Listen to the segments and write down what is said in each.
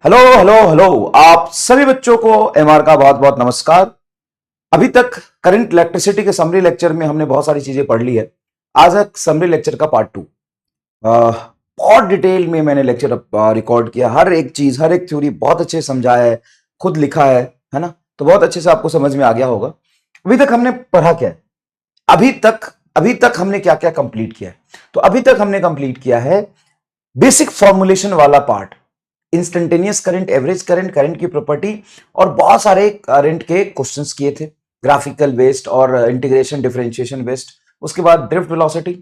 Hello hello hello, आप सभी बच्चों को एमआर का बहुत बहुत नमस्कार। अभी तक करंट इलेक्ट्रिसिटी के समरी लेक्चर में हमने बहुत सारी चीजें पढ़ ली है। आज है समरी लेक्चर का पार्ट 2। बहुत डिटेल में मैंने लेक्चर रिकॉर्ड किया, हर एक चीज, हर एक थ्योरी बहुत अच्छे से समझाया है, खुद लिखा है ना। तो बहुत अच्छे से आपको समझ में आ गया होगा। अभी तक हमने पढ़ा क्या है, अभी तक हमने क्या क्या कंप्लीट किया है। तो अभी तक हमने कंप्लीट किया है बेसिक फॉर्मुलेशन वाला part, instantaneous current, average current, current की प्रॉपर्टी, और बहुत सारे करंट के क्वेश्चंस किए थे, ग्राफिकल बेस्ड और इंटीग्रेशन डिफरेंशिएशन बेस्ड। उसके बाद ड्रिफ्ट वेलोसिटी,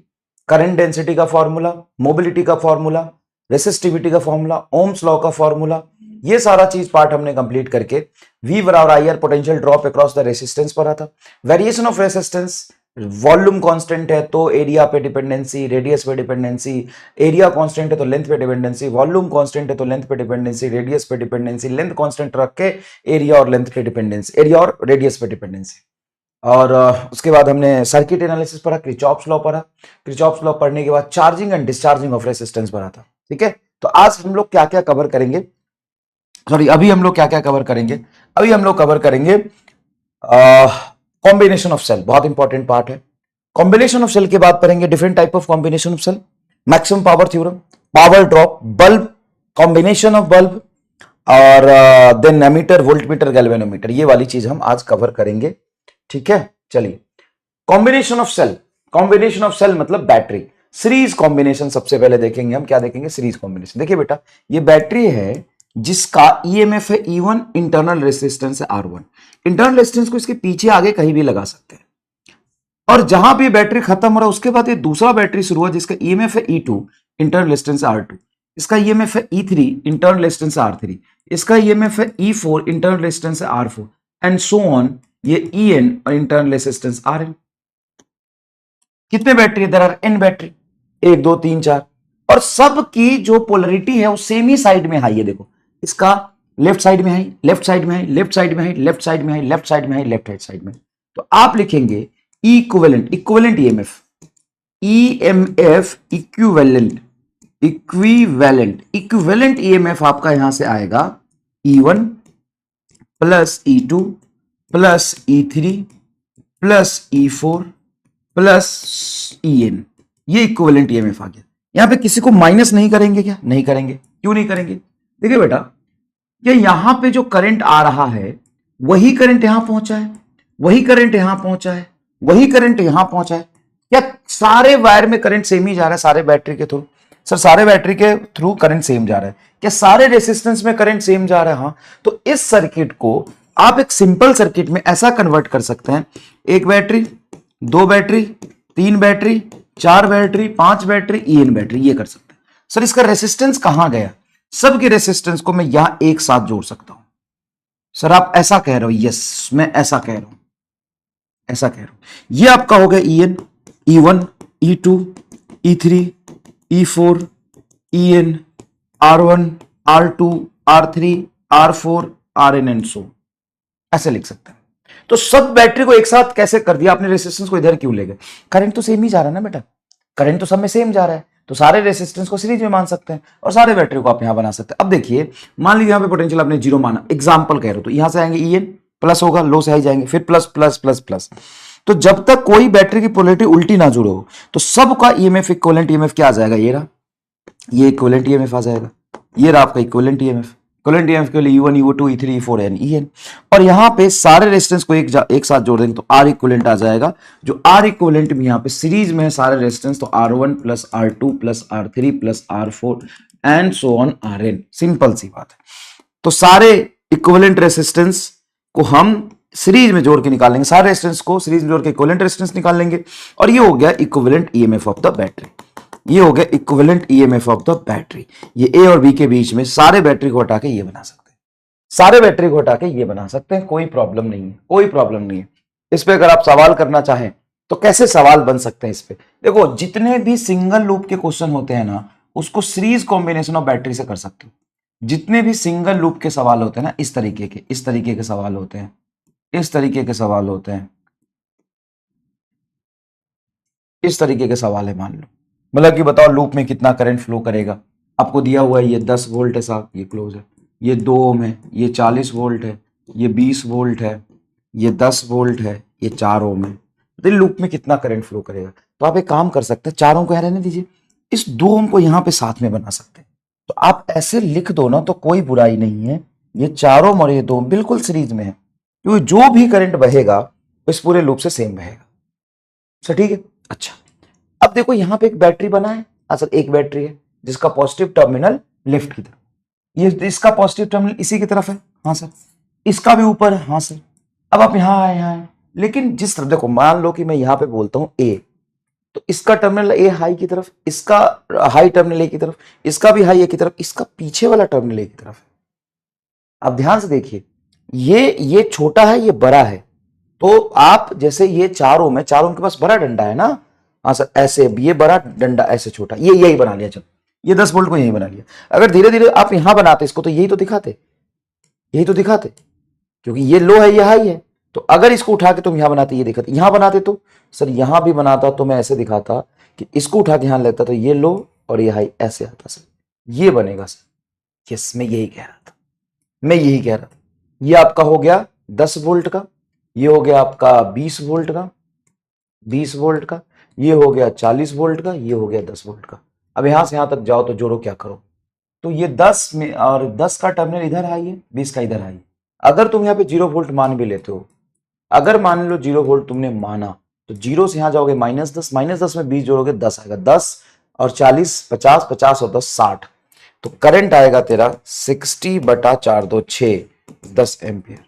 करंट डेंसिटी का फॉर्मूला, मोबिलिटी का फॉर्मूला, रेसिस्टिविटी का फॉर्मूला, ओम्स लॉ का फॉर्मूला, ये सारा चीज पार्ट हमने कंप्लीट करके वी बराबर I R potential drop across the resistance पढ़ा था। Variation of resistance, volume constant है तो एरिया पे डिपेंडेंसी, रेडियस पे डिपेंडेंसी, एरिया कांस्टेंट है तो लेंथ पे डिपेंडेंसी, वॉल्यूम कांस्टेंट है तो लेंथ पे डिपेंडेंसी, रेडियस पे डिपेंडेंसी, लेंथ कांस्टेंट रख के एरिया और लेंथ पे डिपेंडेंसी, एरिया और रेडियस पे डिपेंडेंसी। और उसके बाद हमने सर्किट एनालिसिस पढ़ा, क्रिचॉफ्स लॉ पढ़ा। क्रिचॉफ्स लॉ पढ़ने के बाद charging and discharging of resistance पढ़ा था। ठीक है, तो आज हम लोग क्या क्या कवर करेंगे, सॉरी अभी हम लोग क्या क्या कवर करेंगे, अभी हम लोग कवर करेंगे कॉम्बिनेशन ऑफ सेल, बहुत इंपॉर्टेंट पार्ट है। कॉम्बिनेशन ऑफ सेल के बाद पढ़ेंगे different type of combination of cell, maximum power theorem, power drop, bulb, combination of bulb, और देन एमीटर, वोल्टमीटर, गैल्वेनोमीटर, ये वाली चीज हम आज कवर करेंगे। ठीक है, चलिए। Combination of cell, combination of cell मतलब बैटरी। सीरीज कॉम्बिनेशन सबसे पहले देखेंगे हम, क्या देखेंगे, सीरीज कॉम्बिनेशन। देखिए बेटा, ये बैटरी है जिसका ईएमएफ है E1, इंटरनल रेसिस्टेंस है R1। इंटरनल रेसिस्टेंस को इसके पीछे आगे कहीं भी लगा सकते हैं, और जहां भी बैटरी खत्म हो रहा है उसके बाद ये दूसरा बैटरी शुरू हुआ जिसका ईएमएफ है E2, इंटरनल रेजिस्टेंस है R2। इसका ईएमएफ है E3, इंटरनल रेजिस्टेंस है R3। इसका ईएमएफ है E4, इंटरनल रेजिस्टेंस है R4, एंड सो ऑन। ये En और इंटरनल रेजिस्टेंस Rn। कितने बैटरी है? देयर आर n बैटरी, 1 2 3 4, और सबकी जो पोलरिटी है वो सेम ही साइड में हाई है। देखो, इसका लेफ्ट साइड में हाई, लेफ्ट साइड में हाई, लेफ्ट साइड में हाई, लेफ्ट साइड में हाई, लेफ्ट साइड में हाई, लेफ्ट हैंड साइड में। तो आप लिखेंगे equivalent, equivalent EMF, EMF equivalent, equivalent, equivalent EMF आपका यहां से आएगा E1 plus E2 plus E3 plus E4 plus En। ये इक्विवेलेंट ईएमएफ आ गया। यहां पे किसी को माइनस नहीं करेंगे क्या? नहीं करेंगे। क्यों नहीं करेंगे? देखिए बेटा, कि यहां पे जो करंट आ रहा है वही करंट यहां पहुंचा है, वही करंट यहां पहुंचा है, वही करंट यहां पहुंचा है। क्या सारे वायर में करंट सेम ही जा रहा है? सारे बैटरी के थ्रू? सर सारे बैटरी के थ्रू करंट सेम जा रहा है। क्या सारे रेसिस्टेंस में करंट सेम जा रहा है? हाँ। तो इस सर्किट को आप एक सिंपल सर्किट में ऐसा कन्वर्ट कर सकते हैं, एक battery, 2 battery, 3 battery, 4 battery, 5 battery, En battery, ये कर सकते हैं। सर इसका रेसिस्टेंस कहां गया? सबके रेसिस्टेंस को मैं यहां एक साथ जोड़ सकता हूं। सर आप ऐसा कह रहे हो? यस, मैं ऐसा कह रहा हूं, ऐसा कह रहा हूं। ये आपका हो गया En, E1, E2, E3, E4, En, R1, R2, R3, R4, Rn and so, ऐसे लिख सकते हैं। तो सब बैटरी को एक साथ कैसे कर दिया आपने? रेसिस्टेंस को इधर क्यों ले गए? करंट तो सेम ही जा रहा है ना बेटा, करंट तो सब में सेम जा रहा है, तो सारे रेसिस्टेंस को सीरीज में मान सकते हैं और सारे बैटरी को आप यहां बना सकते हैं। अब देखिए, मान लीजिए यहां पे पोटेंशियल आपने 0 माना, एग्जांपल कह रहे हो, तो यहां से आएंगे En प्लस होगा, लो से हाई जाएंगे, फिर प्लस प्लस प्लस प्लस। तो जब तक कोई बैटरी की पोलैरिटी उल्टी ना जुड़े हो तो सबका ईएमएफ, इक्विवेलेंट ईएमएफ क्या आ जाएगा? ये रहा, ये इक्विवेलेंट ईएमएफ आ जाएगा। ये रहा आपका इक्विवेलेंट ईएमएफ। इक्विवेलेंट ईएमएफ के लिए E1, E2, E3, E4 and En, और यहां पे सारे रेजिस्टेंस को एक साथ जोड़ देंगे तो R इक्विवेलेंट आ जाएगा। जो R इक्विवेलेंट में यहां पे सीरीज में है सारे रेजिस्टेंस, तो R1 plus R2 plus R3 plus R4 and so on Rn। Simple सी बात है। तो सारे इक्विवेलेंट रेजिस्टेंस को हम सीरीज में जोड़ के निकालेंगे, सारे रेजिस्टेंस को सीरीज में जोड़ के इक्विवेलेंट रेजिस्टेंस निकाल लेंगे, और ये हो गया equivalent EMF of the battery. ये हो गया equivalent EMF of the battery. ये ए और बी के बीच में सारे बैटरी को हटा के ये बना सकते हैं, सारे बैटरी को हटा के ये बना सकते हैं, कोई प्रॉब्लम नहीं है, कोई प्रॉब्लम नहीं है। इस पे अगर आप सवाल करना चाहें तो कैसे सवाल बन सकते हैं इस पे? देखो, जितने भी सिंगल लूप के क्वेश्चन होते हैं ना, उसको सीरीज कॉम्बिनेशन ऑफ बैटरी से कर सकते हो। जितने भी सिंगल लूप के सवाल होते हैं ना, इस तरीके के सवाल होते हैं, इस तरीके के सवाल होते हैं, इस तरीके के सवाल है। मान लो, मतलब कि बताओ लूप में कितना करंट फ्लो करेगा, आपको दिया हुआ है ये 10 वोल्ट है साहब, ये क्लोज है, ये 2 ओम है, ये 40 वोल्ट है, ये 20 वोल्ट है, ये 10 वोल्ट है, ये 4 ओम है। तो लूप में कितना करंट फ्लो करेगा? तो आप एक काम कर सकते हैं, 4 ओम को यहाँ रहने दीजिए, इस 2 ओम को यहाँ पे साथ में बना सकते हैं। तो आप ऐसे लिख दो ना तो कोई बुराई नहीं है, ये 4 ओम और ये 2 ओम बिल्कुल सीरीज में है, क्योंकि जो भी करंट बहेगा इस पूरे लूप से सेम बहेगा। अच्छा ठीक है। अच्छा अब देखो यहाँ पे एक बैटरी बना है। सर एक बैटरी है जिसका पॉजिटिव टर्मिनल लेफ्ट की तरफ, ये इसका पॉजिटिव टर्मिनल इसी की तरफ है। हाँ सर। इसका भी ऊपर है। हाँ सर। अब आप यहाँ आए, यहाँ आए, लेकिन जिस तरफ देखो, मान लो कि मैं यहाँ पे बोलता हूँ ए, तो इसका टर्मिनल ए हाई की तरफ, इसका हाई टर्मिनल ए की तरफ, इसका भी हाई ए की तरफ, इसका पीछे वाला टर्मिनल ए की तरफ है। अब ध्यान से देखिए, ये छोटा है, ये बड़ा है। तो आप जैसे ये 4 ओम है, 4 ओम के पास बड़ा डंडा है ना। हाँ सर। ऐसे ये बड़ा डंडा, ऐसे छोटा, ये यही बना लिया। चलो ये 10 वोल्ट को यही बना लिया। अगर धीरे धीरे आप यहां बनाते इसको तो यही तो दिखाते, यही तो दिखाते, क्योंकि ये लो है, ये हाई है। तो अगर इसको उठा के तुम यहां बनाते, ये दिखाते, यहां बनाते तो सर यहां भी बनाता तो मैं ऐसे दिखाता कि इसको उठा के यहां लेता तो ये लो और ये हाई ऐसे आता सर, ये बनेगा सर। यस, मैं यही कह रहा था, मैं यही कह रहा था। ये आपका हो गया 10 वोल्ट का, ये हो गया आपका 20 वोल्ट का, 20 वोल्ट का, ये हो गया 40 वोल्ट का, ये हो गया 10 वोल्ट का। अब यहां से यहां तक जाओ तो जोड़ो क्या करो, तो ये 10 में, और 10 का टर्मिनल इधर हाई है, 20 का इधर हाई है। अगर तुम यहाँ पे 0 वोल्ट मान भी लेते हो, अगर मान लो 0 वोल्ट तुमने माना, तो 0 से यहां जाओगे -10, -10 में 20 जोड़ोगे 10 आएगा, 10 और 40 50, 50 और 10 60। तो करंट आएगा तेरा 60/4 2 6, 10 एम्पियर,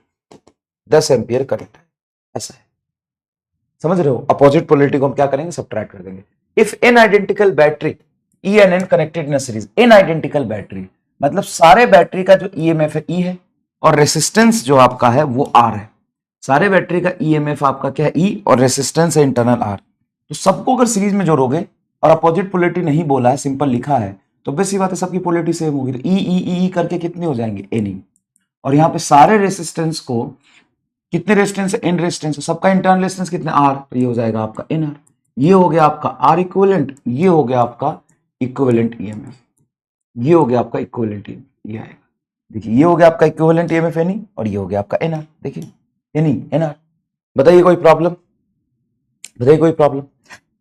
10 एम्पियर करंट है। ऐसा है, समझ रहे हो? अपोजिट पोलैरिटी को हम क्या करेंगे, सब्ट्रैक्ट कर देंगे। If N identical battery E and N connected in series, N identical battery मतलब सारे बैटरी का जो ईएमएफ है ई है, और रेसिस्टेंस जो आपका है वो आर है। सारे बैटरी का ईएमएफ आपका क्या है, ई, और रेसिस्टेंस है इंटरनल आर। तो सबको अगर सीरीज में जोड़ोगे और अपोजिट पोलैरिटी नहीं बोला है, सिंपल लिखा है, तो बेसिक बात है सबकी पोलैरिटी सेम होगी। तो ई ई ई करके कितने हो जाएंगे, एन ई। और यहाँ पे सारे रेसिस्टेंस को, कितने रेजिस्टेंस है, एन रेजिस्टेंस है, सबका इंटरनल रेजिस्टेंस कितने, आर, तो ये हो जाएगा आपका एन आर। ये हो गया आपका आर इक्विवेलेंट, ये हो गया आपका इक्विवेलेंट ईएमएफ, ये हो गया आपका इक्विवेलेंट ईएमएफ, ये आएगा। देखिए ये हो गया आपका इक्विवेलेंट ईएमएफ एन, और ये हो गया आपका एन आर। देखिए एन एन आर। बताइए कोई प्रॉब्लम, बताइए कोई problem?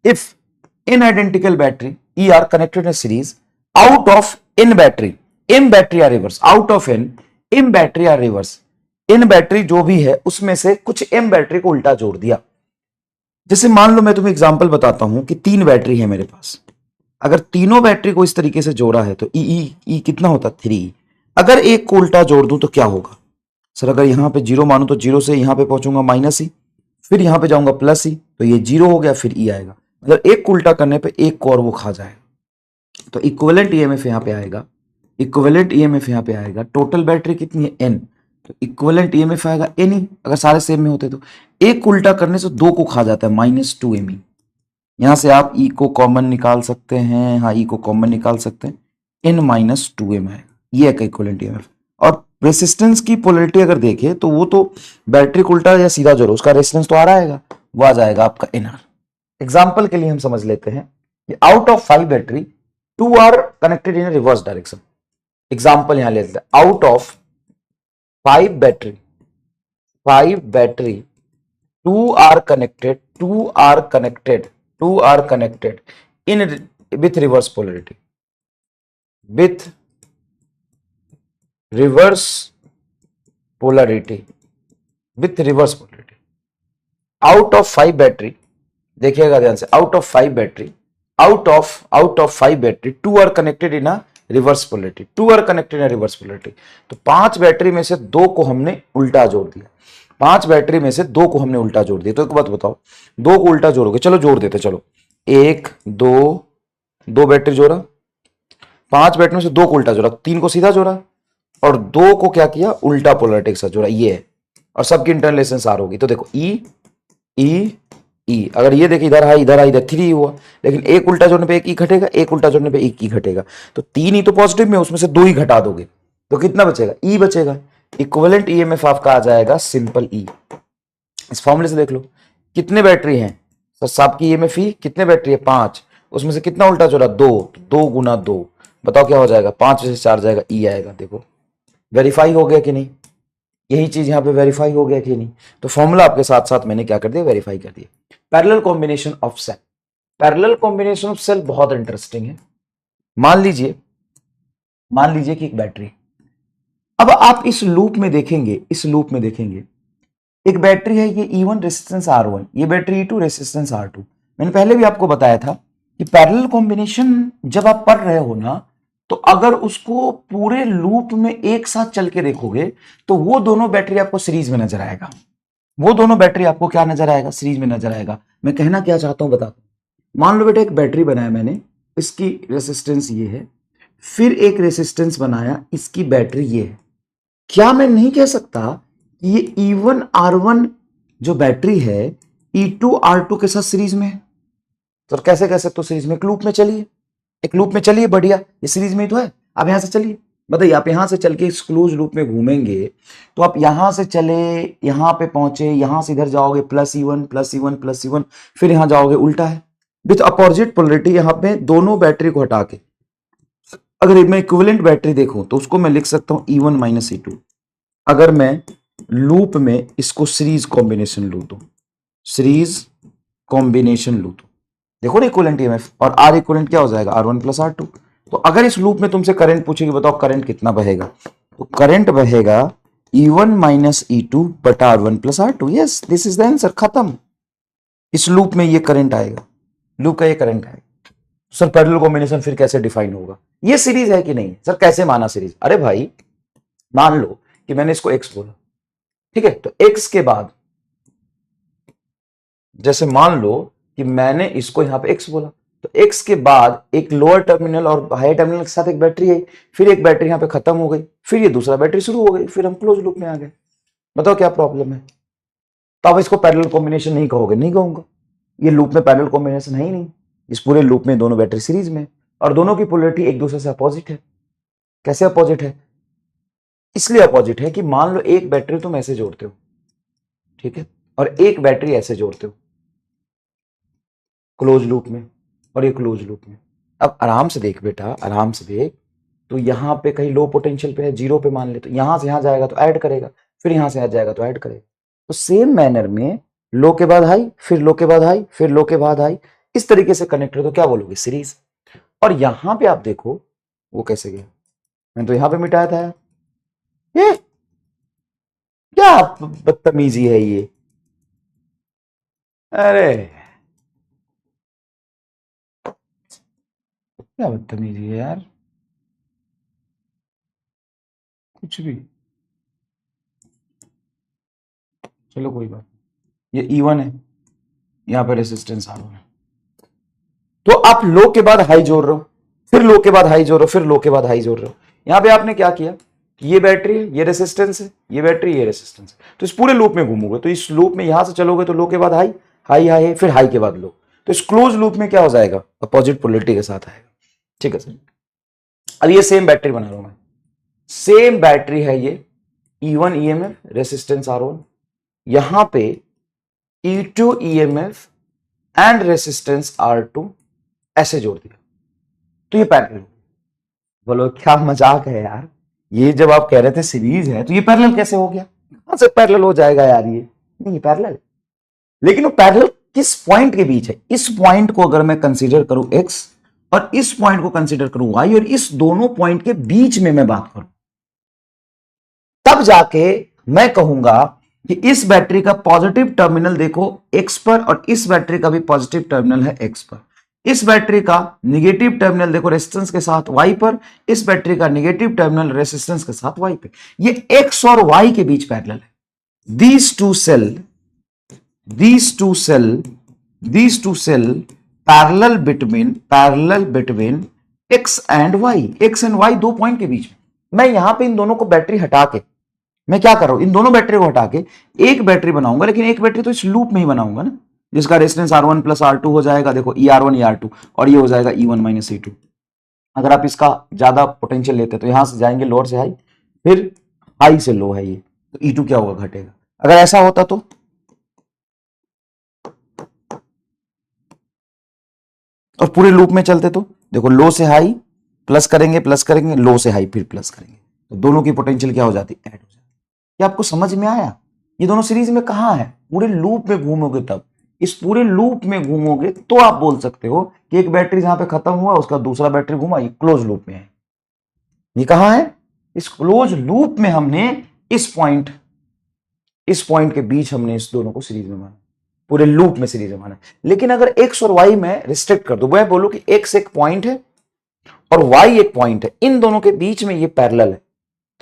If N identical battery E are connected in series out of N battery, N battery are reverse, out of N battery are reverse, N battery जो भी है उसमें से कुछ एम बैटरी को उल्टा जोड़ दिया। जैसे मान लो मैं तुम्हें एग्जांपल बताता हूं कि 3 बैटरी है मेरे पास, अगर तीनों बैटरी को इस तरीके से जोड़ा है तो ई कितना होता, 3। अगर एक को उल्टा जोड़ दूं तो क्या होगा सर? अगर यहां पे 0 मानू तो 0 से यहां पे पहुंचूंगा -ई, फिर यहां पे जाऊंगा +ई, तो ये 0 हो गया, फिर ई आएगा। मतलब एक को उल्टा करने पे एक को और वो खा जाएगा। तो इक्विवेलेंट ईएमएफ यहां पे आएगा, इक्विवेलेंट ईएमएफ यहां पे आएगा। टोटल बैटरी कितनी है, एन, तो इक्विवेलेंट ईएमएफ आएगा एन ही। अगर सारे सेम में होते तो एक उल्टा करने से 2 को खा जाता है, -2 एम। यहां से आप ई को कॉमन निकाल सकते हैं, हाँ ई को कॉमन निकाल सकते हैं, n -2 एम आएगा। ये है इक्विवेलेंट ईएमएफ। और रेसिस्टेंस की पोलैरिटी अगर देखें तो वो तो बैटरी को उल्टा या सीधा जोड़ो, उसका रेसिस्टेंस तो आ रहा है, वो आ जाएगा आपका एनआर। एग्जाम्पल के लिए हम समझ लेते हैं कि out of 5 battery 2 are connected in reverse direction. Example यहां लेते हैं, out of 5 battery 2 are connected, 2 are connected, 2 are connected in with reverse polarity, with reverse polarity, with reverse polarity. Out of 5 battery, देखिएगा ध्यान से, out of 5 battery, out of 5 battery 2 are connected in a reverse polarity, 2 are connected in reverse polarity. तो 5 battery में से 2 को हमने उल्टा जोड़ दिया, 5 बैटरी में से 2 को हमने उल्टा जोड़ दिया। तो एक बात बताओ, 2 को उल्टा जोड़ोगे, चलो जोड़ देते, चलो 1 2 बैटरी जोड़ा, 5 बैटरी में से 2 को उल्टा जोड़ा, 3 को सीधा जोड़ा, और 2 को क्या किया, उल्टा पोलैरिटी के साथ जोड़ा, ये है। और सबकी इंटरनल रेजिस्टेंस आर होगी। तो देखो ई, अगर ये देखिए इधर है, इधर 3 हुआ, लेकिन एक उल्टा जोड़ने पे एक ई घटेगा, एक उल्टा जोड़ने पे एक ई घटेगा। तो 3 ही तो पॉजिटिव में, उसमें से 2 ही घटा दोगे तो कितना बचेगा, ई बचेगा। इक्विवेलेंट ईएमएफ आपका आ जाएगा सिंपल ई। इस फॉर्मूले से देख लो कितने बैटरी हैं सर, सबकी ईएमएफ ई, कितने बैटरी है, 5, उसमें से कितना उल्टा जोड़ा, 2, 2 गुना 2, बताओ क्या हो जाएगा, 5 में से 4 जाएगा, ई आएगा। देखो वेरीफाई हो गया कि नहीं, यही चीज यहां पे वेरीफाई हो गया कि नहीं। तो फॉर्मूला आपके साथ साथ मैंने क्या कर दिया, वेरीफाई कर दिया। Parallel combination of cell, parallel combination of cell बहुत इंटरेस्टिंग है। मान लीजिए कि एक बैटरी, अब आप इस लूप में देखेंगे, इस लूप में देखेंगे एक बैटरी है, ये E1 रेसिस्टेंस R1, ये बैटरी E2 रेसिस्टेंस R2। मैंने पहले भी आपको बताया था कि पैरेलल कॉम्बिनेशन जब आप पढ़ रहे हो ना, तो अगर उसको पूरे लूप में एक साथ चल के देखोगे तो वो दोनों बैटरी आपको सीरीज में नजर आएगा, वो दोनों बैटरी आपको क्या नजर आएगा, सीरीज में नजर आएगा। मैं कहना क्या चाहता हूं बताता हूं। मान लो बेटा एक बैटरी बनाया मैंने, इसकी रेसिस्टेंस ये है, फिर एक रेसिस्टेंस बनाया, इसकी बैटरी ये है। क्या मैं नहीं कह सकता कि ये E1 R1 जो बैटरी है E2 R2 के साथ सीरीज में है? तो कैसे कह सकते हो सीरीज में? एक लूप में चलिए, एक लूप में चलिए, बढ़िया, ये सीरीज में ही तो है। अब यहां से चलिए, बताइए, आप यहां से चल के इस क्लोज लूप में घूमेंगे तो आप यहां से चले, यहां पे पहुंचे, यहां से इधर जाओगे +E1 +E1 +E1, फिर यहां जाओगे, उल्टा है विथ अपोजिट पोलरिटी। यहां पे दोनों बैटरी को हटा के अगर मैं इक्विवेलेंट बैटरी देखूं तो उसको मैं लिख सकता हूं E1 - E2। अगर मैं लूप में इसको सीरीज कॉम्बिनेशन लू तो, सीरीज कॉम्बिनेशन लू तो देखो ना इक्विवेलेंट ईएमएफ, और आर इक्विवेलेंट क्या हो जाएगा, R1 + R2। तो अगर इस लूप में तुमसे करंट पूछेगी, बताओ करंट कितना बहेगा, तो करंट बहेगा E1 - E2 बटा R1 + R2। Yes, this is the answer, खत्म। इस लूप में ये करंट आएगा, लूप का ये करंट आएगा। सर पैरेलल कॉम्बिनेशन फिर कैसे डिफाइन होगा, ये सीरीज है कि नहीं? सर कैसे माना सीरीज? अरे भाई मान लो कि मैंने इसको x बोला, ठीक है, तो x के बाद, जैसे मान लो कि मैंने इसको यहां पे x बोला, तो x के बाद एक लोअर टर्मिनल और हायर टर्मिनल के साथ एक बैटरी है, फिर एक बैटरी यहां पे खत्म हो गई, फिर ये दूसरा बैटरी शुरू हो गई, फिर हम क्लोज लूप में आ गए। बताओ क्या प्रॉब्लम है? तो आप इसको पैरेलल कॉम्बिनेशन नहीं कहोगे? नहीं कहूंगा, ये लूप में पैरेलल कॉम्बिनेशन है ही नहीं। इस पूरे लूप में दोनों बैटरी सीरीज में और दोनों की पोलरिटी एक दूसरे से अपोजिट है। कैसे अपोजिट है? इसलिए अपोजिट है कि मान लो एक बैटरी तुम ऐसे जोड़ते हो, ठीक है, और एक बैटरी ऐसे जोड़ते हो क्लोज लूप में, और ये क्लोज लूप में। अब आराम से देख बेटा, आराम से देख, तो यहां पे कहीं लो पोटेंशियल पे है, 0 पे मान ले, तो यहां से यहां जाएगा तो ऐड करेगा, फिर यहां से यहां जाएगा तो ऐड करेगा। तो सेम मैनर में लो के बाद हाई, फिर लो के बाद हाई, फिर लो के बाद हाई, इस तरीके से कनेक्ट है, तो क्या बोलोगे, सीरीज। और यहां पे आप देखो वो कैसे गया, मैंने तो यहां पे मिटाया था यार। ये क्या बदतमीजी है ये, अरे क्या बदतमीजी है यार, कुछ भी। चलो कोई बात, ये E1 है, यहां पे रेसिस्टेंस R1 है। तो आप लो के बाद हाई जोड़ रहे हो, फिर लो के बाद हाई जोड़ रहे हो, फिर लो के बाद हाई जोड़ रहे हो। यहां पे आपने क्या किया, ये बैटरी है, ये रेसिस्टेंस है, ये बैटरी, ये रेसिस्टेंस है, तो इस पूरे लूप में घूमोगे, तो इस लूप में यहां से चलोगे तो लो के बाद हाई, हाई हाई, फिर हाई के बाद लो, तो इस क्लोज लूप में क्या हो जाएगा, अपोजिट पोलरिटी के साथ आएगा। ठीक है सर, अब ये सेम बैटरी बना रहा हूं मैं, सेम बैटरी है ये, E1 EMF, रेसिस्टेंस R1, यहां पे E2 EMF and resistance R2 ऐसे जोड़ दिया, तो ये पैरेलल। बोलो क्या मजाक है यार, ये जब आप कह रहे थे सीरीज है तो ये पैरेलल कैसे हो गया? कहां से पैरेलल हो जाएगा यार, ये नहीं पैरेलल है। लेकिन वो पैरेलल किस पॉइंट के बीच है? इस पॉइंट को अगर मैं कंसीडर करूं x, और इस पॉइंट को कंसीडर करूं y, और इस दोनों पॉइंट के बीच में मैं बात करूं, तब जाके मैं कहूंगा कि इस बैटरी का पॉजिटिव टर्मिनल देखो x पर, और इस बैटरी का भी पॉजिटिव टर्मिनल है x पर। इस बैटरी का निगेटिव टर्मिनल देखो रेजिस्टेंस के साथ y पर, इस बैटरी का निगेटिव टर्मिनल रेजिस्टेंस के साथ y पे। ये x और y के बीच पैरेलल है। these two cell parallel between x and y, दो पॉइंट के बीच में। मैं यहां पे इन दोनों को बैटरी हटा के, मैं क्या कर रहा हूं, इन दोनों बैटरी को हटा के एक बैटरी बनाऊंगा, लेकिन एक बैटरी तो इस लूप में ही बनाऊंगा ना, जिसका रेजिस्टेंस R1 + R2 हो जाएगा, देखो ER1 ER2, और ये हो जाएगा E1 - E2। अगर आप इसका ज्यादा पोटेंशियल लेते तो यहां से जाएंगे लोअर से हाई, फिर हाई से लो है ये, तो E2 क्या होगा, घटेगा। अगर ऐसा होता तो और पूरे लूप में चलते तो देखो लो से हाई प्लस करेंगे, लो से हाई फिर प्लस करेंगे, तो दोनों की पोटेंशियल क्या हो जाती है, ऐड हो जाती। क्या आपको समझ में आया? ये दोनों सीरीज में कहाँ है, पूरे लूप में घूमोगे तब, इस पूरे लूप में घूमोगे तो आप बोल सकते हो कि एक बैटरी जहां पे खत्म हुआ उसका दूसरा बैटरी घूमा, ये क्लोज लूप में है। ये कहां है, इस क्लोज लूप में हमने इस पॉइंट के बीच हमने इस दोनों को सीरीज में माना, पूरे लूप में सीरीज में माना। लेकिन अगर एक्स और वाई में रिस्ट्रिक्ट कर दो, मैं बोलूं कि एक्स एक पॉइंट है और वाई एक पॉइंट है, इन दोनों के बीच में ये पैरेलल है,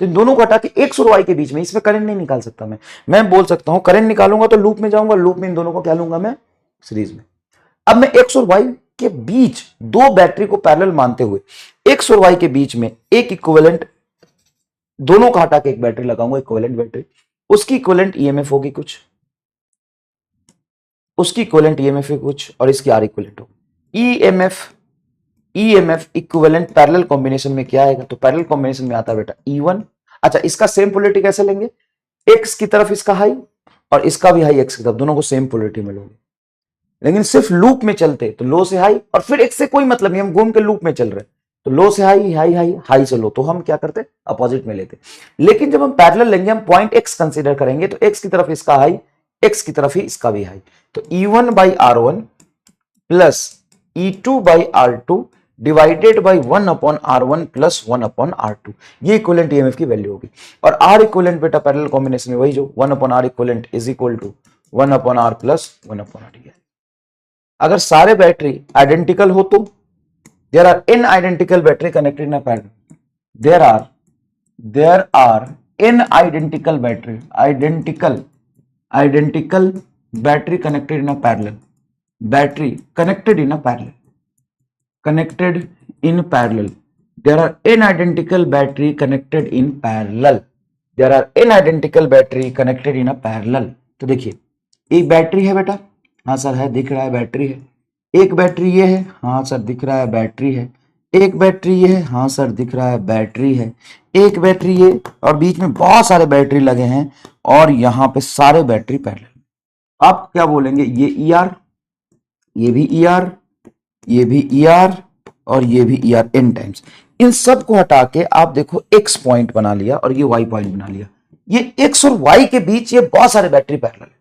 तो इन दोनों को हटा के एक्स और वाई के बीच में, इसमें करंट नहीं निकाल सकता मैं बोल सकता हूं करंट निकालूंगा तो लूप में जाऊंगा, लूप में इन दोनों को क्या लूंगा मैं, सीरीज में। अब मैं एक्स और वाई के बीच दो बैटरी को पैरेलल मानते हुए एक्स और वाई के बीच में एक इक्विवेलेंट, दोनों को हटा के एक बैटरी लगाऊंगा, इक्विवेलेंट बैटरी, उसकी इक्विवेलेंट ईएमएफ होगी कुछ, उसकी इक्विवेलेंट ईएमएफ है कुछ, और इसकी आर इक्विवेलेंट होगी। ईएमएफ इक्विवेलेंट पैरेलल कॉम्बिनेशन में क्या आएगा, तो पैरेलल कॉम्बिनेशन में आता है बेटा E1। अच्छा, इसका सेम पोलैरिटी कैसे लेंगे, एक्स की तरफ इसका हाई और इसका भी हाई एक्स की तरफ, दोनों को सेम पोलैरिटी में लोगे। लेकिन सिर्फ लूप में चलते तो लो से हाई, और फिर एक्स से कोई मतलब नहीं, हम घूम के लूप में चल रहे तो लो से हाई, हाई हाई हाई से लो, तो हम क्या करते अपोजिट में लेते। लेकिन जब हम पैरेलल लेंगे, हम पॉइंट एक्स कंसीडर करेंगे, तो एक्स की तरफ इसका हाई, एक्स की तरफ ही इसका भी हाई, तो E1/R1 plus E2/R2 divided by 1/R1 plus 1/R2, ये इक्विवेलेंट ईएमएफ की वैल्यू होगी। और आर इक्विवेलेंट बेटा पैरेलल कॉम्बिनेशन में वही जो 1/R equivalent is equal to 1/R plus 1/R। अगर सारे बैटरी आइडेंटिकल हो तो there are n identical battery connected in a parallel, there are n identical battery connected in a parallel, battery connected in a parallel, there are n identical battery connected in parallel, तो देखिए एक battery है बेटा, हाँ sir है, दिख रहा है बैटरी है, एक बैटरी ये है, हाँ सर दिख रहा है बैटरी है, एक बैटरी ये है, हाँ सर दिख रहा है बैटरी है, एक बैटरी ये, और बीच में बहुत सारे बैटरी लगे हैं, और यहां पे सारे बैटरी पैरेलल। आप क्या बोलेंगे, ये ER, ये भी ER, ये भी ER, और ये भी ER n टाइम्स। इन सब को हटा के आप देखो x पॉइंट बना लिया और ये y पॉइंट बना लिया, ये x और y के बीच ये बहुत सारे बैटरी पैरेलल है,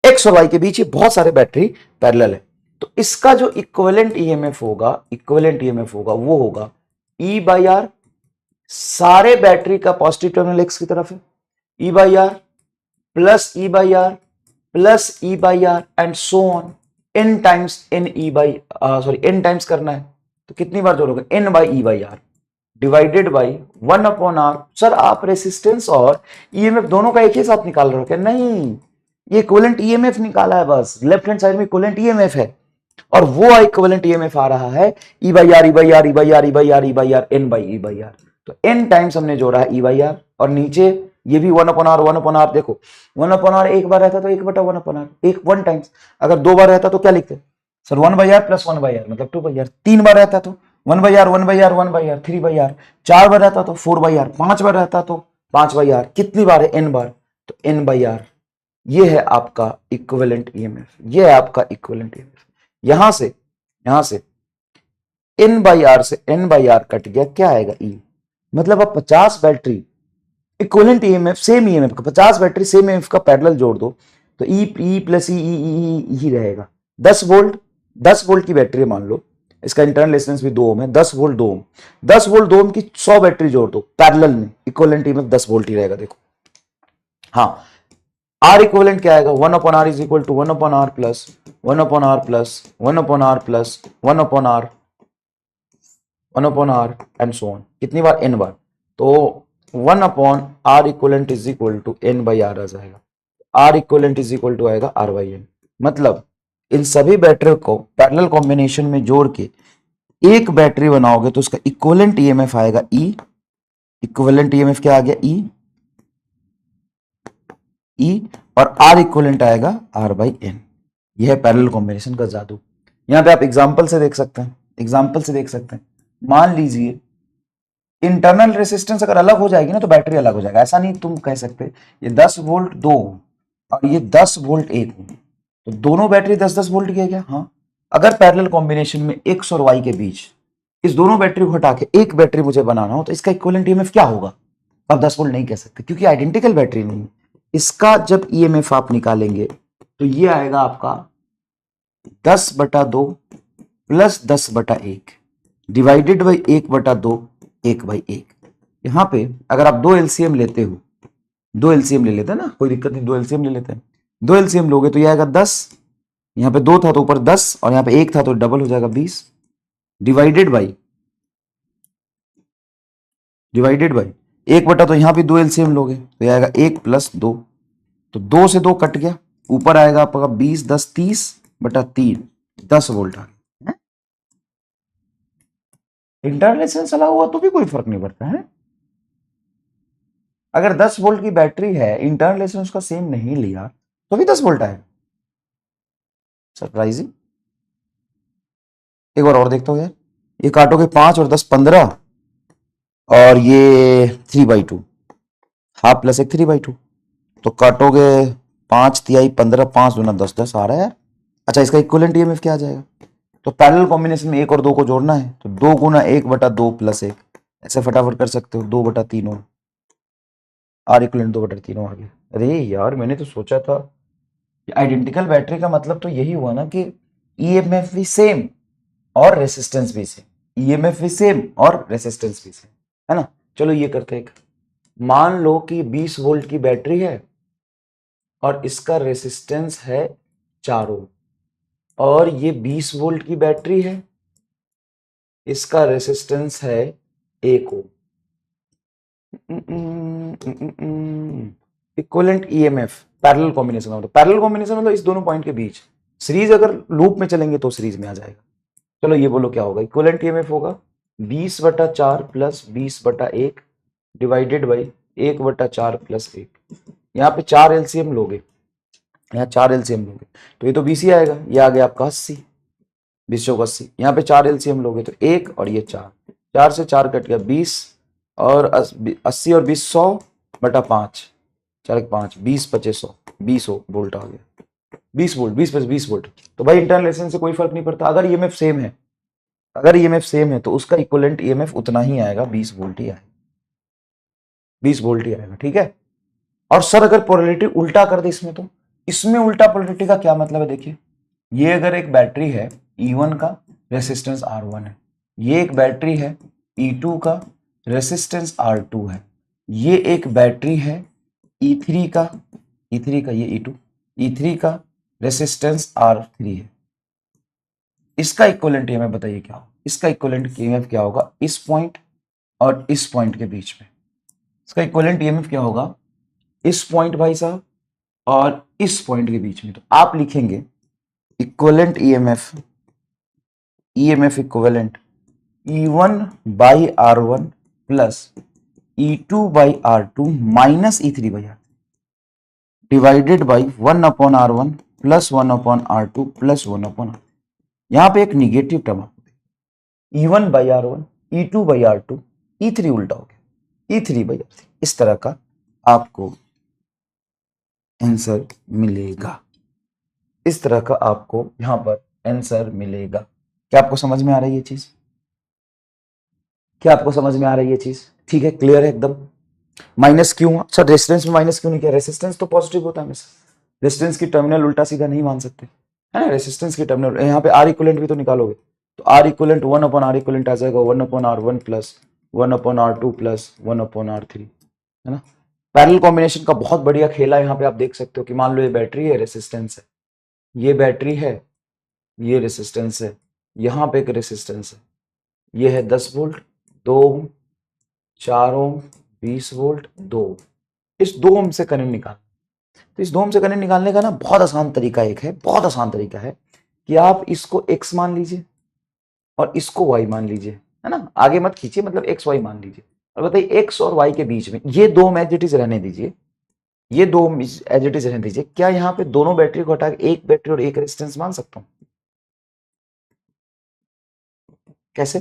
x और y के बीच ये बहुत सारे बैटरी पैरेलल है। तो इसका जो इक्विवेलेंट ईएमएफ होगा, वो होगा E/R, सारे बैटरी का पॉजिटिव टर्मिनल x की तरफ है, E/R plus E/R plus E/R and so on, n times n times करना है, तो कितनी बार जोड़ोगे, n/E/R divided by 1/R। Sir आप रेसिस्टेंस और ईएमएफ दोनों का एक ही साथ निकाल रहे हो क्या, नहीं, ये इक्विवेलेंट ईएमएफ निकाला है बस, लेफ्ट हैंड साइड में इक्विवेलेंट ईएमएफ है, और वो इक्विवेलेंट ईएमएफ आ रहा है E/R n/E/R, तो n टाइम्स हमने जोड़ा है E/R, और नीचे ये भी 1/R, देखो 1/R एक बार रहता तो 1/1/R, एक 1 टाइम्स, अगर 2 बार रहता तो क्या लिखते सर, 1/R प्लस 1/R मतलब 2/R, 3 बार रहता तो 1/R, 3/R, 4 बार रहता तो 4/R, 5 बार रहता तो 5/R, कितनी बार है, n बार, तो n/R, ये है आपका इक्विवेलेंट ईएमएफ, ये है आपका इक्विवेलेंट ईएमएफ। यहां से n/R से n/R कट गया, क्या आएगा E, मतलब अब 50 battery equivalent EMF same EMF का, 50 बैटरी सेम ईएमएफ का पैरेलल जोड़ दो तो E प्लस E ही रहेगा। 10 वोल्ट की बैटरी मान लो, इसका इंटरनल रेजिस्टेंस भी 2 ओम है, 10 वोल्ट 2 ओम, 10 वोल्ट 2 ओम की 100 बैटरी जोड़ दो पैरेलल में, इक्विवेलेंट ईएमएफ 10 वोल्ट ही रहेगा। देखो हाँ, R इक्विवेलेंट क्या आएगा, 1/R is equal to 1/R plus 1/R plus 1/R plus 1/R and so on, कितनी बार, n बार, तो 1/R equivalent is equal to n/R आ जाएगा, R equivalent is equal to आएगा R/n। मतलब इन सभी बैटरी को पैरेलल कॉम्बिनेशन में जोड़ के एक बैटरी बनाओगे तो उसका इक्विवेलेंट ईएमएफ आएगा E, इक्विवेलेंट ईएमएफ क्या आ गया, E, और R इक्विवेलेंट आएगा R/n। यह है पैरेलल कॉम्बिनेशन का जादू। यहां पे आप एग्जांपल से देख सकते हैं, मान लीजिए इंटरनल रेसिस्टेंस अगर अलग हो जाएगी ना तो बैटरी अलग हो जाएगा, ऐसा नहीं तुम कह सकते ये 10 वोल्ट 2 और ये 10 वोल्ट 1 तो दोनों बैटरी 10-10 वोल्ट की है क्या, हाँ। अगर पैरेलल कॉम्बिनेशन में x और y के बीच इस दोनों बैटरी को हटा के एक बैटरी मुझे बनाना हो तो इसका इक्विवेलेंट ईएमएफ क्या होगा, आप 10 वोल्ट नहीं कह सकते क्योंकि आइडेंटिकल बैटरी नहीं है। इसका जब ईएमएफ आप निकालेंगे तो ये आएगा आपका 10/2 प्लस 10/1 डिवाइडेड बाई 1/2 1/1। यहाँ पे अगर आप दो एलसीएम लेते हो, दो एलसीएम ले लेते हैं ना, कोई दिक्कत नहीं, दो एलसीएम ले लेते हैं। दो एलसीएम लोगे तो ये आएगा 10, यहाँ पे 2 था तो ऊपर 10 और यहाँ पे 1 था तो डबल हो जाएगा 20 डिवाइडेड बाई 1/, तो यहाँ भी दो एलसीएम लोगे तो ये आएगा 1 + 2, तो 2 से 2 कट गया, ऊपर आएगा आपका 20 10 30/3 10 वोल्ट आ गया। इंटरनल रेजिस्टेंस चला हुआ तो भी कोई फर्क नहीं पड़ता है। अगर 10 वोल्ट की बैटरी है, इंटरनल रेजिस्टेंस का सेम नहीं लिया तो भी 10 वोल्ट आएगा। सरप्राइजिंग। एक बार और देखता हूं यार, ये काटोगे 5 और 10 15 और ये 3/2, हाफ प्लस एक 3/2, तो काटोगे 5 तिहाई 15, 5 दूना 10, 10 आ रहा है यार। अच्छा, इसका इक्विवेलेंट ईएमएफ क्या आ जाएगा? तो पैरेलल कॉम्बिनेशन में 1 और 2 को जोड़ना है तो 2 गुना 1/2 + 1, ऐसे फटाफट कर सकते हो, 2/3 ओम, आर इक्विवेलेंट 2/3 ओम आ गया। अरे यार, मैंने तो सोचा था आइडेंटिकल बैटरी का मतलब तो यही हुआ ना कि ईएमएफ भी सेम और रेसिस्टेंस भी सेम, ईएमएफ भी सेम और रेसिस्टेंस भी सेम, है ना। चलो ये करते हैं, मान लो कि 20 वोल्ट की बैटरी है और इसका रेसिस्टेंस है 4 ओम, और ये 20 वोल्ट की बैटरी है, इसका रेसिस्टेंस है 1 ओम। इक्विवेलेंट ईएमएफ पैरेलल कॉम्बिनेशन का मतलब, पैरेलल कॉम्बिनेशन मतलब इस दोनों पॉइंट के बीच। सीरीज अगर लूप में चलेंगे तो सीरीज में आ जाएगा। चलो ये बोलो क्या होगा, इक्विवेलेंट ईएमएफ होगा 20/4 प्लस 20/1 डिवाइडेड बाई 1/4 प्लस 1। यहाँ पे 4 एलसीएम लोगे, यहाँ 4 एलसीएम लोगे तो ये तो 20 ही आएगा, ये आ गया आपका 80, 20 चौक 80। यहाँ पे 4 एलसीएम लोगे तो 1 और ये 4, 4 से 4 कट गया 20 और 80 और 20 100/5, 4 5 20 25 100, 20 वोल्ट आ गया, 20 वोल्ट, 20 वोल्ट। तो भाई इंटरनल रेजिस्टेंस से कोई फर्क नहीं पड़ता। अगर ईएमएफ सेम है, अगर ईएमएफ सेम है तो उसका इक्विवेलेंट ईएमएफ उतना ही आएगा, 20 वोल्ट ही आएगा, 20 वोल्ट ही आएगा, ठीक है। और सर अगर पोलैरिटी उल्टा कर दे इसमें, तो इसमें उल्टा पोलैरिटी का क्या मतलब है? देखिए, ये अगर एक बैटरी है E1 का रेसिस्टेंस R1 है, ये एक बैटरी है E2 का रेसिस्टेंस R2 है, ये एक बैटरी है E3 का ये E3 का रेसिस्टेंस R3 है। इसका इक्विवेलेंट ईएमएफ बताइए क्या होगा? इसका इक्विवेलेंट ईएमएफ क्या होगा इस पॉइंट और इस पॉइंट के बीच में? इसका इक्विवेलेंट ईएमएफ क्या होगा इस पॉइंट भाई साहब और इस पॉइंट के बीच में? तो आप लिखेंगे equivalent EMF equivalent E1/R1 plus E2/R2 minus E3/R3 divided by 1/R1 plus 1/R2 plus 1/R। यहाँ पे एक निगेटिव टर्म आपको, E1/R1 E2/R2 E3 उल्टा हो गया, E3/R3, इस तरह का आपको आंसर मिलेगा, इस तरह का आपको यहां पर आंसर मिलेगा। क्या आपको समझ में आ रही है चीज? क्या आपको समझ में आ रही है चीज? ठीक है, क्लियर है एकदम। माइनस क्यों सर? रेजिस्टेंस में माइनस क्यों नहीं किया? रेजिस्टेंस तो पॉजिटिव होता है हमेशा, रेजिस्टेंस की टर्मिनल उल्टा सीधा नहीं मान सकते, है ना। रेजिस्टेंस की टर्मिनल, यहाँ पे आर इक्विवेलेंट भी तो निकालोगे तो आर इक्विवेलेंट 1/R इक्विवेलेंट आ जाएगा 1/R1 plus 1/R2 plus 1/R3, है ना। पैरेलल कॉम्बिनेशन का बहुत बढ़िया खेला यहाँ पे आप देख सकते हो कि मान लो ये बैटरी है, रेसिस्टेंस है, ये बैटरी है, ये रेसिस्टेंस है, यहाँ पे एक रेसिस्टेंस है, ये है 10 वोल्ट, 2 ओम, 4 ओम, 20 वोल्ट, 2 ओम। इस 2 ओम से करंट निकाल, तो इस 2 ओम से करंट निकालने का ना बहुत आसान तरीका एक है, बहुत आसान तरीका है कि आप इसको x मान लीजिए और इसको y मान लीजिए, है ना। आगे मत खींचिए, मतलब x y मान लीजिए और बताइए x और y के बीच में ये 2 ओम एज इट इज रहने दीजिए, ये 2 ओम एज इट इज रहने दीजिए। क्या यहाँ पे दोनों बैटरी को हटा के एक बैटरी और एक रेजिस्टेंस मान सकता हूँ? कैसे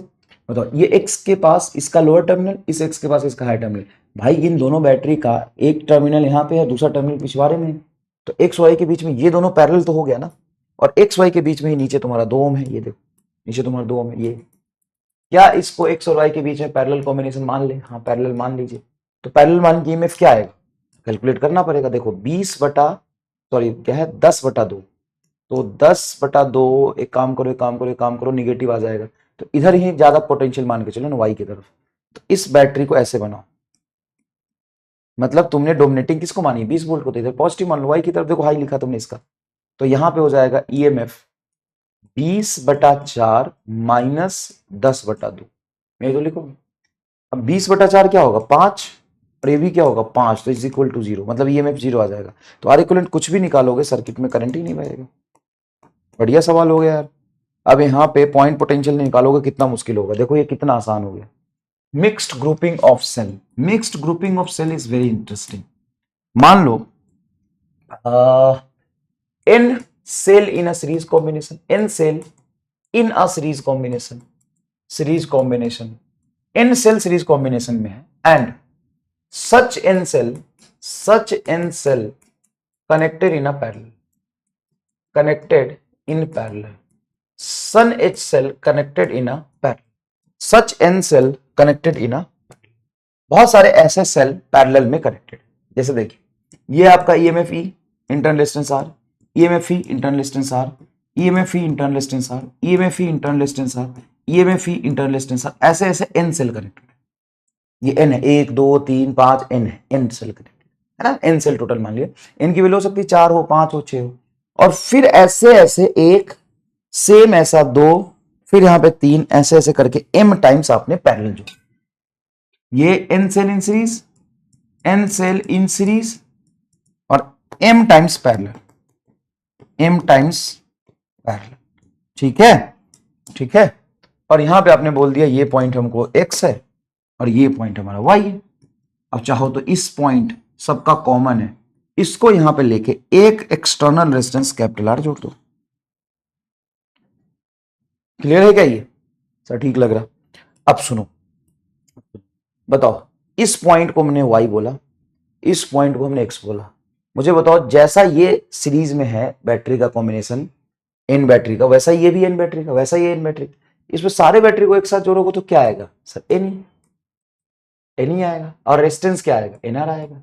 बताओ? ये x के पास इसका लोअर टर्मिनल, इस x के पास इसका हायर टर्मिनल। भाई इन दोनों बैटरी का एक टर्मिनल यहाँ पे है, दूसरा टर्मिनल पिछवाड़े में है, तो एक्स वाई के बीच में ये दोनों पैरेलल तो हो गया ना। और एक्स वाई के बीच में ही नीचे तुम्हारा 2 ओम है, ये देखो नीचे तुम्हारा 2 ओम है। ये क्या इसको एक्स और वाई के बीच में पैरेलल कॉम्बिनेशन मान ले? हाँ पैरेलल मान लीजिए। तो पैरेलल मान की ईएमएफ क्या आएगा, कैलकुलेट करना पड़ेगा। देखो 10/2, तो 10/2, एक काम करो, एक काम करो, एक काम करो, निगेटिव आ जाएगा, तो इधर ही ज्यादा पोटेंशियल मान के चलो ना, वाई की तरफ। तो इस बैटरी को ऐसे बनाओ, मतलब तुमने डोमिनेटिंग किसको मानी, 20 वोल्ट को, तो इधर पॉजिटिव मान लो, वाई की तरफ देखो हाई लिखा तुमने इसका, तो यहां पे हो जाएगा ईएमएफ 20/4 माइनस 10/2, मैं तो लिखो। अब 20/4 क्या होगा, 5, और ये भी क्या होगा, 5, तो इज इक्वल टू 0, मतलब ईएमएफ 0 आ जाएगा। तो आर इक्वलेंट कुछ भी निकालोगे सर्किट में करंट ही नहीं बहेगा। बढ़िया सवाल हो गया यार। अब यहाँ पे पॉइंट पोटेंशियल निकालोगे कितना मुश्किल होगा, देखो ये कितना आसान हो गया। Mixed grouping of cell, mixed grouping of cell is very interesting. मान लो n cell in a series combination, n cell in a series combination, n cell series combination में है, and such n cell connected in parallel, sun h cell connected in a parallel, such n cell connected in a, बहुत सारे ऐसे cell parallel में connected. जैसे देखिए ये आपका ईएमएफ ई, इंटरनल रेजिस्टेंस आर, ईएमएफ ई, इंटरनल रेजिस्टेंस आर, ईएमएफ ई, internal resistance R, EMF ई, internal resistance R, EMF ई, internal resistance R, ऐसे ऐसे एन सेल कनेक्टेड है। ये एन है, 1 2 3 5, एन है, एन सेल कनेक्टेड है ना, एन सेल टोटल मान लिया। एन की वैल्यू हो सकती है 4 हो, 5 हो, 6 हो, और फिर ऐसे ऐसे एक सेम ऐसा 2, फिर यहां पे 3, ऐसे ऐसे करके m टाइम्स आपने पैरेलल जोड़ा। ये n cell in series, n cell in series, और m times parallel, m times parallel, ठीक है, ठीक है। और यहां पे आपने बोल दिया ये पॉइंट हमको x है और ये पॉइंट हमारा y है। अब चाहो तो इस पॉइंट सबका कॉमन है, इसको यहां पे लेके एक एक्सटर्नल रेजिस्टेंस कैपिटल R जोड़ दो। क्लियर है क्या ये सर, ठीक लग रहा। अब सुनो, बताओ, इस पॉइंट को हमने y बोला, इस पॉइंट को हमने x बोला। मुझे बताओ जैसा ये सीरीज में है बैटरी का कॉम्बिनेशन n बैटरी का, वैसा ये भी n बैटरी का, वैसा ये n बैटरी, इसमें सारे बैटरी को एक साथ जोड़ोगे तो क्या आएगा सर, n ही आएगा, और रेजिस्टेंस क्या आएगा, nr आएगा।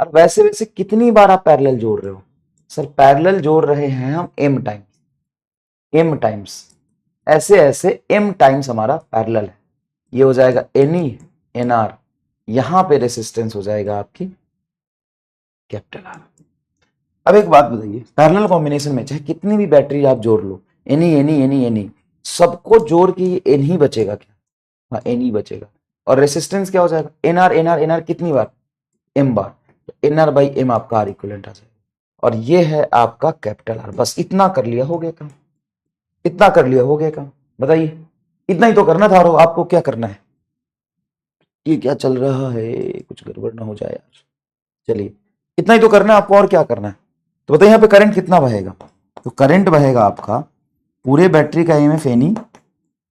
और वैसे वैसे कितनी बार आप पैरेलल जोड़ रहे हो सर, पैरेलल जोड़ रहे हैं हम m टाइम्स, ऐसे ऐसे m टाइम्स हमारा पैरेलल है। ये हो जाएगा ne nr, यहां पे रेसिस्टेंस हो जाएगा आपकी कैपिटल R। अब एक बात बताइए, पैरेलल कॉम्बिनेशन में चाहे कितनी भी बैटरी आप जोड़ लो, एनी सबको जोड़ के ये एन ही बचेगा क्या, हाँ एन ही बचेगा। और रेसिस्टेंस क्या हो जाएगा, एनआर कितनी बार, एम बार, तो एनआर बाई एम आपका आर इक्विवेलेंट आ जाएगा। और ये है आपका कैपिटल आर। बस इतना कर लिया हो गया काम, इतना कर लिया हो गया काम। बताइए इतना ही तो करना था, और आपको क्या करना है, ये क्या चल रहा है, कुछ गड़बड़ ना हो जाए यार। चलिए इतना ही तो करना है आपको, और क्या करना है। तो बताइए यहाँ पे करंट कितना बहेगा, तो करंट बहेगा आपका पूरे बैटरी का ईएमएफ एनी,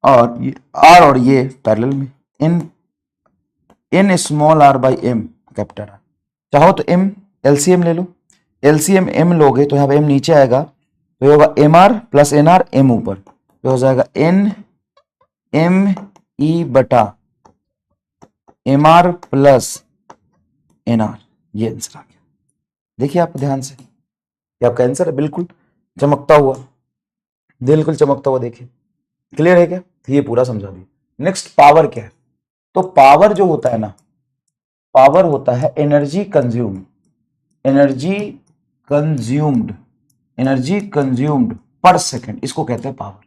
और ये आर और ये पैरेलल में N small R by M capital R. चाहो तो एम एलसीएम ले लो, एलसीएम एम लोगे तो यहाँ पे एम नीचे आएगा, तो ये होगा M R plus N R, M ऊपर, तो हो जाएगा एन एम ई बटा M R plus N R. ये आंसर आ गया। देखिए आप ध्यान से, ये आपका आंसर है, बिल्कुल चमकता हुआ, बिल्कुल चमकता हुआ। देखिए क्लियर है क्या, ये पूरा समझा दिया। नेक्स्ट पावर क्या है, तो पावर जो होता है ना, पावर होता है energy consumed, energy consumed per second, इसको कहते हैं power,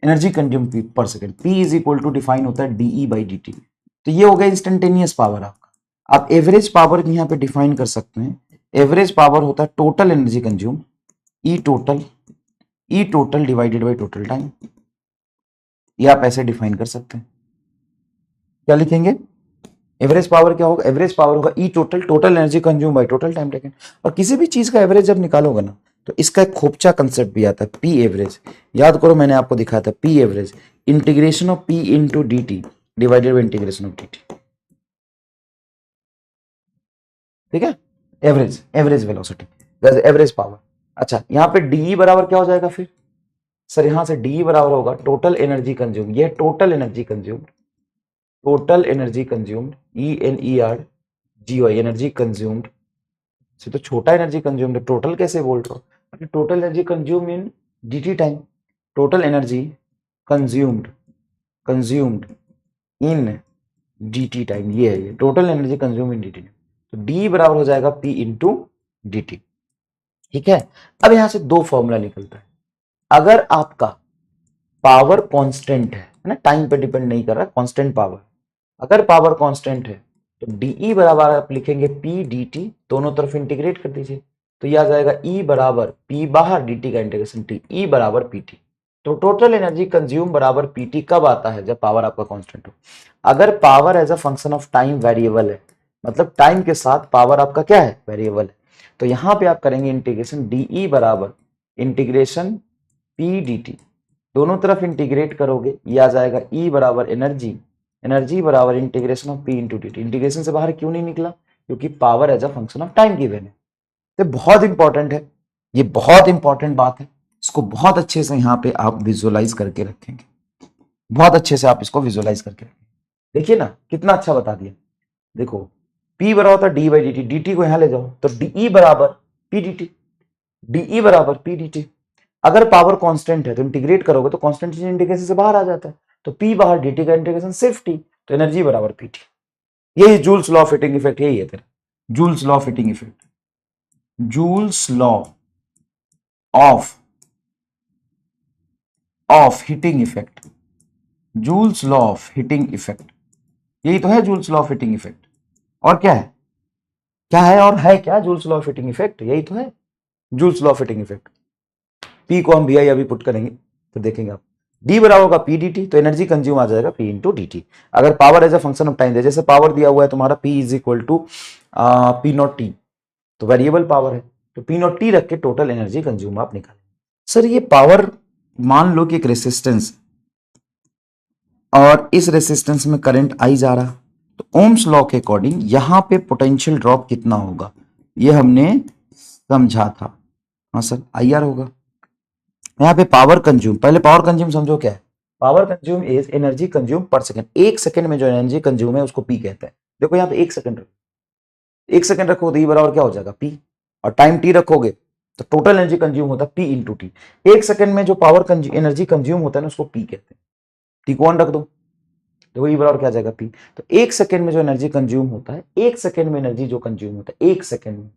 energy consumed per second. P is equal to define होता है डीई बाई डी टी। तो ये हो गया इंस्टेंटेनियस पावर आपका। आप एवरेज पावर यहाँ पे डिफाइन कर सकते हैं, एवरेज पावर होता है total energy consume, E total divided by total time. ये आप ऐसे डिफाइन कर सकते हैं। क्या लिखेंगे, एवरेज पावर क्या होगा, एवरेज पावर होगा E total energy consume by total time taken. और किसी भी चीज का एवरेज जब निकालोगे ना, तो इसका एक खोपचा कंसेप्ट भी आता है, पी एवरेज। याद करो मैंने आपको दिखाया था, P average integration of P into D T divided by integration of D T. ठीक है, एवरेज वेलोसिटी, एवरेज पावर। अच्छा यहाँ पे डी बराबर क्या हो जाएगा फिर सर, यहां से डी बराबर होगा टोटल एनर्जी कंज्यूम, ये total energy consumed E N E R GOI energy consumed से तो छोटा एनर्जी कंज्यूम्ड, टोटल कैसे बोल रहे हो? Total energy consume in DT time, total energy consumed in DT time, ये है, ये total energy consume in DT time. तो D बराबर हो जाएगा P इंटू DT। ठीक है, अब यहां से दो फॉर्मूला निकलता है। अगर आपका पावर कांस्टेंट है ना, टाइम पे डिपेंड नहीं कर रहा, कांस्टेंट पावर, अगर पावर कांस्टेंट है तो DE बराबर आप लिखेंगे P DT, दोनों तरफ इंटीग्रेट कर दीजिए, तो यह आ जाएगा E बराबर P बाहर DT का इंटीग्रेशन T, E बराबर PT। तो टोटल एनर्जी कंज्यूम बराबर PT कब आता है? जब पावर आपका कांस्टेंट हो। अगर power as a function of time variable है, मतलब टाइम के साथ पावर आपका क्या है? वेरिएबल है, तो यहां पे आप करेंगे इंटीग्रेशन DE बराबर इंटीग्रेशन P DT, दोनों तरफ इंटीग्रेट करोगे, ये आ जाएगा E बराबर एनर्जी बराबर integration of P into DT। Integration से बाहर क्यों नहीं निकला? क्योंकि power as a function of time given है। तो बहुत इंपॉर्टेंट है, ये बहुत इंपॉर्टेंट बात है, इसको बहुत अच्छे से यहाँ पे आप विजुअलाइज करके रखेंगे, बहुत अच्छे से आप इसको विजुअलाइज करके रखेंगे। देखिए ना कितना अच्छा बता दिया। देखो P बराबर होता है D बाई DT, DT को यहाँ ले जाओ तो DE बराबर P DT, DE बराबर P DT। अगर पावर कांस्टेंट है तो इंटीग्रेट करोगे तो कांस्टेंट चीज इंटीग्रेशन से बाहर आ जाता है, तो P बाहर DT का इंटीग्रेशन सिर्फ T, तो एनर्जी बराबर PT। यही joules law of heating effect, यही है तेरा joules law of heating effect, joules law of heating effect, joules law of heating effect, यही तो है joules law of heating effect. और क्या है, क्या है और है क्या? Joules law of heating effect, यही तो है joules law of heating effect. P को हम VI अभी पुट करेंगे तो देखेंगे आप, D बराबर होगा P DT, तो एनर्जी कंज्यूम आ जाएगा P इंटू DT। अगर power as a function of time दे, जैसे पावर दिया हुआ है तुम्हारा P is equal to P nought T, तो वेरिएबल पावर है, तो P नॉट T रख के टोटल एनर्जी कंज्यूम आप निकालें। सर ये पावर, मान लो कि एक रेसिस्टेंस और इस रेसिस्टेंस में करंट आई जा रहा, तो ओम्स लॉ के अकॉर्डिंग यहां पे पोटेंशियल ड्रॉप कितना होगा ये हमने समझा था। हाँ सर, IR होगा। यहाँ पे पावर कंज्यूम, पहले पावर कंज्यूम समझो क्या है। Power consume is energy consume पर सेकंड, एक सेकंड में जो एनर्जी कंज्यूम है उसको P कहते हैं। देखो यहाँ पे एक सेकंड रखो, एक सेकंड रखो तो E बराबर क्या हो जाएगा P, और टाइम T रखोगे तो टोटल एनर्जी कंज्यूम होता है P इंटू T। एक सेकंड में जो पावर एनर्जी कंज्यूम होता है ना उसको P कहते हैं। T को ऑन रख दो, देखो E बराबर क्या आ जाएगा P। तो एक सेकंड में जो एनर्जी कंज्यूम होता है, एक सेकंड में एनर्जी जो कंज्यूम होता है, एक सेकंड में,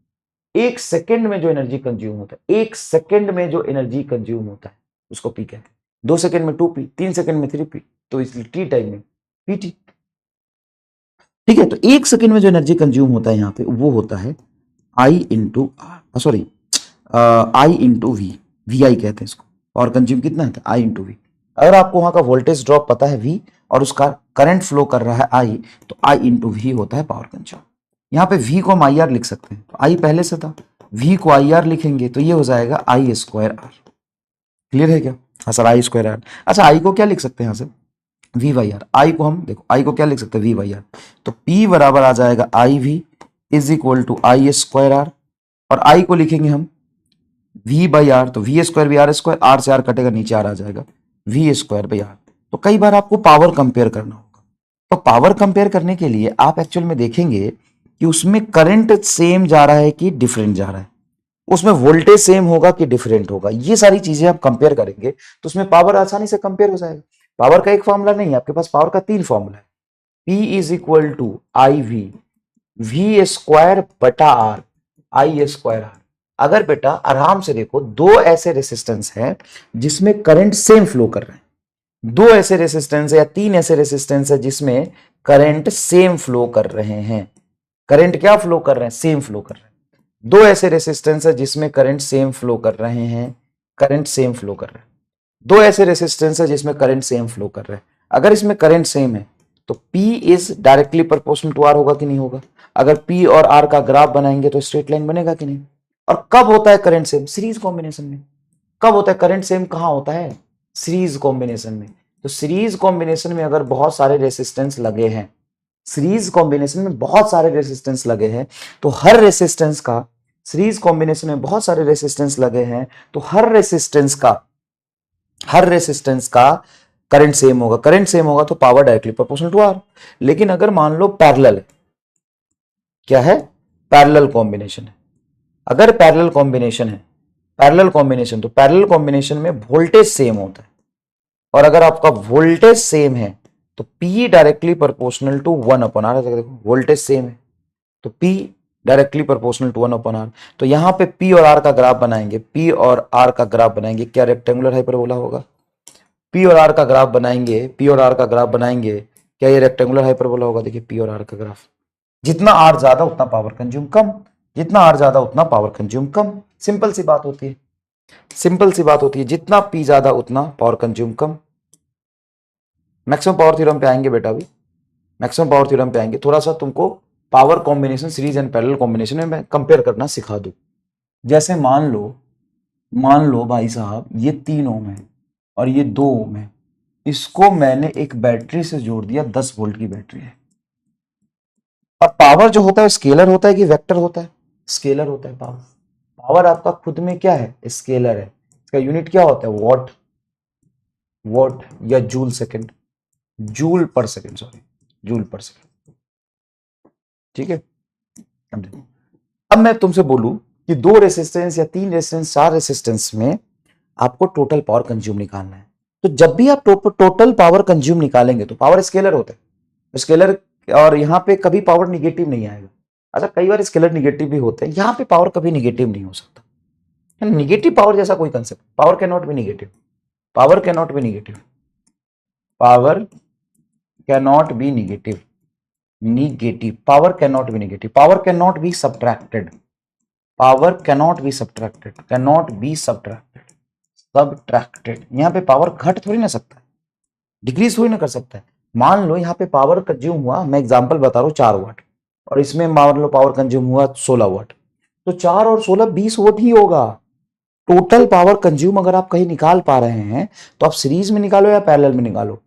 एक सेकंड में जो एनर्जी कंज्यूम होता है, एक सेकंड में जो एनर्जी कंज्यूम होता है उसको P कहते हैं। 2 सेकंड में 2P, 3 सेकंड में 3P, तो इसलिए T टाइम में PT। ठीक है, तो एक सेकंड में जो एनर्जी कंज्यूम होता है यहाँ पे वो होता है I into sorry I into V, VI कहते हैं इसको। और कंज्यूम कितना है? I into V। अगर आपको वहां का वोल्टेज ड्रॉप पता है V और उसका करंट फ्लो कर रहा है I, तो I इंटू V होता है पावर कंज्यूम। यहाँ पे V को हम IR लिख सकते हैं, तो I पहले से था, V को IR लिखेंगे तो ये हो जाएगा I स्क्वायर R। क्लियर है क्या? हाँ सर, I स्क्वायर R। अच्छा, I को क्या लिख सकते हैं यहाँ से? V by are. I को हम देखो, I को क्या लिख सकते हैं? V by R. तो P बराबर आ जाएगा IV is equal to I square R, और I को लिखेंगे हम V बाई आर, तो V स्क्वायर भी R स्क्वायर, R से R कटेगा, नीचे R आ जाएगा V स्क्वायर बाई R। तो कई बार आपको पावर कंपेयर करना होगा, तो पावर कंपेयर करने के लिए आप एक्चुअल में देखेंगे कि उसमें करंट सेम जा रहा है कि डिफरेंट जा रहा है, उसमें वोल्टेज सेम होगा कि डिफरेंट होगा, ये सारी चीजें आप कंपेयर करेंगे तो उसमें पावर आसानी से कंपेयर हो जाएगा। पावर का एक फॉर्मूला नहीं है आपके पास, पावर का 3 फॉर्मूला है। P is equal to IV V square बटा R, I स्क्वायर R। अगर बेटा आराम से देखो, दो ऐसे रेसिस्टेंस है जिसमें करंट सेम फ्लो कर रहे हैं, दो ऐसे रेसिस्टेंस है या 3 ऐसे रेसिस्टेंस है जिसमें करंट सेम फ्लो कर रहे हैं। करंट क्या फ्लो कर रहे हैं? सेम फ्लो कर रहे हैं। दो ऐसे रेसिस्टेंस है जिसमें करंट सेम फ्लो कर रहे हैं, करंट सेम फ्लो कर रहे हैं। दो ऐसे रेसिस्टेंस है जिसमें करंट सेम फ्लो कर रहे हैं। अगर इसमें करंट सेम है तो P इज डायरेक्टली प्रोपोर्शनल टू R होगा कि नहीं होगा? अगर P और R का ग्राफ बनाएंगे तो स्ट्रेट लाइन बनेगा कि नहीं? और कब होता है करंट सेम? सीरीज कॉम्बिनेशन में। कब होता है करंट सेम? कहां होता है? सीरीज कॉम्बिनेशन में। तो सीरीज कॉम्बिनेशन में अगर बहुत सारे रेसिस्टेंस लगे हैं, सीरीज कॉम्बिनेशन में बहुत सारे रेसिस्टेंस लगे हैं, तो हर रेसिस्टेंस का, सीरीज कॉम्बिनेशन में बहुत सारे रेसिस्टेंस लगे हैं तो हर रेसिस्टेंस का करंट सेम होगा। करंट सेम होगा तो power directly proportional to R. लेकिन अगर मान लो पैरेलल है, क्या है? पैरेलल कॉम्बिनेशन है। अगर पैरेलल कॉम्बिनेशन है, पैरेलल कॉम्बिनेशन, तो पैरेलल कॉम्बिनेशन में वोल्टेज सेम होता है, और अगर आपका वोल्टेज सेम है तो P directly proportional to 1/R। देखो वोल्टेज सेम है तो P directly proportional to 1/R। तो यहां पे P और R का ग्राफ बनाएंगे, P और R का ग्राफ बनाएंगे, क्या रेक्टेंगुलर हाइपरबोला होगा? P और R का ग्राफ बनाएंगे, P और R का ग्राफ बनाएंगे, क्या ये रेक्टेंगुलर हाइपरबोला होगा? देखिए P और R का ग्राफ, जितना R ज्यादा उतना पावर कंज्यूम कम, जितना R ज्यादा उतना पावर कंज्यूम कम। सिंपल सी बात होती है, सिंपल सी बात होती है, जितना P ज्यादा उतना पावर कंज्यूम कम। मैक्सिमम पावर थ्योरम पे आएंगे बेटा, अभी मैक्सिमम पावर थ्योरम पे आएंगे। थोड़ा सा तुमको power combination, series and parallel combination में मैं कंपेयर करना सिखा दूं। जैसे मान लो भाई साहब ये 3 ओम है और ये 2 ओम है, इसको मैंने एक बैटरी से जोड़ दिया, 10 वोल्ट की बैटरी है। और पावर जो होता है स्केलर होता है कि वेक्टर होता है? स्केलर होता है पावर। पावर आपका खुद में क्या है? स्केलर है। इसका यूनिट क्या होता है? वॉट, वॉट या जूल सेकंड, जूल पर सेकंड, सॉरी जूल पर सेकंड। ठीक है, अब मैं तुमसे बोलूं कि 2 रेसिस्टेंस या 3 रेसिस्टेंस, 4 रेसिस्टेंस में आपको टोटल पावर कंज्यूम निकालना है, तो जब भी आप टोटल पावर कंज्यूम निकालेंगे तो पावर स्केलर होता है, स्केलर, और यहां पे कभी पावर निगेटिव नहीं आएगा। अच्छा, कई बार स्केलर निगेटिव भी होते हैं, यहां पे पावर कभी निगेटिव नहीं हो सकता। निगेटिव पावर जैसा कोई concept, power can not be negative, power can not be negative, power can not be negative, negative power can not be negative, power can not be subtracted, power cannot be subtracted, cannot be subtracted, subtracted. यहाँ पे power घट थोड़ी ना सकता है, decrease थोड़ी ना कर सकता है। मान लो यहाँ पे पावर कंज्यूम हुआ, मैं एग्जांपल बता रहा हूँ 4 वाट, और इसमें मान लो पावर कंज्यूम हुआ 16 वाट, तो 4 और 16 20 वाट ही होगा। टोटल पावर कंज्यूम अगर आप कहीं निकाल पा रहे हैं तो आप सीरीज में निकालो या पैरेलल में निकालो,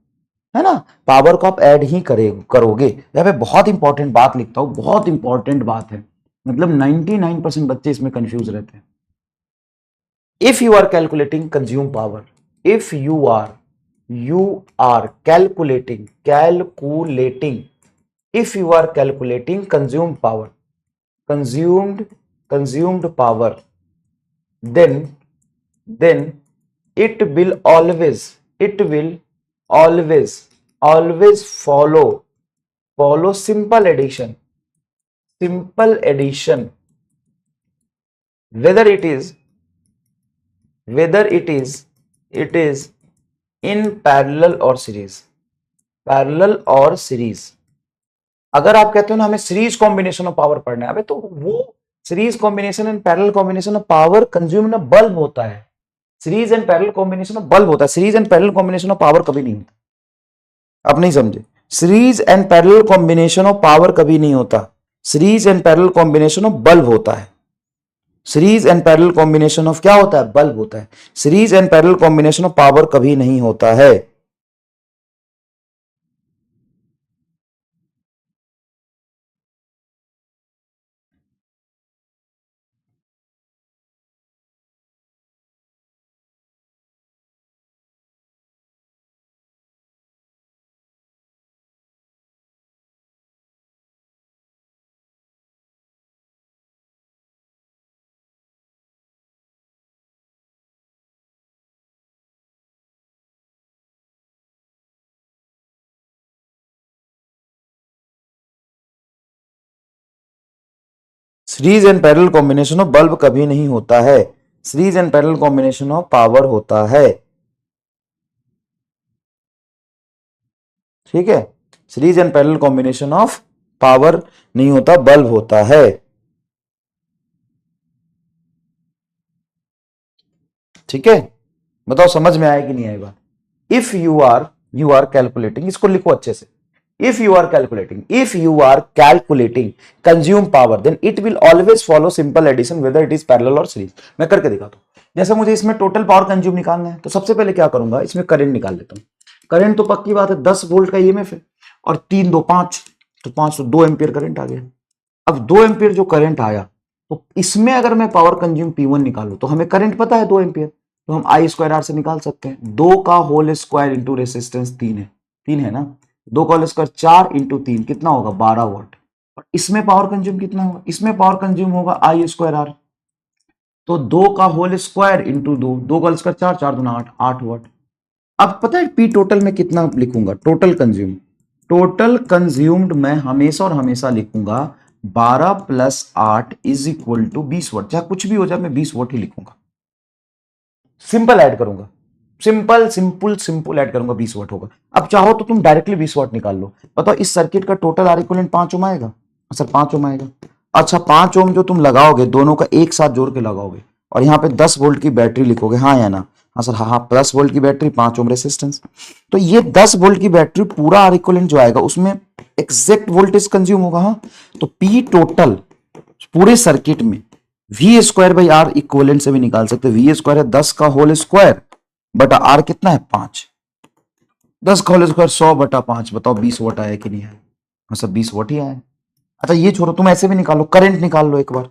है ना, पावर को आप ऐड ही करोगे। यहाँ पे बहुत इंपॉर्टेंट बात लिखता हूँ, बहुत इंपॉर्टेंट बात है, मतलब 99% बच्चे इसमें कंफ्यूज रहते हैं। If you are calculating consume power, if you are calculating, if you are calculating consume power, consumed power, then it will always follow simple addition, whether it is in parallel or series। अगर आप कहते हो ना हमें series combination of power पढ़ना है, अबे तो वो series combination and parallel combination of power consume ना बल्ब होता है, series and parallel combination of bulb होता है, series and parallel combination of power कभी नहीं होता। आप नहीं समझे, series and parallel combination of power कभी नहीं होता, series and parallel combination of bulb होता है। Series and parallel combination of क्या होता है? बल्ब होता है। Series and parallel combination of power कभी नहीं होता है। Series and parallel combination of bulb कभी नहीं होता है, series and parallel combination of power होता है। ठीक है, series and parallel combination of power नहीं होता, बल्ब होता है। ठीक है, बताओ समझ में आया कि नहीं आएगा? इफ यू आर कैलकुलेटिंग, इसको लिखो अच्छे से, if you are calculating consume power, then it will always follow simple addition whether it is parallel or series। मैं करके दिखाता हूं। जैसे मुझे इसमें टोटल पावर कंज्यूम निकालना है तो सबसे पहले क्या करूंगा, इसमें करंट निकाल लेता हूं। करंट तो पक्की बात है 10 वोल्ट का ईएमएफ है, और 3 2 5, तो 5 तो 2 एम्पियर करंट आ गया। अब 2 एम्पियर जो करंट आया, तो इसमें अगर मैं पावर कंज्यूम P1 निकालू तो हमें करंट पता है 2 एम्पियर, तो हम I² R से निकाल सकते हैं। 2 का होल स्क्वायर इंटू रेसिस्टेंस 3 है, 3 है ना, 2 का होल स्क्वायर 4 इंटू 3 कितना होगा? 12 वोल्ट। और इसमें पावर कंज्यूम कितना होगा, इसमें पावर कंज्यूम होगा आई स्क्वायर आर, तो 2 का होल स्क्वायर इंटू 2, 2 का होल स्क्वायर 4, 4 दूना 8, 8 वाट। अब पता है पी टोटल में कितना लिखूंगा, टोटल कंज्यूम, टोटल कंज्यूम्ड मैं हमेशा और हमेशा लिखूंगा 12 प्लस 8 इज इक्वल टू 20 वाट, चाहे कुछ भी हो जाए मैं 20 वाट ही लिखूंगा। सिंपल ऐड करूंगा, सिंपल ऐड करूंगा, 20 वाट होगा। अब चाहो तो तुम डायरेक्टली 20 वाट निकाल लो। बताओ इस सर्किट का टोटल आर इक्विवेलेंट 5 ओम आएगा सर, 5 ओम आएगा। अच्छा 5 ओम जो तुम लगाओगे दोनों का एक साथ जोड़ के लगाओगे और यहाँ पे 10 वोल्ट की बैटरी लिखोगे, हाँ या ना, हाँ सर, हाँ, 10 वोल्ट की बैटरी 5 ओम रेसिस्टेंस, तो ये 10 वोल्ट की बैटरी पूरा आर इक्विवेलेंट जो आएगा उसमें एग्जैक्ट वोल्टेज कंज्यूम होगा। हाँ, तो पी टोटल पूरे सर्किट में V square by R equivalent से भी निकाल सकते हैं। वी स्क्वायर है 10 का होल स्क्वायर बटा आर कितना है 5, 10 का होल स्क्वायर 100 बटा 5, बताओ 20 वाट आया कि नहीं आया, हाँ सर 20 वाट ही आया। अच्छा ये छोड़ो, तुम ऐसे भी निकालो, करंट निकाल लो एक बार,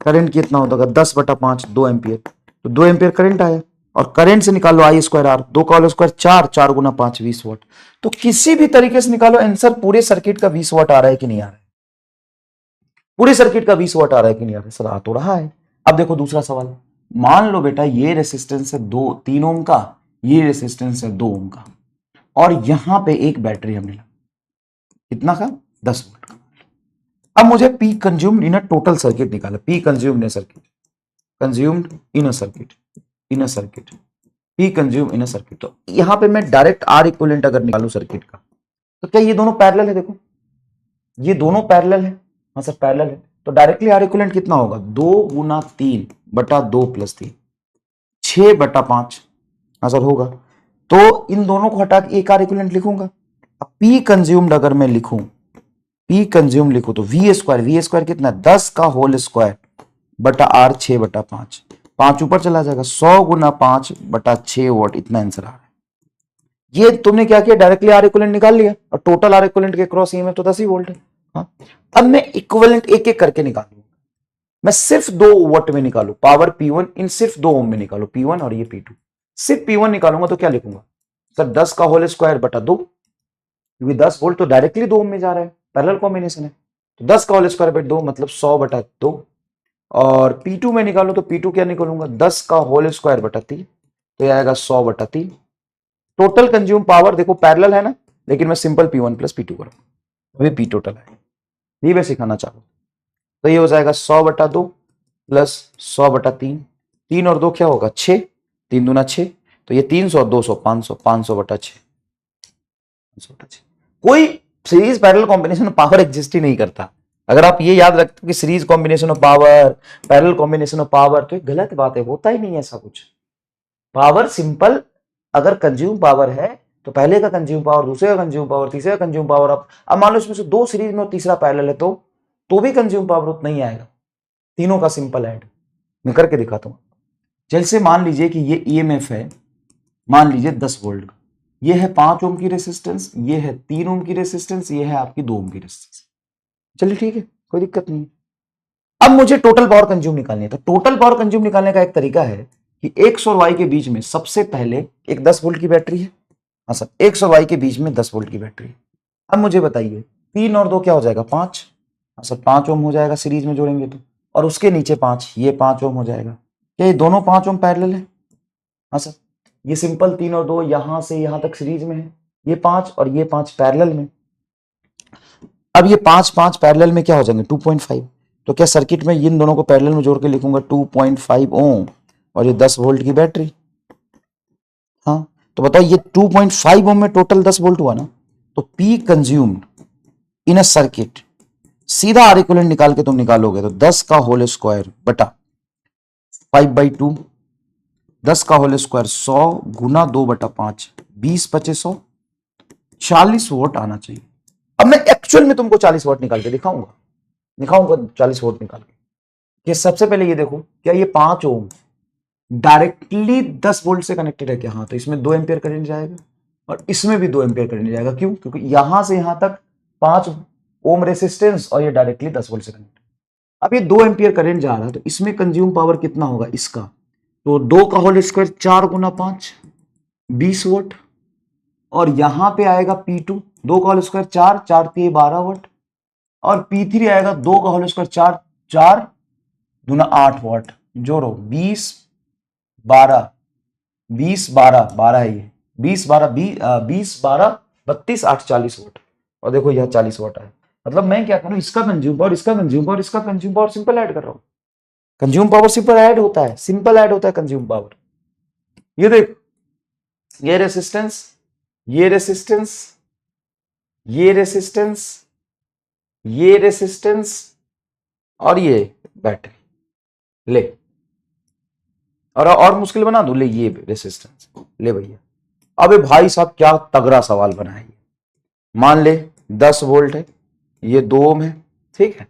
करंट कितना होता है 10 बटा 5 2 एम्पियर, तो 2 एम्पियर करंट आया। और करंट से निकालो आई स्क्वायर आर, 2 का होल स्क्वायर 4, 4 गुना 5 20 वाट। तो किसी भी तरीके से निकालो आंसर, पूरे सर्किट का 20 वाट आ रहा है कि नहीं आ रहा है, पूरे सर्किट का 20 वाट आ रहा है कि नहीं आ रहा है, सर आ तो रहा है। अब देखो दूसरा सवाल, मान लो बेटा ये रेसिस्टेंस है 3 ओम का, ये रेसिस्टेंस है 2 ओम का, और यहां पे एक बैटरी हमने लगा, कितना का 10 वोल्ट का। अब मुझे P consumed in a total circuit निकाला, P consumed in a circuit, consumed in a circuit, in a circuit, P consume in a circuit. तो यहां पे मैं डायरेक्ट आर इक्विवेलेंट अगर निकालू सर्किट का, तो क्या ये दोनों पैरेलल है, देखो ये दोनों पैरेलल है, हाँ सर पैरेलल है, तो डायरेक्टली आर इक्विवेलेंट कितना होगा 2 गुना 3 बटा 2 प्लस 3, 6 बटा 5, हाँ सर होगा। तो इन दोनों को हटा के एक आर इक्विवेलेंट लिखूंगा। अब पी कंज्यूम्ड अगर मैं लिखूं, पी कंज्यूम लिखो तो वी स्क्वायर कितना 10 का होल स्क्वायर बटा आर 6 बटा 5, 5 ऊपर चला जाएगा 100 गुना 5 बटा 6 वोट, इतना आंसर आ रहा है। ये तुमने क्या किया, डायरेक्टली आर इक्विवेलेंट निकाल लिया, और टोटल आर इक्विवेलेंट के क्रॉस ईएमएफ तो 10 ही वोल्ट है। हाँ, अब मैं इक्विवेलेंट एक एक करके निकालूंगा, मैं सिर्फ 2 वोट में निकालू, पावर P1 इन सिर्फ 2 ओम में निकालो, P1 और ये P2, सिर्फ P1 निकालूंगा तो क्या लिखूंगा सर 10 का होल स्क्वायर बटा 2, क्योंकि 10 वोल्ट तो डायरेक्टली 2 ओम में जा रहा है, पैरेलल कॉम्बिनेशन है, तो 10 का होल स्क्वायर बटा 2 मतलब 100 बटा 2, और P2 में निकालो तो P2 क्या निकालूंगा 10 का होल स्क्वायर बटा 3, तो ये आएगा 100 बटा 3। टोटल कंज्यूम पावर देखो पैरेलल है ना, लेकिन मैं सिंपल P1 प्लस P2 करूंगा, अभी P टोटल है, ये मैं सिखाना चाहूँ। तो ये हो जाएगा 100 बटा 2 प्लस 100 बटा 3, 3 और 2 क्या होगा 6, 3 दूना 6, तो ये 300 200 500, 500 बटा 6, 500 बटा 6। कोई सीरीज पैरेलल कॉम्बिनेशन में पावर एग्जिस्ट ही नहीं करता। अगर आप ये याद रखते हो कि series combination of power, parallel combination of power, तो ये गलत बात है, होता ही नहीं है ऐसा कुछ। पावर सिंपल, अगर कंज्यूम पावर है तो पहले का कंज्यूम पावर, दूसरे का कंज्यूम पावर, तीसरे का कंज्यूम पावर, अब मान लो इसमें से 2 सीरीज में और तीसरा पैरेलल है तो भी कंज्यूम पावर उतना ही आएगा। तीनों का सिंपल ऐड मैं करके दिखाता हूं। जैसे मान लीजिए कि ये ईएमएफ है, मान लीजिए 10 वोल्ट का, ये है 5 ओम की रेसिस्टेंस, ये है 3 ओम की रेसिस्टेंस, ये है आपकी 2 ओम की रेसिस्टेंस। चलिए ठीक है, कोई दिक्कत नहीं है। अब मुझे टोटल पावर कंज्यूम निकालनी है, तो टोटल पावर कंज्यूम निकालने का एक तरीका है कि एक्स और वाई के बीच में सबसे पहले एक 10 वोल्ट की बैटरी है, हाँ सर, एक्स और वाई के बीच में 10 वोल्ट की बैटरी है। अब मुझे बताइए 3 और 2 क्या हो जाएगा 5, हाँ सर 5 ओम हो जाएगा सीरीज में जोड़ेंगे तो, और उसके नीचे 5, ये 5 ओम हो जाएगा। क्या ये दोनों 5 ओम पैरेलल है, हाँ सर, ये सिंपल 3 और 2 यहां से यहां तक सीरीज में है, ये 5 और ये 5 पैरेलल में। अब ये 5 5 पैरेलल में क्या हो जाएंगे 2.5, तो क्या सर्किट में इन दोनों को पैरेलल में जोड़ के लिखूंगा 2.5 ओम और ये 10 वोल्ट की बैटरी। हाँ, तो बताओ ये 2.5 ओम में टोटल 10 वोल्ट हुआ ना, तो P consumed in a circuit, सीधा आर इक्विवेलेंट निकाल के तुम निकालोगे तो 10 का होल स्क्वायर बटा 5/2, 10 का होल स्क्वायर 100 गुना 2 बटा 5, 20 पचे 100, 40 वोट आना चाहिए। अब मैं एक्चुअल में तुमको 40 वोट निकाल के दिखाऊंगा 40 वोट निकाल के। ये सबसे पहले ये देखो, क्या ये 5 ओम डायरेक्टली 10 वोल्ट से कनेक्टेड है क्या, हाँ, तो इसमें 2 एम्पियर करंट जाएगा और इसमें भी 2 एम्पियर करंट जाएगा। क्यों, क्योंकि यहां से यहां तक 5 ओम रेसिस्टेंस और ये डायरेक्टली 10 वोल्ट से कनेक्टेड। अब ये 2 एम्पियर करंट जा रहा है, तो इसमें कंज्यूम पावर कितना होगा इसका, तो 2 का होल स्क्वायर 4 गुना 5 20 वोट, और यहां पे आएगा P2 2 का होल स्क्वायर 4 4 3 12 वोट, और P3 आएगा 2 का होल स्क्वायर 4, 4 दूना 8 वाट, जोड़ो 20 12 20 12 12 है ये, 20 12 20 12 32 8 40 वाट, और देखो यह 40 वाट है। मतलब मैं क्या करूं, इसका कंज्यूम पावर, इसका कंज्यूम पावर, इसका कंज्यूम पावर सिंपल ऐड कर रहा हूं। कंज्यूम पावर सिंपल ऐड होता है, सिंपल ऐड होता है कंज्यूम पावर। ये देख, ये रेसिस्टेंस, ये रेसिस्टेंस, ये रेसिस्टेंस, ये रेसिस्टेंस और ये बैटरी, ले और मुश्किल बना दो, ले ये रेसिस्टेंस, ले भैया। अबे भाई साहब क्या तगड़ा सवाल बना है। मान ले 10 वोल्ट है, ये 2 ओम है, ठीक है,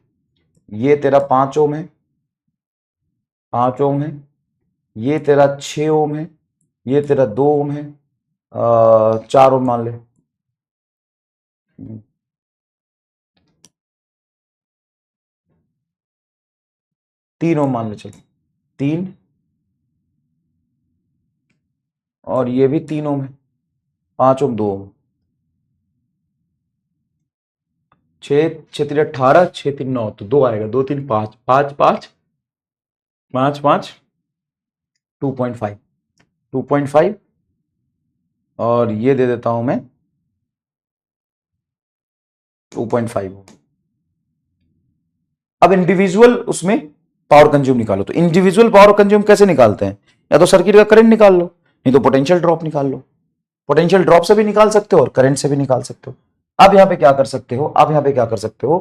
ये तेरा 5 ओम है, 5 ओम है, ये तेरा 6 ओम है, ये तेरा 2 ओम है, 4 ओम मान ले, तीन ओम मान ले, चलो 3, और ये भी 3 ओम है, 5 ओम 2 ओम, 6 6 3 18, 6 3 9, तो 2 आएगा, 2 3 5 5 5 5 5 2.5 2.5, और ये दे देता हूं मैं 2.5। अब इंडिविजुअल उसमें पावर कंज्यूम निकालो, तो इंडिविजुअल पावर कंज्यूम कैसे निकालते हैं, या तो सर्किट का करंट निकाल लो, नहीं तो पोटेंशियल ड्रॉप निकाल लो। पोटेंशियल ड्रॉप से भी निकाल सकते हो और करंट से भी निकाल सकते हो। अब यहाँ पे क्या कर सकते हो, अब यहाँ पे क्या कर सकते हो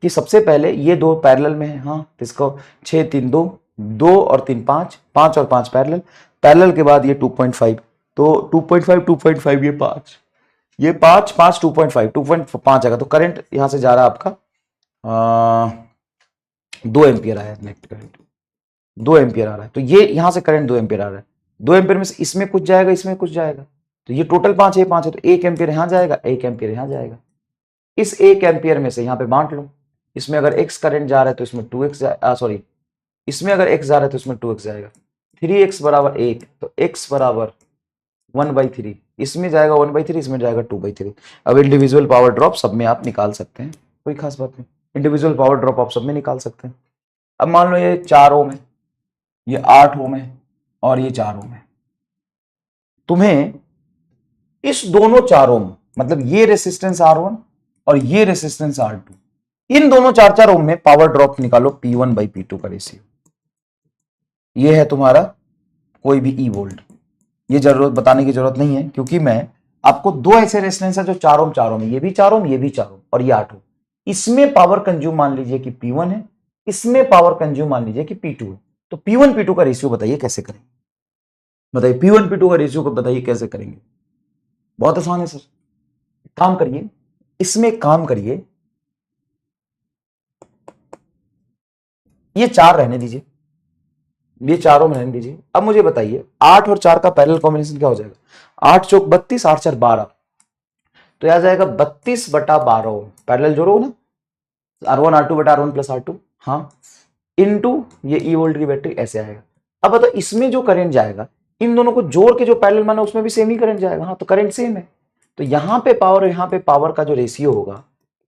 कि सबसे पहले ये दो पैरेलल में है, हाँ, इसको 6 3 2, 2 और 3 5, 5 और 5 पैरेलल, पैरेलल के बाद ये 2.5, तो 2.5 2.5 ये 5, ये 5 5 2.5 2.5 आएगा, तो करंट यहां से जा रहा है आपका 2 एम्पियर आया नेट करंट, 2 एम्पियर आ रहा है, तो ये यहां से करंट 2 एम्पियर आ रहा है, 2 एम्पियर में से इसमें कुछ जाएगा, इसमें कुछ जाएगा, तो ये टोटल 5 है, 5 है, तो 1 एम्पियर यहां जाएगा, 1 एम्पियर यहां जाएगा। इस 1 एम्पियर में से यहां पे बांट लो, इसमें अगर x करंट जा रहा है तो इसमें 2x सॉरी, इसमें अगर x जा रहा है तो इसमें 2x जाएगा, 3x बराबर 1, तो x बराबर 1/3, इसमें जाएगा 1/3, इसमें जाएगा 2/3। अब इंडिविजुअल पावर ड्रॉप सब में आप निकाल सकते हैं, कोई खास बात नहीं, इंडिविजुअल पावर ड्रॉप आप सब में निकाल सकते हैं। अब मान लो ये 4 ओम है, ये 8 ओम है, और ये 4 ओम है, तुम्हें इस दोनों 4 ओम, मतलब ये रेसिस्टेंस R1 और ये रेसिस्टेंस R2, इन दोनों 4 ओम में पावर ड्रॉप निकालो P1/P2 का रेशियो। ये है तुम्हारा कोई भी ई वोल्ट, ये जरूरत बताने की जरूरत नहीं है, क्योंकि मैं आपको दो ऐसे रेजिस्टेंस है जो 4 ओम 4 ओम, ये भी 4 ओम, ये भी 4 ओम, और ये 8 ओम, इसमें पावर कंज्यूम मान लीजिए कि P1 है, इसमें पावर कंज्यूम मान लीजिए कि P2 है। तो P1 P2 का रेशियो बताइए कैसे करेंगे, बताइए P1 P2 का रेशियो को बताइए कैसे करेंगे। बहुत आसान है सर, काम करिए, इसमें काम करिए, ये 4 रहने दीजिए, ये 4 ओम रहने दीजिए। अब मुझे बताइए 8 और 4 का पैरेलल कॉम्बिनेशन क्या हो जाएगा, 8 चौक 32, 8 4 12, तो यह जाएगा 32/12 ओम, पैरेलल जोड़ो ना, R1 R2 बटा R1 प्लस R2, हाँ, इनटू ये ई वोल्ट की बैटरी, ऐसे आएगा। अब बताओ इसमें जो करंट जाएगा, इन दोनों को जोड़ के जो पैरेलल माना उसमें भी सेम ही करंट जाएगा, हाँ, तो करंट सेम है, तो यहां पे पावर और यहां पे पावर का जो रेशियो होगा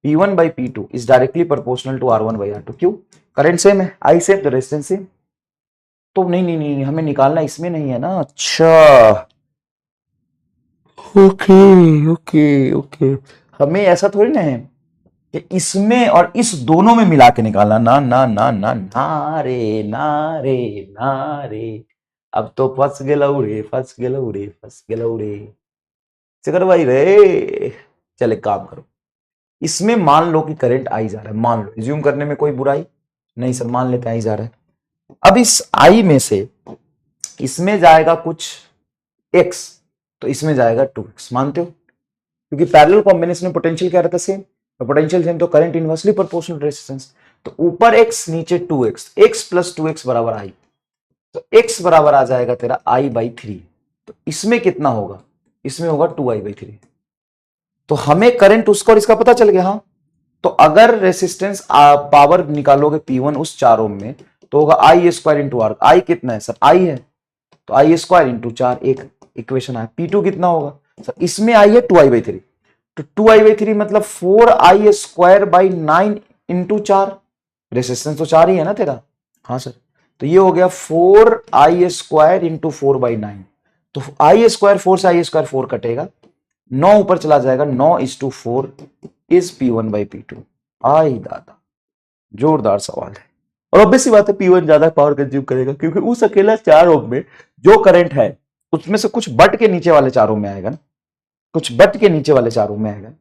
P1/P2 is directly proportional to R1/R2। क्यों, करंट सेम है, आई सेम, तो रेजिस्टेंस सेम। तो नहीं नहीं नहीं, हमें निकालना इसमें नहीं है ना, अच्छा, ओके ओके ओके, हमें ऐसा थोड़ी ना है कि इसमें और इस दोनों में मिला के निकालना, ना ना ना ना ना रे, ना रे, ना रे, अब तो फंस गेलौ रे, फंस गेलौ रे, फंस गेलौ रे, चकर भाई रे। चल एक काम करो, इसमें मान लो कि करंट आई जा रहा है, मान लो, रिज्यूम करने में कोई बुराई नहीं सर, मान लेते आई जा रहा है। अब इस आई में से इसमें जाएगा कुछ x, तो इसमें जाएगा 2x, मानते हो, क्योंकि पैरेलल कॉम्बिनेशन में पोटेंशियल क्या रहता है, सेम, तो पोटेंशियल सेम तो करंट इनवर्सली प्रोपोर्शनल रेजिस्टेंस, तो ऊपर x नीचे 2x, x प्लस 2x बराबर i, तो x बराबर आ जाएगा तेरा I/3, तो इसमें कितना होगा, इसमें होगा 2I/3, तो हमें करंट उसका और इसका पता चल गया। हाँ, तो अगर रेसिस्टेंस पावर निकालोगे P1 उस 4 ओम में, तो होगा I² इंटू R, I कितना है सर, I है, तो I² इंटू 4, एक इक्वेशन आया। P2 कितना होगा सर, इसमें I है 2I/3, तो 2I/3 मतलब 4I² बाई 9 इंटू 4, रेसिस्टेंस तो 4 ही है ना तेरा। हाँ सर, तो ये हो गया 4i² इंटू 4/9। तो i², 4 से i² 4 कटेगा, 9 ऊपर चला जाएगा, 9:4 इज P1/P2। आई दादा, जोरदार सवाल है। और ऑब्वियस सी बात है P1 ज्यादा पावर कंज्यूम करेगा, क्योंकि उस अकेला 4 ओम में जो करंट है उसमें से कुछ बट के नीचे वाले 4 ओम में आएगा ना, कुछ बट के नीचे वाले 4 ओम में आएगा।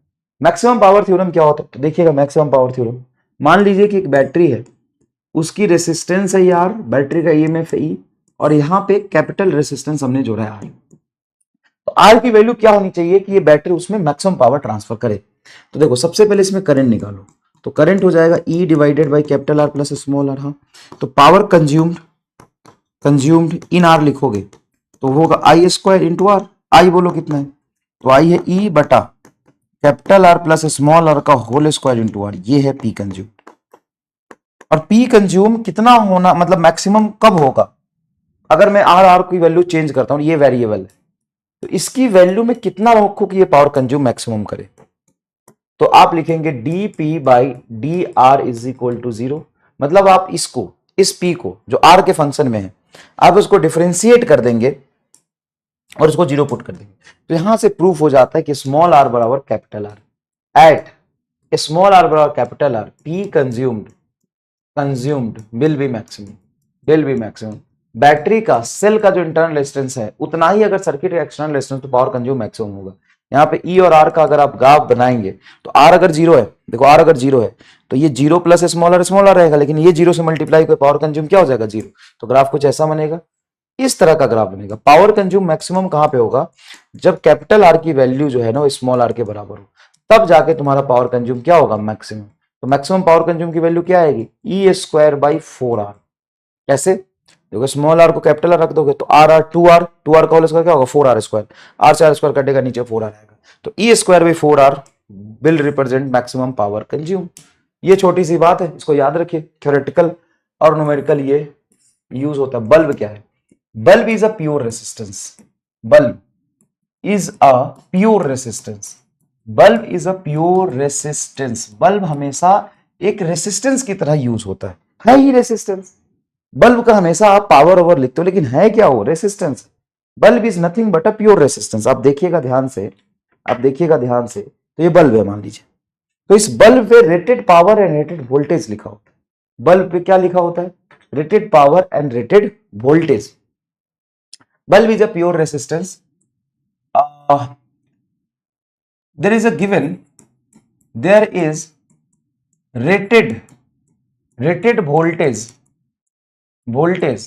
मैक्सिमम पावर थ्योरम क्या होता है, तो देखिएगा मैक्सिमम पावर थ्योरम, मान लीजिए कि एक बैटरी है, उसकी रेसिस्टेंस है R, बैटरी का EMF है E, और यहाँ पे कैपिटल रेसिस्टेंस हमने जोड़ा है R। तो R की वैल्यू क्या होनी चाहिए कि ये बैटरी उसमें मैक्सिमम पावर ट्रांसफर करे। तो देखो सबसे पहले इसमें करंट निकालो, तो करंट हो जाएगा E divided by capital R plus small r। हाँ, तो पावर कंज्यूम्ड इन R लिखोगे तो होगा i² इंटू R। आई बोलो कितना है, तो आई है E बटा capital R plus small r का होल स्क्वायर इंटू R, ये है P कंज्यूम। और P कंज्यूम कितना होना, मतलब मैक्सिमम कब होगा, अगर मैं R की वैल्यू चेंज करता हूं, ये वेरिएबल है, तो इसकी वैल्यू में कितना रखो कि ये पावर कंज्यूम मैक्सिमम करे। तो आप लिखेंगे dP/dR इज इक्वल टू 0। मतलब आप इसको, इस P को जो R के फंक्शन में है, आप उसको डिफरेंशिएट कर देंगे और उसको 0 पुट कर देंगे। तो यहां से प्रूफ हो जाता है कि स्मॉल r बराबर capital R at small r बराबर capital R, P consumed will be maximum. Battery का, सेल का जो इंटरनल रेजिस्टेंस है उतना ही अगर सर्किट का एक्सटर्नल रेजिस्टेंस, तो पावर कंज्यूम मैक्सिमम होगा। यहाँ पे E और R का अगर आप ग्राफ बनाएंगे तो R अगर 0 है, देखो R अगर 0 है तो ये 0 प्लस स्मॉल r रहेगा, लेकिन ये 0 से मल्टीप्लाई कर पावर कंज्यूम क्या हो जाएगा 0। तो ग्राफ कुछ ऐसा बनेगा, इस तरह का ग्राफ बनेगा। पावर कंज्यूम मैक्सिमम कहां पे होगा, जब कैपिटल R की वैल्यू जो है ना वो स्मॉल r के बराबर हो, तब जाके तुम्हारा पावर कंज्यूम क्या होगा मैक्सिमम। तो मैक्सिमम पावर कंज्यूम की वैल्यू क्या आएगी, E²/4R। कैसे, देखो स्मॉल r को कैपिटल R रख दोगे तो R 2R का होल स्क्वायर क्या होगा 4R², R से R² कटेगा, नीचे 4R आएगा, तो E²/4R will represent maximum power consume. ये छोटी सी बात है, इसको याद रखिए, थ्योरेटिकल और न्यूमेरिकल ये यूज होता है। बल्ब क्या है, bulb is a pure resistance, bulb is a pure resistance, bulb is a pure resistance. Bulb हमेशा एक रेसिस्टेंस की तरह यूज होता है ही रेसिस्टेंस। बल्ब का हमेशा आप पावर ओवर लिखते हो, लेकिन है क्या वो, resistance. Bulb is nothing but a pure resistance. आप देखिएगा ध्यान से, तो ये बल्ब है मान लीजिए, तो इस बल्ब पे rated power and rated voltage लिखा होता है। बल्ब पे क्या लिखा होता है, rated power and rated voltage. Bulb is a pure resistance, there is a given, there is rated voltage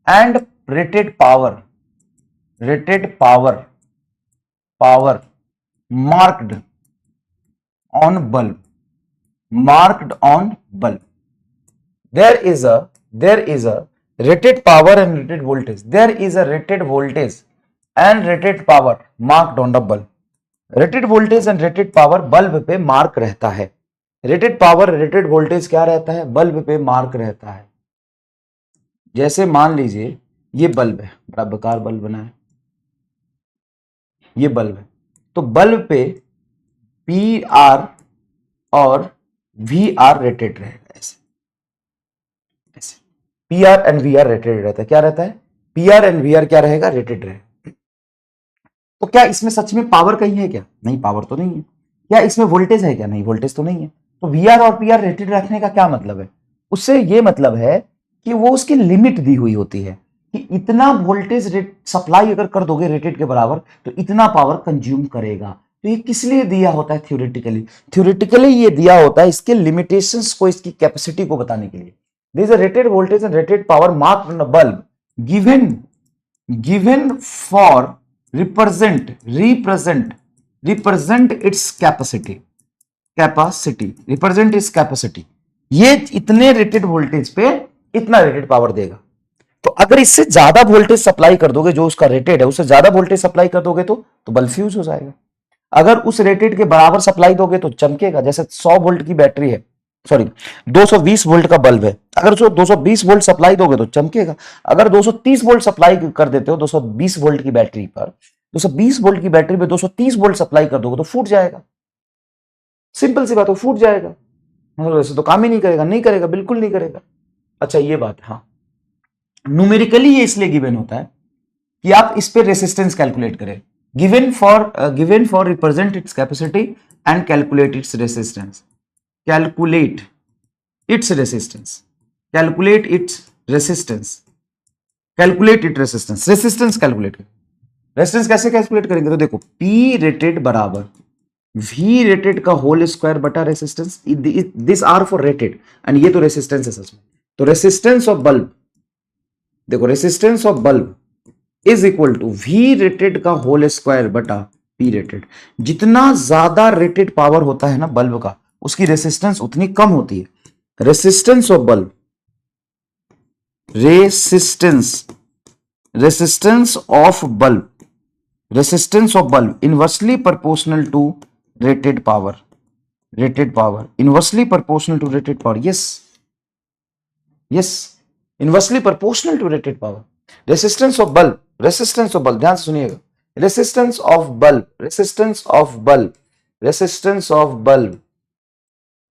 and rated power marked on bulb. There is a rated power and rated voltage, there is a rated voltage and rated power marked on the bulb. Rated voltage and rated power bulb पे mark रहता है। Rated power rated voltage क्या रहता है, bulb पे mark रहता है। जैसे मान लीजिए ये बल्ब है, बड़ा बेकार बल्ब बना है, ये बल्ब है, तो बल्ब पे PR और VR रेटेड रहेगा, ऐसे PR एंड VR रेटेड रहता है। क्या रहता है, PR एंड VR क्या रहेगा, रेटेड रहेगा। तो क्या इसमें सच में पावर कहीं है क्या, नहीं पावर तो नहीं है। क्या इसमें वोल्टेज है क्या, नहीं वोल्टेज तो नहीं है। तो VR और PR रेटेड रखने का क्या मतलब है, उससे ये मतलब है कि वो उसकी लिमिट दी हुई होती है कि इतना वोल्टेज रेट सप्लाई अगर कर दोगे रेटेड के बराबर तो इतना पावर कंज्यूम करेगा। तो ये किस लिए दिया होता है, थ्योरेटिकली ये दिया होता है इसके लिमिटेशंस को, इसकी कैपेसिटी को बताने के लिए। There is a rated voltage and rated power marked on a bulb given for represent its capacity, represent its capacity। ये इतने रेटेड वोल्टेज पे इतना रेटेड पावर देगा। तो अगर इससे ज्यादा वोल्टेज सप्लाई कर दोगे, जो उसका रेटेड है उससे ज्यादा वोल्टेज सप्लाई कर दोगे तो बल्ब फ्यूज हो जाएगा। अगर उस रेटेड के बराबर सप्लाई दोगे तो चमकेगा। जैसे 100 वोल्ट की बैटरी है, सॉरी 220 वोल्ट का बल्ब है, अगर उसको 220 वोल्ट सप्लाई दोगे तो चमकेगा। अगर 230 वोल्ट सप्लाई कर देते हो 220 वोल्ट की बैटरी पर, 220 वोल्ट की बैटरी पे 230 वोल्ट सप्लाई कर दोगे तो फूट जाएगा। सिंपल सी बात है, फूट जाएगा। मतलब वैसे तो काम ही नहीं करेगा, नहीं करेगा, बिल्कुल नहीं करेगा। अच्छा ये बात, हाँ न्यूमेरिकली ये इसलिए गिवन होता है कि आप इस पे रेसिस्टेंस कैलकुलेट करें, given for represent its capacity and calculate its resistance, calculate its resistance, calculate its resistance, calculate it resistance, resistance calculate करें। रेसिस्टेंस कैसे कैलकुलेट करेंगे, तो देखो पी रेटेड बराबर वी रेटेड का होल स्क्वायर बटा resistance, this are for rated and ये तो रेसिस्टेंस है सच में। तो रेसिस्टेंस ऑफ बल्ब, देखो resistance of bulb is equal to V rated का होल स्क्वायर बटा पी रेटेड। जितना ज्यादा रेटेड पावर होता है ना बल्ब का, उसकी रेसिस्टेंस उतनी कम होती है। Resistance of bulb, resistance of bulb, resistance of bulb inversely proportional to rated power, rated power inversely proportional to rated power, yes inversely proportional to rated power. Resistance of bulb, resistance of bulb, ध्यान से सुनिएगा, resistance of bulb, resistance of bulb, resistance of bulb,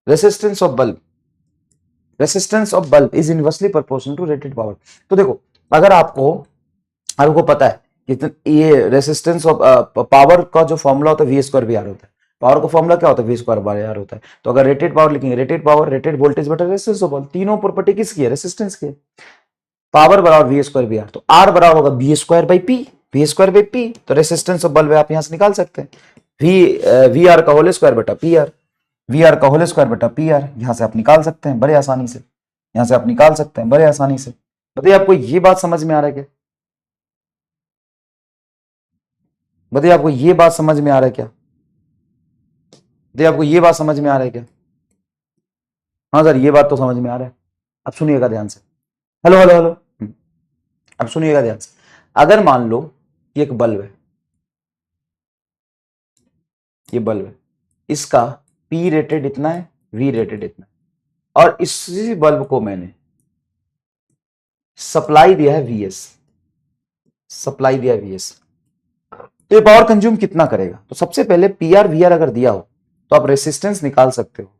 resistance of bulb, resistance of bulb is inversely proportional to rated power. तो देखो अगर आपको पता है कि ये रेसिस्टेंस ऑफ पावर का जो फॉर्मूला होता है वी स्क्वायर वी आर होता है, पावर का फॉर्मूला क्या होता है वी स्क्वायर बाय आर होता है। तो अगर रेटेड पावर लिखेंगे, रेटेड पावर रेटेड वोल्टेज बटा रेसिस्टेंस ऑफ बल्ब, तीनों प्रॉपर्टी किसकी है, रेसिस्टेंस की है। पावर बराबर वी स्क्वायर वी आर, तो आर बराबर होगा B square by P, V square by P, तो रेसिस्टेंस ऑफ बल्ब आप यहां से निकाल सकते हैं वी आर का होल स्क्वायर बटा पी आर, वी आर का होल स्क्वायर बटा पी आर, यहां से आप निकाल सकते हैं बड़े आसानी से, यहां से आप निकाल सकते हैं बड़े आसानी से। बताइए आपको ये बात समझ में आ रहा है क्या, बताइए आपको ये बात समझ में आ रहा है क्या, बताइए आपको ये बात समझ में आ रहा है क्या। हाँ सर ये बात तो समझ में आ रहा है। अब सुनिएगा ध्यान से, हेलो हेलो हेलो, अब सुनिएगा ध्यान से। अगर मान लो ये एक बल्ब है, ये बल्ब है, इसका पी रेटेड इतना है, वी रेटेड इतना है, और इसी बल्ब को मैंने सप्लाई दिया है वीएस, सप्लाई दिया है वीएस, तो ये पावर कंज्यूम कितना करेगा। तो सबसे पहले पी आर वी आर अगर दिया हो तो आप रेसिस्टेंस निकाल सकते हो,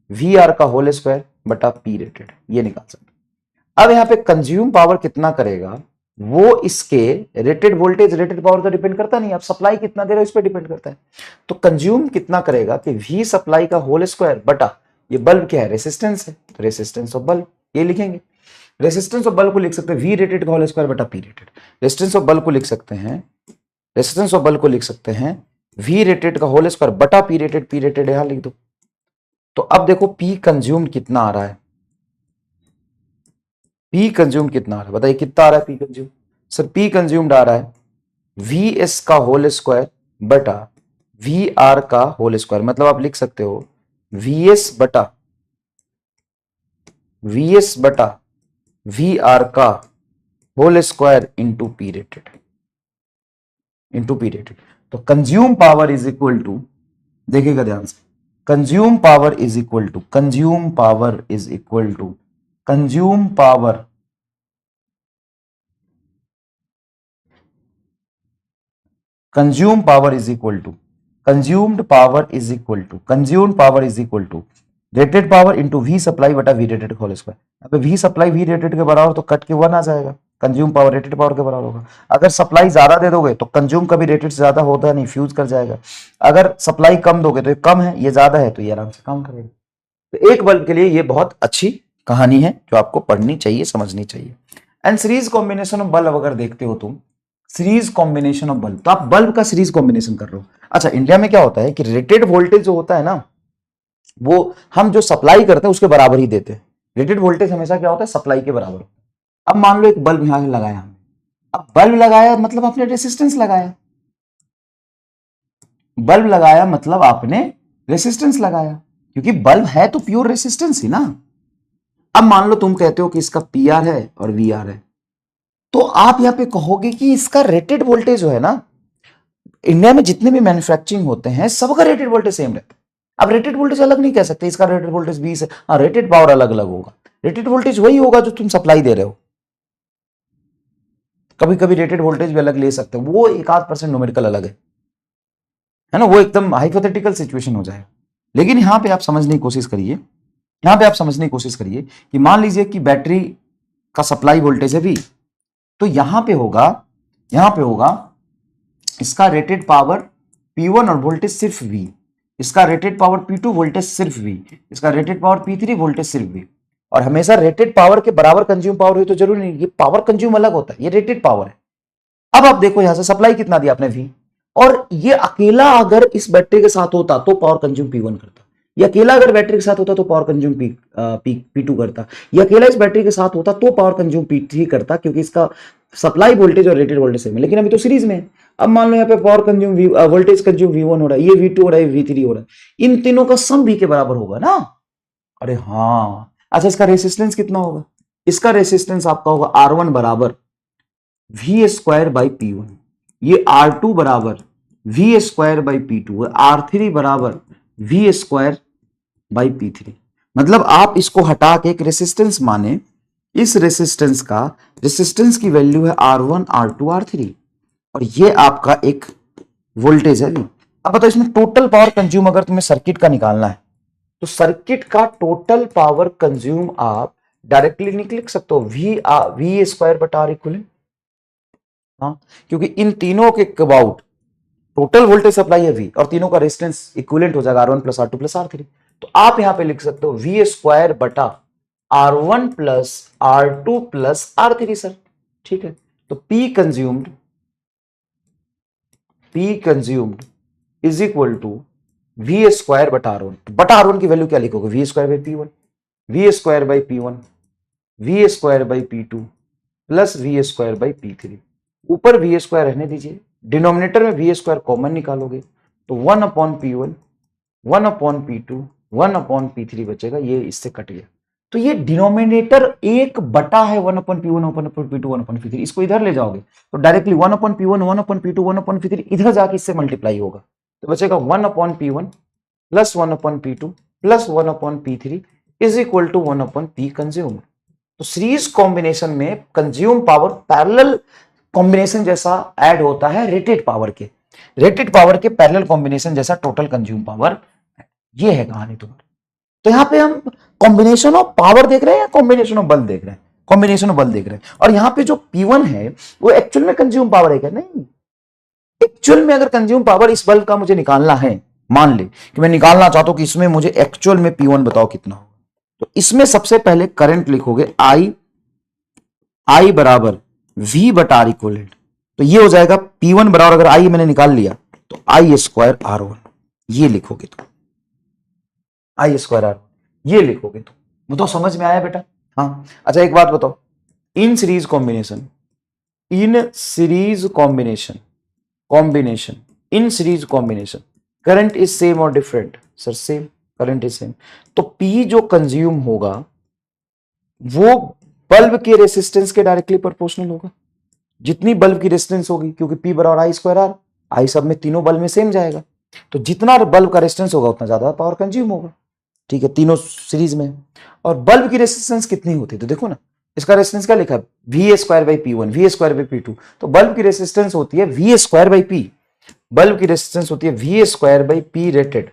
वी आर का होल स्क्वायर बटा पी रेटेड, ये निकाल सकते हो। अब यहाँ पे कंज्यूम पावर कितना करेगा, वो इसके रेटेड वोल्टेज रेटेड पावर का डिपेंड करता नहीं, आप सप्लाई कितना दे रहे हो इस पर डिपेंड करता है। तो कंज्यूम कितना करेगा कि वी सप्लाई का होल स्क्वायर बटा ये बल्ब क्या है, रेसिस्टेंस है, तो रेसिस्टेंस ऑफ बल्ब ये लिखेंगे। रेसिस्टेंस ऑफ बल्ब को लिख सकते हैं वी रेटेड का होल स्क्वायर बटा P rated, resistance of bulb को लिख सकते हैं, रेसिस्टेंस ऑफ बल्ब को लिख सकते हैं वी रेटेड का होल स्क्वायर बटा पी रेटेड यहां लिख दो। तो अब देखो पी कंज्यूम कितना आ रहा है, पी कंज्यूम कितना आ रहा है, बताइए कितना आ रहा है P consume. Sir P consumed आ रहा है वी एस का होल स्क्वायर बटा वी आर का होल स्क्वायर, मतलब आप लिख सकते हो वी एस बटा वी आर का whole square into P rated, into P rated. तो consume power is equal to, देखिएगा ध्यान से, consume power is equal to, consume power is equal to, consume power consume power is equal to, consumed power is equal to, consumed power is equal to rated power into V supply बटा V rated whole square. अब V supply V rated के बराबर तो cut के 1 आ जाएगा, consume power rated power के बराबर होगा। अगर सप्लाई ज्यादा दे दोगे तो कंज्यूम कभी रेटेड से ज्यादा होता नहीं, फ्यूज कर जाएगा। अगर सप्लाई कम दोगे तो ये कम है, ये ज्यादा है तो ये आराम से काम करेगा। तो एक बल्ब के लिए ये बहुत अच्छी कहानी है जो आपको पढ़नी चाहिए, समझनी चाहिए। And series combination of bulb अगर देखते हो तुम, सीरीज कॉम्बिनेशन ऑफ बल्ब, तो आप बल्ब का सीरीज कॉम्बिनेशन कर रहे हो। अच्छा इंडिया में क्या होता है कि रेटेड वोल्टेज जो होता है ना, वो हम जो सप्लाई करते हैं उसके बराबर ही देते हैं। रेटेड वोल्टेज हमेशा क्या होता है, सप्लाई के बराबर। अब मान लो एक बल्ब यहां लगाया हमने, अब बल्ब लगाया मतलब आपने रेसिस्टेंस लगाया, बल्ब लगाया मतलब आपने रेसिस्टेंस लगाया, क्योंकि बल्ब है तो प्योर रेसिस्टेंस ही ना। अब मान लो तुम कहते हो कि इसका पी आर है और वी आर है, तो आप यहां पे कहोगे कि इसका रेटेड वोल्टेज जो है ना, इंडिया में जितने भी मैन्युफैक्चरिंग होते हैं सबका रेटेड वोल्टेज सेम रहता है। अब रेटेड वोल्टेज अलग नहीं कह सकते, इसका रेटेड वोल्टेज 20 है, हाँ रेटेड पावर अलग अलग होगा। रेटेड वोल्टेज वही होगा जो तुम सप्लाई दे रहे हो, कभी कभी रेटेड वोल्टेज भी अलग ले सकते हो, वो 1-8% न्यूमेरिकल अलग है ना, वो एकदम हाइपोथेटिकल सिचुएशन हो जाएगा। लेकिन यहां पे आप समझने की कोशिश करिए यहां पे आप समझने की कोशिश करिए कि मान लीजिए कि बैटरी का सप्लाई वोल्टेज है V, तो यहां पे होगा इसका रेटेड पावर P1 और वोल्टेज सिर्फ V, इसका रेटेड पावर P2 वोल्टेज सिर्फ V, इसका रेटेड पावर P3 वोल्टेज सिर्फ V। और हमेशा रेटेड पावर के बराबर कंज्यूम पावर हुई तो जरूरी नहीं, ये पावर कंज्यूम अलग होता है, ये रेटेड पावर है। अब आप देखो यहां से सप्लाई कितना दिया आपने V, और ये अकेला अगर इस बैटरी के साथ होता तो पावर कंज्यूम P1 करता, ये अकेला अगर बैटरी के साथ होता तो पावर कंज्यूम P2 करता, ये अकेला इस बैटरी के साथ होता तो पावर कंज्यूम P3 करता, क्योंकि इसका सप्लाई वोल्टेज और रेटेड वोल्टेज सेम है। लेकिन अभी तो सीरीज में है। अब मान लो यहाँ पे power consume voltage consume V1 हो रहा है, ये V2 हो रहा है, V3 हो रहा है, इन तीनों का सम V के बराबर होगा ना। अरे हाँ, अच्छा इसका रेसिस्टेंस कितना होगा? इसका रेसिस्टेंस आपका होगा R1 बराबर V स्क्वायर बाई P1, ये R2 बराबर V square by P2, R3 बराबर V स्क्वायर बाई P3। मतलब आप इसको हटा के एक रेसिस्टेंस माने, इस रेसिस्टेंस की वैल्यू है R1, R2, R3, और ये आपका एक वोल्टेज है। अब बताओ इसमें टोटल पावर कंज्यूम अगर तुम्हें सर्किट का निकालना है तो सर्किट का टोटल पावर कंज्यूम आप डायरेक्टली लिख सकते हो V स्क्वायर बटा R इक्विवेलेंट। हाँ, क्योंकि इन तीनों के अबाउट टोटल वोल्टेज सप्लाई है V और तीनों का रेजिस्टेंस इक्विवेलेंट हो जाएगा R1 plus R2 plus R3। तो आप यहां पे लिख सकते हो V स्क्वायर बटा R1 plus R2 plus R3 sir, ठीक है। तो P consumed is equal to V square बटा R1। बटा R1 की वैल्यू क्या लिखोगे? V square by P1, V square by P1, V square by P2 plus V square by P3। ऊपर V स्क्वायर रहने दीजिए, डिनोमिनेटर में V स्क्वायर कॉमन निकालोगे तो 1 upon P1, 1 upon P2, 1 upon P3 बचेगा, ये इससे कट गया। तो ये डिनोमिनेटर एक बटा है 1 upon P1, 1 upon P2, 1 upon P3, इसको इधर ले जाओगे तो directly 1 upon P1, 1 upon P2, 1 upon P3 इधर जाके इससे मल्टीप्लाई होगा, तो बचेगा 1 upon P1 plus 1 upon P2 plus 1 upon P3 is equal to 1 upon P consume. तो सीरीज कॉम्बिनेशन में कंज्यूम पावर पैरेलल कॉम्बिनेशन जैसा ऐड होता है रेटेड पावर के पैरेलल कॉम्बिनेशन जैसा टोटल कंज्यूम पावर। ये है कहानी तुम्हारी। तो यहां पे हम कॉम्बिनेशन ऑफ पावर देख रहे हैं या कॉम्बिनेशन ऑफ बल देख रहे हैं? कॉम्बिनेशन ऑफ बल देख रहे हैं। और यहां पे जो P1 है वो एक्चुअल में कंज्यूम पावर है क्या? नहीं, एक्चुअल में अगर कंज्यूम पावर इस बल्ब का मुझे निकालना है, मान ले कि मैं निकालना चाहता हूं कि इसमें मुझे एक्चुअल में P1 बताओ कितना होगा, तो इसमें सबसे पहले करंट लिखोगे I बराबर V बटा R इक्विवेलेंट। तो ये हो जाएगा P1 बराबर, अगर I मैंने निकाल लिया तो I स्क्वायर R1, ये लिखोगे तो I स्क्वायर R1, ये लिखोगे तो वो तो समझ में आया बेटा? हाँ, अच्छा एक बात बताओ, in series combination current is same और different? Sir same, current is same. तो P जो कंज्यूम होगा वो बल्ब के रेसिस्टेंस के डायरेक्टली प्रोपोर्शनल होगा। जितनी बल्ब की रेजिस्टेंस होगी, क्योंकि P बराबर I स्क्वायर R, I सब में तीनों बल्ब में सेम जाएगा, तो जितना बल्ब का रेजिस्टेंस होगा उतना ज्यादा पावर कंज्यूम होगा, ठीक है, तीनों सीरीज में। और बल्ब की रेजिस्टेंस कितनी होती है तो देखो ना, इसका रेजिस्टेंस क्या लिखा है? V square by P1, V square by P2। तो बल्ब की रेजिस्टेंस होती है V square by P, bulb की रेजिस्टेंस होती है V square by P rated.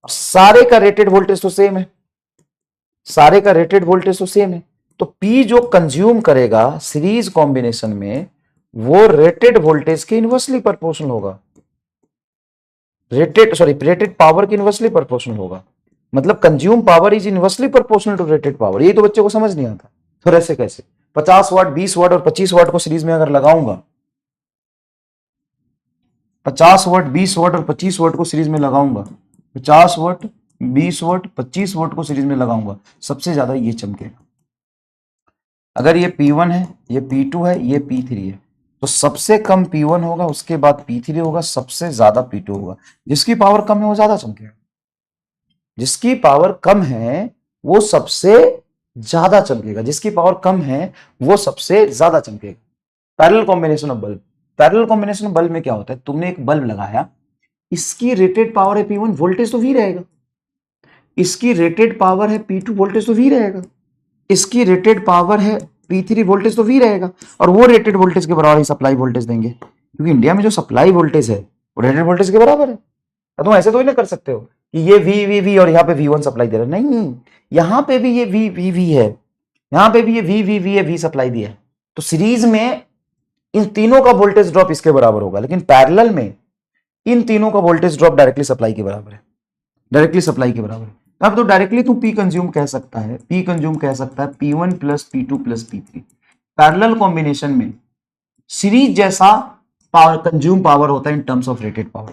सारे का रेटेड वोल्टेज तो सेम है, तो P जो कंज्यूम करेगा सीरीज कॉम्बिनेशन में वो रेटेड वोल्टेज के इनवर्सली प्रोपोर्शनल होगा, रेटेड पावर के इनवर्सली प्रोपोर्शनल होगा। मतलब consume power is inversely proportional to rated power. ये तो बच्चे को समझ नहीं आता, फिर ऐसे कैसे? 50 वाट, 20 वाट और 25 वाट को सीरीज में अगर लगाऊंगा, 50 वाट, 20 वाट और 25 वाट को सीरीज में लगाऊंगा, 50 वाट, 20 वाट, 25 वाट को सीरीज में लगाऊंगा, सबसे ज्यादा ये चमकेगा। अगर ये P1 है, ये P2 है, ये P3 है, तो सबसे कम P1 होगा, उसके बाद P3 होगा, सबसे ज्यादा P2 होगा। जिसकी पावर कम है वो ज्यादा चमकेगा, जिसकी पावर कम है वो सबसे ज्यादा चमकेगा, जिसकी पावर कम है वो सबसे ज्यादा चमकेगा। पैरेलल कॉम्बिनेशन ऑफ बल्ब में क्या होता है? तुमने एक बल्ब लगाया, इसकी रेटेड पावर है P1, वोल्टेज तो V रहेगा। इसकी रेटेड पावर है P2, वोल्टेज तो V रहेगा। इसकी रेटेड पावर है P3, वोल्टेज तो V रहेगा। और वो रेटेड वोल्टेज के बराबर ही सप्लाई वोल्टेज देंगे, क्योंकि इंडिया में जो सप्लाई वोल्टेज है वो रेटेड वोल्टेज के बराबर है। तो तुम ऐसे तो ही ना कर सकते हो कि ये वी और यहाँ पे V1 सप्लाई दे रहा है, नहीं, यहाँ पे भी ये वी है, यहाँ पे भी ये वी है, वी सप्लाई दिया है। तो सीरीज में इन तीनों का वोल्टेज ड्रॉप इसके बराबर होगा, लेकिन पैरेलल में इन तीनों का वोल्टेज ड्रॉप डायरेक्टली सप्लाई के बराबर है, डायरेक्टली सप्लाई के बराबर है। अब तो डायरेक्टली तू P कंज्यूम कह सकता है, P कंज्यूम कह सकता है P1 plus P2 plus P3। Parallel combination में सीरीज जैसा पावर कंज्यूम पावर होता है in terms of rated power.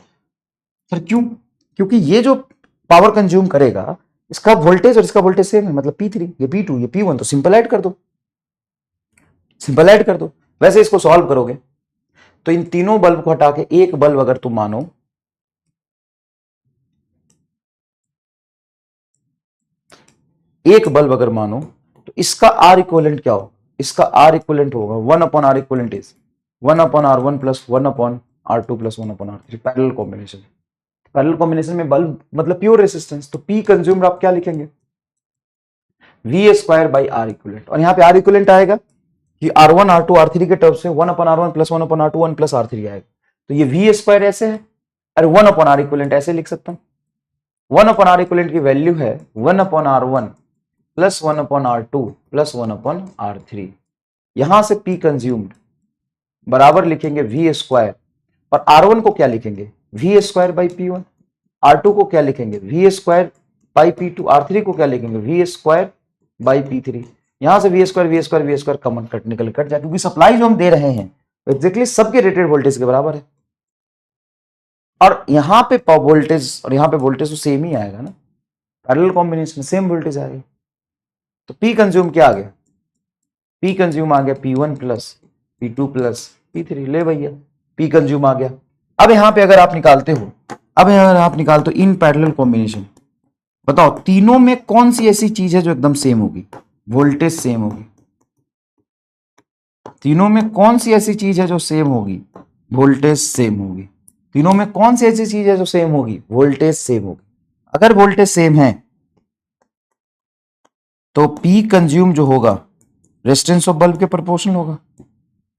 Sir क्यों? क्योंकि ये जो पावर कंज्यूम करेगा इसका वोल्टेज और इसका वोल्टेज सेम है, मतलब P3, ये P2, ये P1, तो सिंपल ऐड कर दो, सिंपल ऐड कर दो। वैसे इसको सॉल्व करोगे तो इन तीनों बल्ब को हटा के एक बल्ब अगर तुम मानो, एक बल्ब अगर मानो, तो इसका आर इक्विवेलेंट क्या हो? इसका आर इक्विवेलेंट होगा 1/R equivalent is 1/R1 plus 1/R2 plus 1/R3। Parallel combination, parallel combination में बल्ब मतलब प्योर रेसिस्टेंस, तो P कंज्यूम्ड आप क्या लिखेंगे? V² by R equivalent. और यहाँ पे आर इक्विवेलेंट आएगा कि R1 R2 R3 के टर्म से 1/R1 plus 1/R2 1 plus R3 आएगा। तो ये V² ऐसे है, और 1/R इक्विवेलेंट ऐसे लिख सकता हूं। 1/R इक्विवेलेंट की वैल्यू है 1/R1 plus 1/R2 plus 1/R3। यहां से P कंज्यूम्ड बराबर लिखेंगे V², और R1 को क्या लिखेंगे? V² by P1। R2 को क्या लिखेंगे? V² by P2। R3 को क्या लिखेंगे? V² by P3। यहां से V² कॉमन निकल कट जाए, क्योंकि सप्लाई जो हम दे रहे हैं एग्जैक्टली सबके रेटेड वोल्टेज के बराबर है। और यहां पे वोल्टेज और यहां पे वोल्टेज तो सेम ही आएगा ना, पैरेलल कॉम्बिनेशन सेम वोल्टेज आएगा। तो P कंज्यूम क्या आ गया? P कंज्यूम आ गया P1 plus P2 plus P3। ले भैया, P कंज्यूम आ गया। अब यहां पे अगर आप निकालते हो, अब अगर आप निकालते हो इन पैरेलल कॉम्बिनेशन, बताओ तीनों में कौन सी ऐसी चीज है जो एकदम सेम होगी? वोल्टेज सेम होगी। तीनों में कौन सी ऐसी चीज है जो सेम होगी? वोल्टेज सेम होगी। तीनों में कौन सी ऐसी चीज है जो सेम होगी? वोल्टेज सेम होगी। अगर वोल्टेज सेम है तो P कंज्यूम जो होगा रेजिस्टेंस ऑफ बल्ब के प्रोपोर्शनल होगा,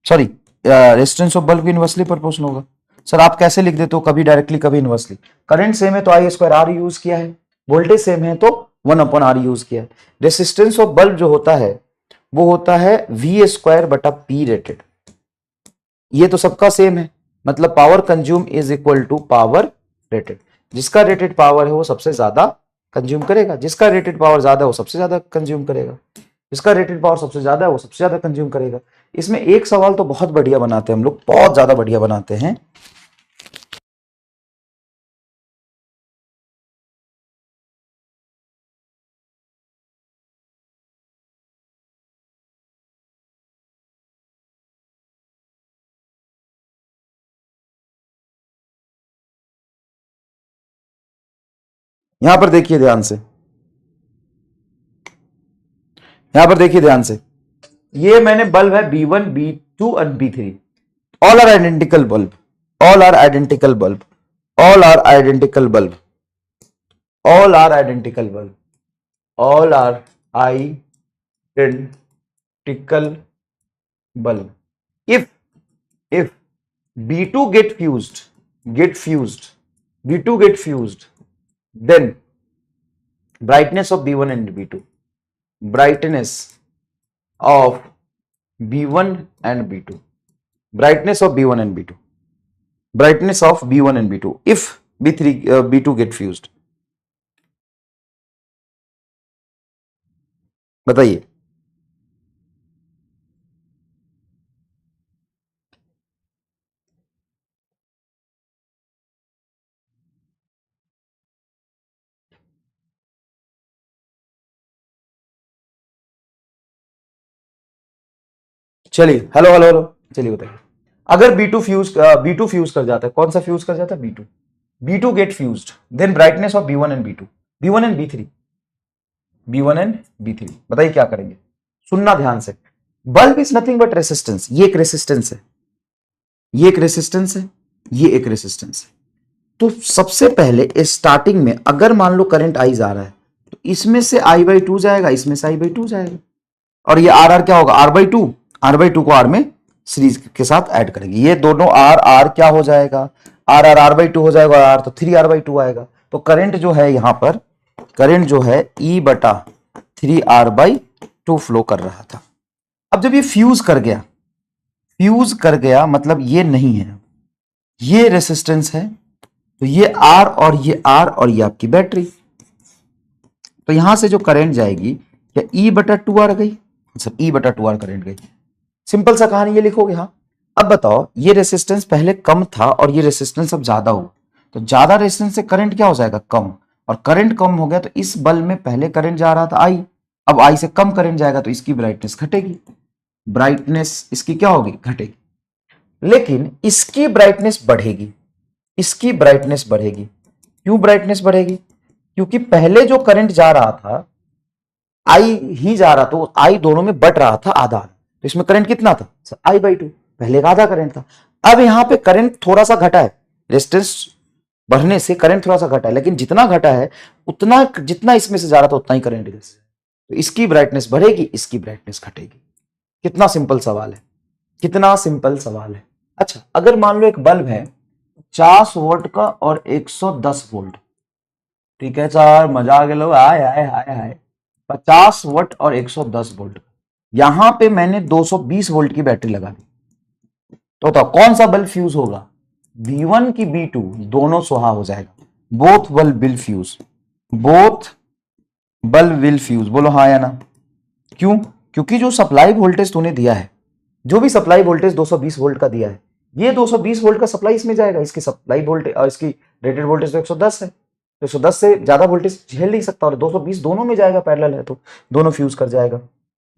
सॉरी रेजिस्टेंस ऑफ बल्ब के इनवर्सली प्रोपोर्शनल होगा। सर आप कैसे लिख देते हो, कभी डायरेक्टली कभी इनवर्सली? करंट सेम है तो I² यूज किया है, वोल्टेज सेम है तो 1/R यूज किया है। रेजिस्टेंस ऑफ बल्ब जो होता है वो होता है V² बटा P रेटेड। ये तो सबका सेम है, मतलब power consume is equal to power rated. जिसका रेटेड पावर है वो सबसे ज्यादा कंज्यूम करेगा, जिसका रेटेड पावर ज्यादा है वो सबसे ज्यादा कंज्यूम करेगा, जिसका रेटेड पावर सबसे ज्यादा है वो सबसे ज्यादा कंज्यूम करेगा। इसमें एक सवाल तो बहुत बढ़िया बनाते हैं हम लोग, बहुत ज्यादा बढ़िया बनाते हैं। यहां पर देखिए ध्यान से, यहां पर देखिए ध्यान से, ये मैंने बल्ब है B1 B2 और B3, all are identical bulb, all are identical bulb, all are identical bulb, all are identical bulb, all are identical bulb. If B2 get fused, B2 get fused, then brightness of B1 and B2, brightness of B1 and B2, brightness of B1 and B2, brightness of B1 and B2 if B2 get fused। बताइए। चलिए hello hello hello, चलिए बताइए। अगर B2 fuse कर जाता है, कौन सा फ्यूज कर जाता है? B2 get fused, then brightness of B1 and B2, B1 and B3, B1 and B3, बताइए क्या करेंगे? सुनना ध्यान से। Bulb is nothing but resistance, ये एक रेसिस्टेंस है, ये एक रेसिस्टेंस है, ये एक रेसिस्टेंस है। तो सबसे पहले स्टार्टिंग में अगर मान लो करंट आई जा रहा है तो इसमें से I/2 जाएगा, इसमें से I/2 जाएगा, और ये R क्या होगा? R/2, R/2 को R में सीरीज के साथ ऐड करेंगे, ये दोनों R क्या हो जाएगा? R R R/2 हो जाएगा, R तो 3R/2 आएगा। तो करंट जो है यहां पर, करंट जो है E/3R/2 फ्लो कर रहा था। अब जब ये फ्यूज कर गया, फ्यूज कर गया मतलब ये नहीं है, ये रेसिस्टेंस है, तो ये R और ये R और ये आपकी बैटरी। तो यहां से जो करंट जाएगी क्या E/2R गई? सर E/2R करंट गई। सिंपल सा कहानी ये लिखोगे। हाँ, अब बताओ ये रेसिस्टेंस पहले कम था और ये रेसिस्टेंस अब ज्यादा हुआ, तो ज्यादा रेसिस्टेंस से करंट क्या हो जाएगा? कम। और करंट कम हो गया तो इस बल्ब में पहले करंट जा रहा था आई, अब आई से कम करंट जाएगा तो इसकी ब्राइटनेस घटेगी, ब्राइटनेस इसकी क्या होगी? घटेगी। लेकिन इसकी ब्राइटनेस बढ़ेगी, इसकी ब्राइटनेस बढ़ेगी। क्यों ब्राइटनेस बढ़ेगी? क्योंकि पहले जो करंट जा रहा था आई ही जा रहा, तो आई दोनों में बट रहा था आधा, तो इसमें करंट कितना था? I/2, पहले का आधा करंट था। अब यहां पे करंट थोड़ा सा घटा है, रेजिस्टेंस बढ़ने से करंट थोड़ा सा घटा है, लेकिन जितना घटा है उतना, जितना इसमें से जा रहा था उतना ही करंट, तो इसकी ब्राइटनेस बढ़ेगी, इसकी ब्राइटनेस घटेगी। कितना सिंपल सवाल है, कितना सिंपल सवाल है। अच्छा, अगर मान लो एक बल्ब है 50 वोल्ट का और 110 वोल्ट, ठीक है सर, मजा आ गया, हाय हाय हाय हाय, 50 वोल्ट और 110 वोल्ट, यहां पे मैंने 220 वोल्ट की बैटरी लगा दी, तो बताओ कौन सा बल्ब फ्यूज होगा? V1 की V2 दोनों सुहा हो जाएगा, both bulb will fuse, both bulb will fuse. बोलो हाँ या ना? क्यों? क्योंकि जो सप्लाई वोल्टेज तूने दिया है, जो भी सप्लाई वोल्टेज 220 वोल्ट का दिया है, ये 220 वोल्ट का सप्लाई इसमें जाएगा, इसकी सप्लाई वोल्टेज और इसकी रेटेड वोल्टेज तो 110 है, तो 110 से ज्यादा वोल्टेज झेल नहीं सकता, और 220 दोनों में जाएगा, पैरेलल है तो दोनों फ्यूज कर जाएगा।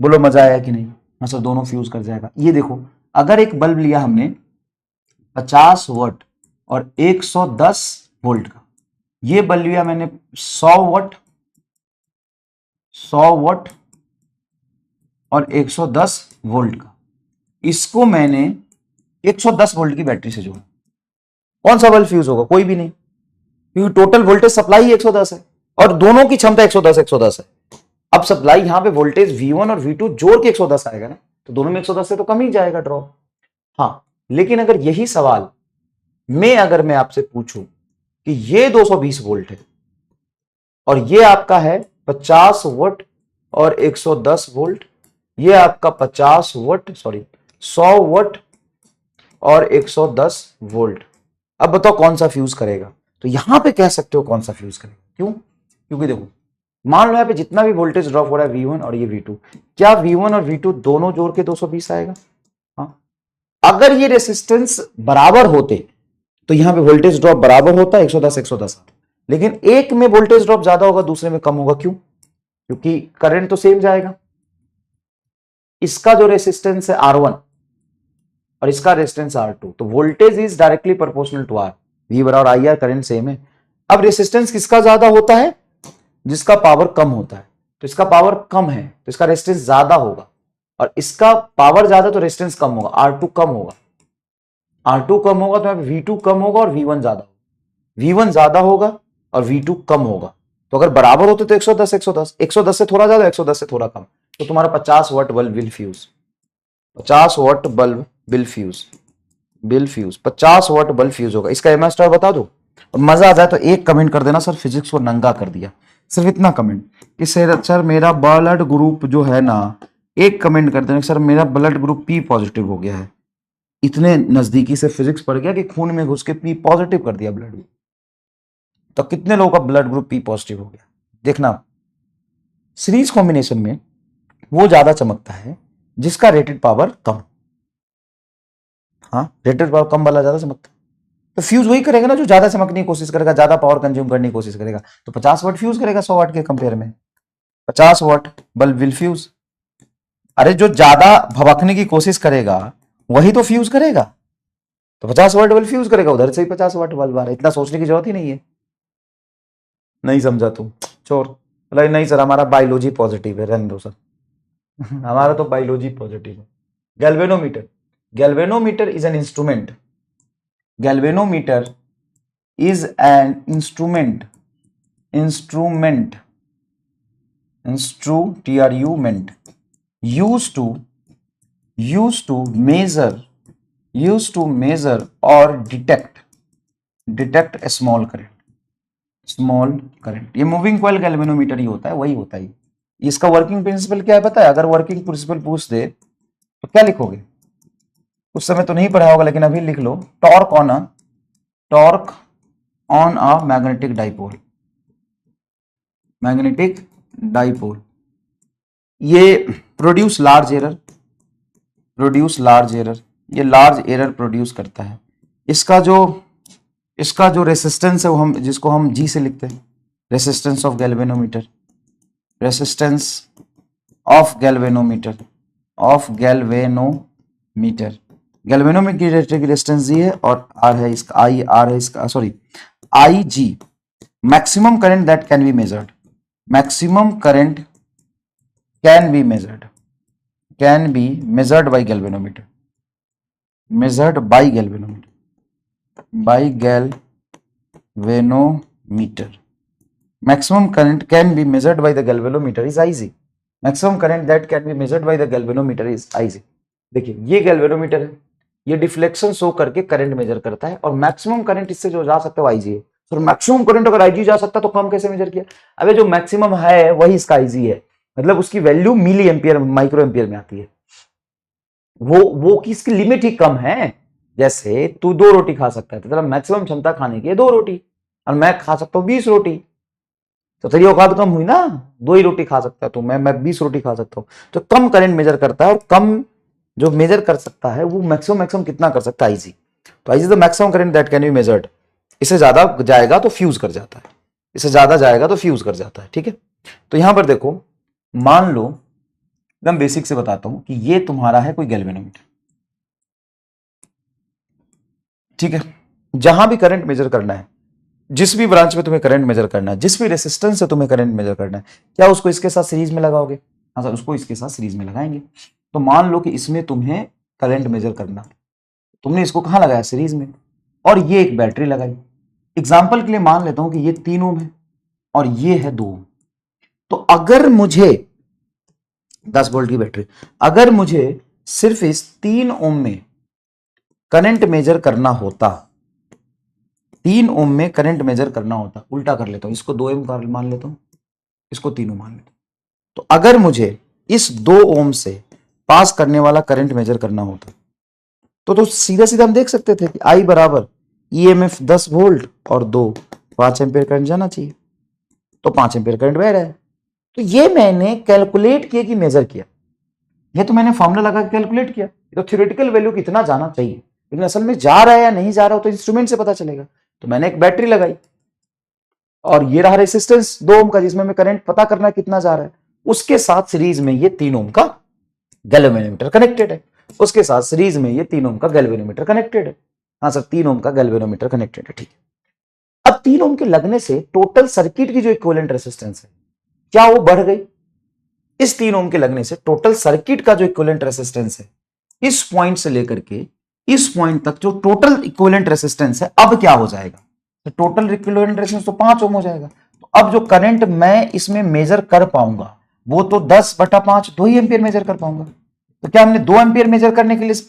बोलो मजा आया कि नहीं? हाँ सर, दोनों फ्यूज कर जाएगा। ये देखो, अगर एक बल्ब लिया हमने 50 वोल्ट और 110 वोल्ट का, ये बल्ब लिया मैंने 100 वोल्ट, 100 वोल्ट और 110 वोल्ट का, इसको मैंने 110 वोल्ट की बैटरी से जोड़ा, कौन सा बल्ब फ्यूज होगा? कोई भी नहीं, क्योंकि टोटल वोल्टेज सप्लाई ही 110 है और दोनों की क्षमता 110 है। अब सप्लाई यहां पे वोल्टेज V1 और V2 जोड़ के 110 आएगा ना, तो दोनों में 110 से तो कम ही जाएगा ड्रॉप। हाँ, लेकिन अगर यही सवाल अगर मैं आपसे पूछूं कि ये 220 वोल्ट है और ये आपका है 50 वोल्ट और 110 वोल्ट, ये आपका 50 वोल्ट, सॉरी 100 वोल्ट और 110 वोल्ट, अब बताओ कौन सा फ्यूज करेगा? तो यहां पे कह सकते हो कौन सा फ्यूज करेगा। क्यों? क्योंकि देखो, मान लो यहाँ पे जितना भी वोल्टेज ड्रॉप हो रहा है V1 और ये V2, क्या V1 और V2 दोनों जोड़ के 220 आएगा? हाँ, अगर ये रेसिस्टेंस बराबर होते तो यहां पे वोल्टेज ड्रॉप बराबर होता, 110 लेकिन एक में वोल्टेज ड्रॉप ज्यादा होगा, दूसरे में कम होगा। क्यों? क्योंकि करंट तो सेम जाएगा, इसका जो रेसिस्टेंस है R1 और इसका रेजिस्टेंस R2, तो voltage is directly proportional to R, V बराबर IR, करंट सेम है। अब रेजिस्टेंस किसका ज्यादा होता है? जिसका पावर कम होता है, तो इसका पावर कम है तो इसका रेजिस्टेंस ज्यादा होगा, और इसका पावर ज्यादा तो रेजिस्टेंस कम होगा, R2 कम होगा, R2 कम होगा तो V2 कम होगा और V1 ज्यादा होगा, V1 ज्यादा होगा और V2 कम होगा। तो अगर बराबर होते तो 110 से थोड़ा ज्यादा, 110 से थोड़ा कम, तो तुम्हारा 50 watt bulb will fuse, 50 watt bulb will fuse, 50 watt bulb fuse होगा। इसका एमआई स्टार बता दो, और मजा आ जाए तो एक कमेंट कर देना, सर फिजिक्स को नंगा कर दिया, सिर्फ इतना कमेंट कि सर मेरा ब्लड ग्रुप जो है ना, एक कमेंट कर देना सर मेरा ब्लड ग्रुप P पॉजिटिव हो गया है। इतने नजदीकी से फिजिक्स पढ़ गया कि खून में घुस के P पॉजिटिव कर दिया ब्लड ग्रुप। तो कितने लोगों का ब्लड ग्रुप P पॉजिटिव हो गया? देखना, सीरीज कॉम्बिनेशन में वो ज्यादा चमकता है जिसका रेटेड पावर कम। हाँ, रेटेड पावर कम वाला ज्यादा चमकता है, तो फ्यूज वही करेगा ना जो ज्यादा चमकने की कोशिश करेगा, ज्यादा पावर कंज्यूम करने की कोशिश करेगा। तो 50 वाट फ्यूज करेगा 100 वाट के कंपेयर में, 50 वाट बल्ब विल फ्यूज। अरे जो ज्यादा भभकने की कोशिश करेगा वही तो फ्यूज करेगा, तो 50 वाट बल्ब फ्यूज करेगा, उधर से ही 50 वाट बल्ब आ रहा है। इतना सोचने की जरूरत ही नहीं है। नहीं समझा तुम चोर? नहीं सर, हमारा बायोलॉजी पॉजिटिव है, रहने दो सर। हमारा तो बायोलॉजी पॉजिटिव है। Galvanometer, galvanometer is an instrument, galvanometer is an instrument used to measure or detect a small current. Small current. ये मूविंग कॉइल गैल्वेनोमीटर ही होता है, वही होता है। इसका वर्किंग प्रिंसिपल क्या है पता है? अगर वर्किंग प्रिंसिपल पूछ दे तो क्या लिखोगे? उस समय तो नहीं पढ़ा होगा लेकिन अभी लिख लो, torque on a magnetic dipole. Magnetic dipole ये प्रोड्यूस लार्ज एरर, ये लार्ज एरर प्रोड्यूस करता है। इसका जो रेसिस्टेंस है वो हम जिसको हम जी से लिखते हैं, रेसिस्टेंस ऑफ गैल्वेनोमीटर, गैल्वेनोमीटर की रेजिस्टेंस जी है और आर है इसका, आर है इसका, sorry I G. Maximum current that can be measured, maximum current can be measured by galvanometer, maximum current can be measured by the galvanometer is Ig, maximum current that can be measured by the galvanometer is Ig। देखिए ये galvanometer है, ये deflection show करके current measure करता है और maximum current इससे जो जा सकता है वो Ig है। तो मैक्सिमम करंट अगर Ig जा सकता है तो कम कैसे मेजर किया? अबे जो मैक्सिमम है वही इसका Ig है, मतलब उसकी value milli ampere micro ampere में आती है। वो किसकी लिमिट ही कम है। जैसे तू 2 रोटी खा सकता है तो तेरा मैक्सिमम क्षमता खाने की है 2 रोटी, और मैं खा सकता हूँ 20 रोटी, तो तेरी औकात कम हुई ना, 2 ही रोटी खा सकता है तो मैं 20 रोटी खा सकता हूँ। तो कम करंट मेजर करता है और कम जो मेजर कर सकता है वो मैक्सिमम कितना कर सकता है? Ig। तो Ig is the maximum current that can be measured. इससे ज्यादा जाएगा तो फ्यूज कर जाता है, इससे ज्यादा जाएगा तो फ्यूज कर जाता है, ठीक है। तो यहां पर देखो, मान लो एकदम बेसिक से बताता हूं कि ये तुम्हारा है कोई गैल्वेनोमीटर, ठीक है। जहां भी करंट मेजर करना है, जिस भी ब्रांच में तुम्हें करंट मेजर करना है, जिस भी रेसिस्टेंस से तुम्हें करंट मेजर करना है, क्या उसको इसके साथ सीरीज में लगाओगे? हाँ सर, उसको इसके साथ सीरीज में लगाएंगे। तो मान लो कि इसमें तुम्हें करंट मेजर करना, तुमने इसको कहां लगाया? सीरीज में, और ये एक बैटरी लगाई। एग्जाम्पल के लिए मान लेता हूं कि ये 3 ओम है और ये है 2 ओम। तो अगर मुझे 10 वोल्ट की बैटरी, अगर मुझे सिर्फ इस 3 ओम में करंट मेजर करना होता, 3 ओम में करंट मेजर करना होता, उल्टा कर लेता हूं, इसको 2 ओम का मान लेता हूं, इसको 3 ओम मान लेता हूं। तो अगर मुझे इस 2 ओम से पास करने वाला करंट मेजर करना होता तो सीधा सीधा हम देख सकते थे कि I बराबर EMF 10 वोल्ट और 5 एम्पियर करंट जाना चाहिए, तो 5 एम्पियर करंट बह रहा है। तो ये मैंने कैलकुलेट किया कि मेजर किया, ये तो मैंने फॉर्मूला लगा के कैलकुलेट किया। तो थ्योरेटिकल वैल्यू कितना जाना चाहिए, लेकिन असल में जा रहा है या नहीं जा रहा हो तो इंस्ट्रूमेंट से पता चलेगा। तो मैंने एक बैटरी लगाई और ये रहा रेसिस्टेंस 2 ओम का, जिसमें मैं करंट पता करना कितना जा रहा है। उसके साथ सीरीज में ये 3 ओम का गैल्वेनोमीटर कनेक्टेड है, उसके साथ सीरीज में ये 3 ओम का गैल्वेनोमीटर कनेक्टेड है। हाँ सर, 3 ओम का गैल्वेनोमीटर कनेक्टेड है, ठीक है। अब 3 ओम के लगने से टोटल सर्किट की जो इक्विवेलेंट रेसिस्टेंस है, क्या वो बढ़ गई? इस 3 ओम के लगने से टोटल सर्किट का जो इक्विवेलेंट रेसिस्टेंस है, इस पॉइंट से लेकर के इस पॉइंट तक जो टोटल इक्विवेलेंट रेसिस्टेंस है, अब क्या हो जाएगा? तो टोटल इक्विवेलेंट रेसिस्टेंस तो 5 ओम हो जाएगा। तो अब जो करंट मैं इसमें मेजर कर पाऊंगा वो तो 10/5 2 ही एम्पियर मेजर कर पाऊंगा। तो क्या हमने 2 एम्पियर मेजर करने के लिए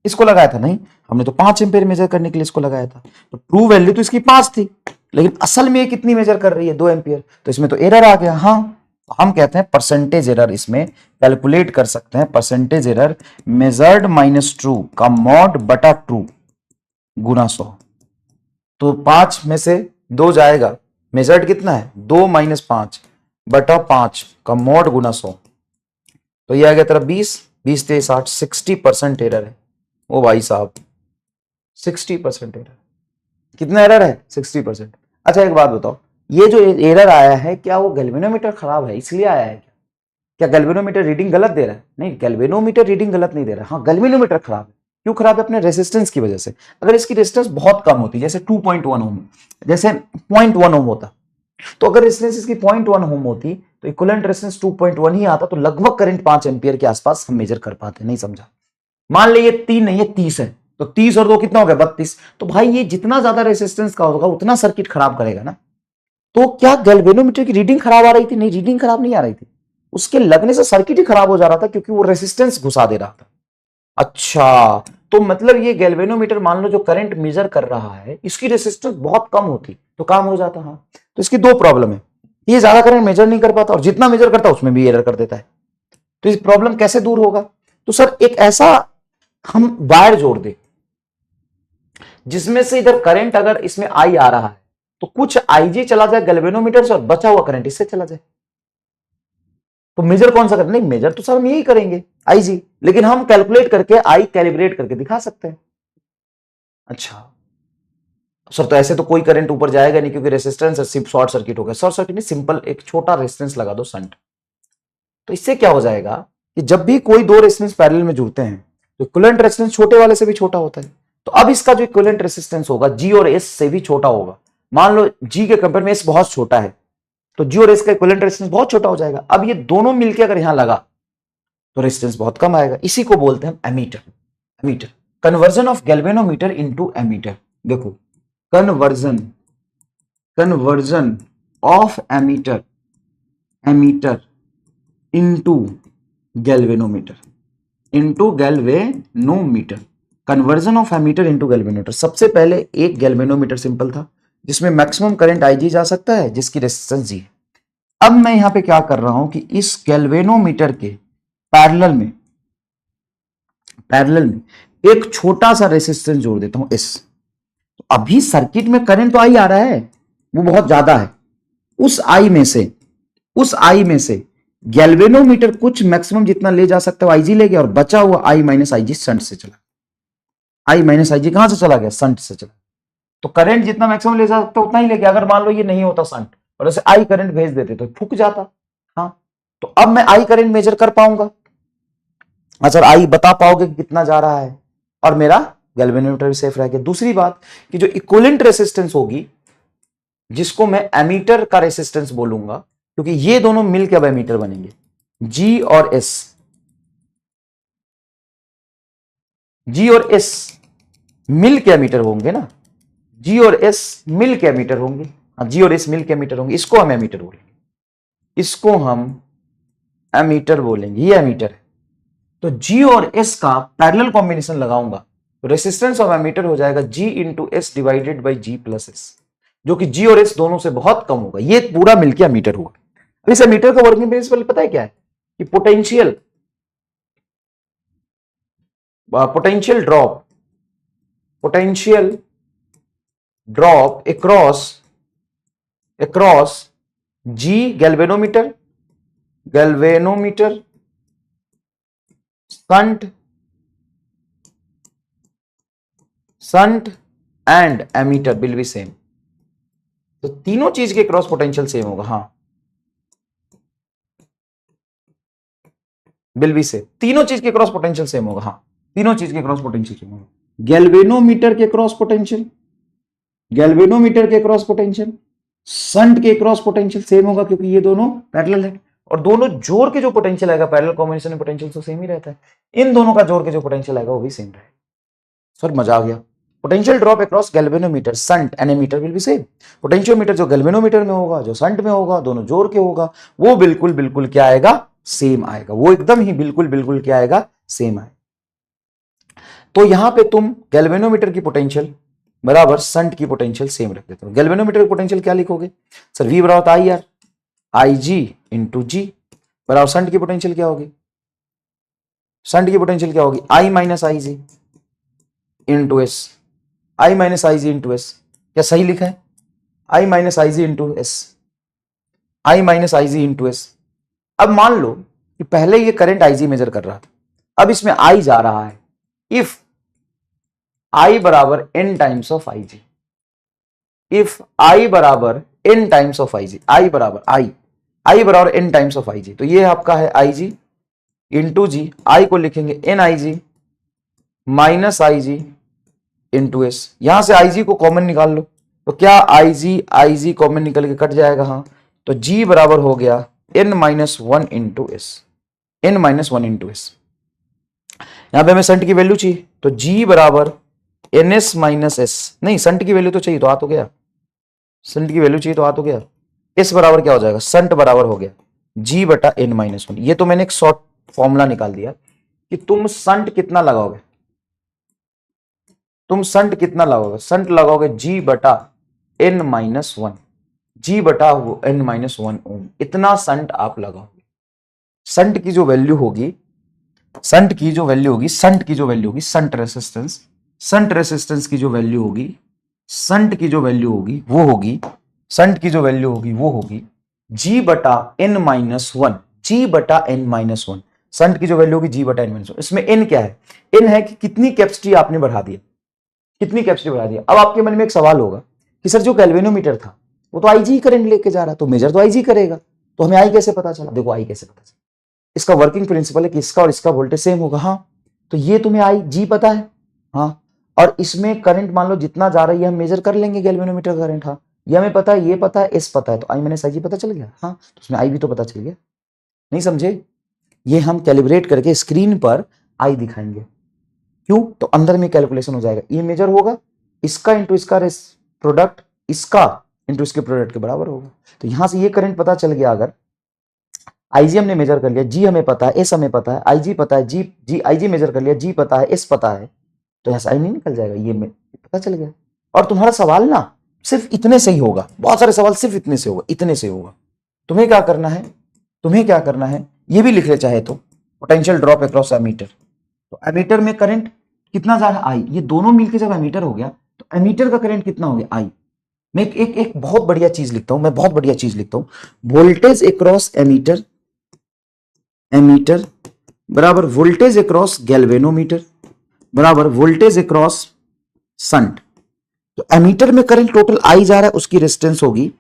इसको लगाया था? नहीं, हमने तो 5 एम्पियर मेजर करने के लिए इसको लगाया था। तो ट्रू वैल्यू तो इसकी 5 थी, लेकिन असल में ये कितनी मेजर कर रही है? 2 एम्पियर। तो इसमें तो एरर आ गया। हाँ, हम कहते हैं परसेंटेज एरर, इसमें कैलकुलेट कर सकते हैं percentage error, measured minus true का मॉड बटा ट्रू गुना 100। तो 5 में से 2 जाएगा, मेजर्ड कितना है? 2 - 5 बटा 5 का मॉड गुना 100, तो ये आ गया तेरा 20 20 × 60 60% एरर है। ओ भाई साहब, 60% एरर। कितना एरर है? 60%। अच्छा एक बात बताओ, ये जो एरर आया है, क्या वो गैल्वेनोमीटर खराब है इसलिए आया है? क्या गैल्वेनोमीटर रीडिंग गलत दे रहा है? नहीं, गैल्वेनोमीटर रीडिंग गलत नहीं दे रहा। हाँ, गैल्वेनोमीटर खराब है। क्यों खराब है? अपने रेसिस्टेंस की वजह से। अगर इसकी रेसिस्टेंस बहुत कम होती, जैसे 2.1 ओम, जैसे 0.1 ओम होता, तो अगर रेसिस्टेंस इसकी 0.1 ओम होती तो इक्विवेलेंट रेसिस्टेंस 2.1 ही आता, तो लगभग करंट 5 एम्पियर के आसपास हम मेजर कर पाते। नहीं समझा? मान ले ये 3 नहीं, ये 30 है, तो 30 और 2 कितना हो गया? 32। तो भाई ये जितना ज्यादा रेसिस्टेंस का होगा उतना सर्किट खराब करेगा ना। तो क्या गैल्वेनोमीटर की रीडिंग खराब आ रही थी? नहीं, रीडिंग खराब नहीं आ रही थी, उसके लगने से सर्किट ही खराब हो जा रहा था, क्योंकि वो रेसिस्टेंस घुसा दे रहा था। अच्छा, तो मतलब ये गैल्वेनोमीटर मान लो जो करंट मेजर कर रहा है इसकी रेसिस्टेंस बहुत कम होती तो काम हो जाता। हाँ, तो इसकी दो प्रॉब्लम है, ये ज्यादा करंट मेजर नहीं कर पाता और जितना मेजर करता है उसमें भी एरर कर देता है। तो इस प्रॉब्लम कैसे दूर होगा? तो सर एक ऐसा हम वायर जोड़ दे जिसमें से इधर करंट अगर इसमें आई आ रहा है तो कुछ आईजी चला जाए गैल्वेनोमीटर से और बचा हुआ करंट इससे चला जाए। तो मेजर कौन सा करें? नहीं, मेजर तो सर हम यही करेंगे आईजी, लेकिन हम कैलकुलेट करके आई कैलिब्रेट करके दिखा सकते हैं। अच्छा सर, तो ऐसे तो कोई करंट ऊपर जाएगा नहीं क्योंकि रेसिस्टेंस है, सिर्फ शॉर्ट सर्किट हो गया। शॉर्ट सर्किट नहीं, सिंपल एक छोटा रेजिस्टेंस लगा दो शंट। तो इससे क्या हो जाएगा कि जब भी कोई दो रेजिस्टेंस पैरेलल में जुड़ते हैं तो इक्विवेलेंट रेजिस्टेंस छोटे वाले से भी छोटा होता है। तो अब इसका जो इक्विवेलेंट रेजिस्टेंस होगा जी और एस से भी छोटा होगा। मान लो जी के कंपेयर में एस बहुत छोटा है तो जी और एस का इक्विवेलेंट रेजिस्टेंस बहुत छोटा हो जाएगा। अब ये दोनों मिलकर अगर यहां लगा तो रेजिस्टेंस बहुत कम आएगा। इसी को बोलते हैं ammeter. Ammeter, conversion of galvanometer into ammeter. देखो, conversion of ammeter into galvanometer conversion of ammeter into galvanometer. सबसे पहले एक गैल्वेनोमीटर सिंपल था जिसमें मैक्सिमम करंट आईजी जा सकता है जिसकी रेजिस्टेंस जी है। अब मैं यहां पे क्या कर रहा हूं कि इस गैल्वेनोमीटर के पैरेलल में एक छोटा सा रेजिस्टेंस जोड़ देता हूं एस। तो अभी सर्किट में करंट तो आई आ रहा है, वो बहुत ज्यादा है। उस आई में से गैल्वेनोमीटर कुछ मैक्सिमम जितना ले जा सकता है आईजी ले गया और बचा हुआ आई माइनस आईजी शंट से चला। आई माइनस आईजी कहां से चला गया? शंट से चला। तो करंट जितना मैक्सिमम ले जा सकता है उतना ही ले गया। अगर मान लो ये नहीं होता शंट और ऐसे आई करंट भेज देते तो फूक जाता। हाँ, तो अब मैं आई करंट मेजर कर पाऊंगा। अच्छा, आई बता पाओगे कि कितना जा रहा है और मेरा गैल्वेनोमीटर भी सेफ रहेगा। दूसरी बात कि जो इक्विवेलेंट रेजिस्टेंस होगी जिसको मैं एमीटर का रेजिस्टेंस बोलूंगा क्योंकि ये दोनों मिलकर अब एमीटर बनेंगे। जी और एस मिल के एमीटर होंगे ना, जी और एस मिल के एमीटर होंगे। हाँ, जी और एस मिल के एमीटर होंगे, इसको हम एमीटर बोलेंगे। ये एमीटर है। तो जी और एस का पैरेलल कॉम्बिनेशन लगाऊंगा तो रेजिस्टेंस ऑफ एमीटर हो जाएगा G into S divided by G plus S, जो कि जी और एस दोनों से बहुत कम होगा। ये पूरा मिलकर एमीटर होगा। अब इस एमीटर का वर्किंग प्रिंसिपल पता है क्या है? कि potential drop across G galvanometer shunt and ammeter will be same. तो तीनों चीज के क्रॉस पोटेंशियल सेम होगा। हाँ, विल बी सेम, तीनों चीज के क्रॉस पोटेंशियल सेम होगा। हाँ, तीनों चीज के क्रॉस पोटेंशियल सेम होगा। गैल्वेनोमीटर के क्रॉस पोटेंशियल, शंट के क्रॉस पोटेंशियल सेम होगा क्योंकि ये दोनों पैरेलल है। और दोनों जोड़ के जो पोटेंशियल आएगा पैरेलल कॉम्बिनेशन में पोटेंशियल तो सेम ही रहता है। इन दोनों का जोड़ के जो पोटेंशियल आएगा वो भी सेम रहेगा। सर मजा आ गया। Potential drop across galvanometer shunt and ammeter will be same. Potentiometer जो गैल्वेनोमीटर में होगा जो शंट में होगा दोनों जोड़ के होगा वो बिल्कुल क्या आएगा? सेम आएगा। वो एकदम ही बिल्कुल क्या आएगा? सेम आएगा। तो यहां पे तुम गैल्वेनोमीटर की पोटेंशियल बराबर शंट की पोटेंशियल सेम रख देते हो। गैल्वेनोमीटर की पोटेंशियल क्या लिखोगे? सर V बराबर I R I ji into जी बराबर शंट की पोटेंशियल क्या होगी? आई माइनस आई जी इंटू एस। आई माइनस आई जी इंटू एस क्या सही लिखा है? आई माइनस आई जी इंटू एस। अब मान लो कि पहले ये करंट आई जी मेजर कर रहा था, अब इसमें आई जा रहा है। इफ आई बराबर n टाइम्स ऑफ आई जी, आई बराबर n टाइम्स ऑफ आई जी, आई बराबर n टाइम्स ऑफ आई जी, तो ये आपका है आई जी इंटू जी। आई को लिखेंगे एन आई जी माइनस आई जी इंटू एस। यहां से आई जी को कॉमन निकाल लो तो क्या आई जी कॉमन निकल के कट जाएगा। हाँ, तो जी बराबर हो गया n minus one into S. यहां पे हमें शंट की वैल्यू चाहिए तो जी बराबर एन एस माइनस एस। नहीं, शंट की वैल्यू तो चाहिए तो आ तो गया। एस बराबर क्या हो जाएगा? शंट बराबर हो गया जी बटा एन माइनस वन। ये तो मैंने एक शॉर्ट फॉर्मूला निकाल दिया कि तुम शंट कितना लगाओगे, तुम संट कितना लगाओगे, संट लगाओगे G बटा N माइनस 1, G बटा N माइनस 1 ओम, इतना संट आप लगाओगे। संट की जो वैल्यू होगी, संट की जो वैल्यू होगी, संट की जो वैल्यू होगी, संट रेसिस्टेंस, संट रेसिस्टेंस की जो वैल्यू होगी, संट की जो वैल्यू होगी वो होगी, संट की जो वैल्यू होगी वो होगी G बटा N माइनस 1, G बटा N माइनस 1, संट की जो वैल्यू होगी G बटा N माइनस 1। इसमें N क्या है, N है कि कितनी कैपेसिटी आपने बढ़ा दी, कितनी कैपेसिटी बढ़ा दी। अब आपके मन में एक सवाल होगा कि सर जो गैल्वेनोमीटर था वो तो IG करंट लेके जा रहा, तो मेजर तो IG करेगा, तो हमें I कैसे पता चला। देखो I कैसे पता चला, इसका वर्किंग प्रिंसिपल है कि इसका और इसका वोल्टेज सेम होगा। हाँ, तो ये तुम्हें I G पता है, हाँ, और इसमें करंट मान लो जितना जा रही है हम मेजर कर लेंगे गैल्वेनोमीटर करंट। हाँ, ये हमें पता है, ये पता है, S पता है, तो I माइनस IG पता चल गया। हाँ, तो उसमें I भी तो पता चल गया। नहीं समझे, ये हम कैलिब्रेट करके स्क्रीन पर I दिखाएंगे। क्यों, तो अंदर में कैलकुलेशन हो जाएगा, ये मेजर होगा, इसका इंटू इसका प्रोडक्ट, इसका इंटू इसके प्रोडक्ट के बराबर होगा। तो यहां से ये करंट पता चल गया। अगर IG हमने मेजर कर लिया, G हमें पता है, S हमें पता है, IG पता है, IG मेजर कर लिया, G पता है, S पता है, तो ऐसा ही नहीं निकल जाएगा, ये पता चल गया। और तुम्हारा सवाल ना सिर्फ इतने से ही होगा, बहुत सारे सवाल सिर्फ इतने से होगा, इतने से होगा। तुम्हें क्या करना है, तुम्हें क्या करना है, ये भी लिख ले चाहे तो, पोटेंशियल ड्रॉप अक्रॉस एमीटर। तो एमीटर में करंट कितना जा रहा है I, ये दोनों मिलकर जब एमीटर हो गया तो एमीटर का करंट कितना हो गया I। मैं एक बहुत बढ़िया चीज लिखता हूं, मैं बहुत बढ़िया चीज लिखता हूं, वोल्टेज अक्रॉस एमीटर, एमीटर बराबर वोल्टेज अक्रॉस गैल्वेनोमीटर बराबर वोल्टेज अक्रॉस संट। तो एमीटर में करंट टोटल I जा रहा है, उसकी रेजिस्टेंस होगी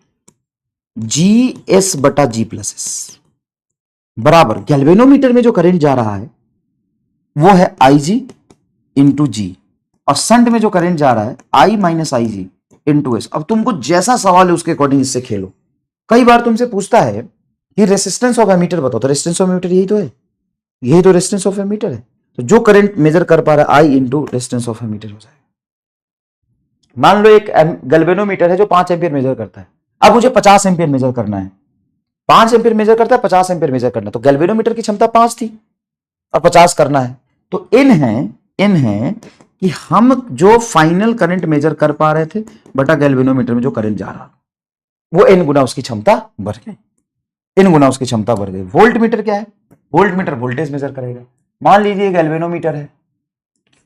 GS बटा G प्लस S बराबर गैल्वेनोमीटर में जो करंट जा रहा है वो है IG इंटू G, और संट में जो करंट जा रहा है I minus IG into S। अब तुमको जैसा सवाल है उसके अकॉर्डिंग इससे खेलो। कई बार तुमसे पूछता है कि रेसिस्टेंस ऑफ एमीटर बताओ, तो रेसिस्टेंस ऑफ एमीटर यही तो है, यही तो रेसिस्टेंस ऑफ एमीटर है। तो जो करंट मेजर कर पा रहा है I into resistance of ammeter हो जाएगा। मान लो एक गैल्वेनोमीटर है जो 5 एम्पियर मेजर करता है, अब मुझे 50 एम्पियर मेजर करना है, 5 एम्पियर मेजर करता है, 50 एम्पियर मेजर करना है, तो गैल्वेनोमीटर की क्षमता 5 थी और 50 करना है, तो इन है कि हम जो फाइनल करंट मेजर कर पा रहे थे बटा गैल्वेनोमीटर में जो करंट जा रहा, वो n गुना उसकी क्षमता बढ़ गई, n गुना उसकी क्षमता बढ़ गई। वोल्ट मीटर क्या है, वोल्ट मीटर वोल्टेज मेजर करेगा। मान लीजिए गैल्वेनोमीटर है,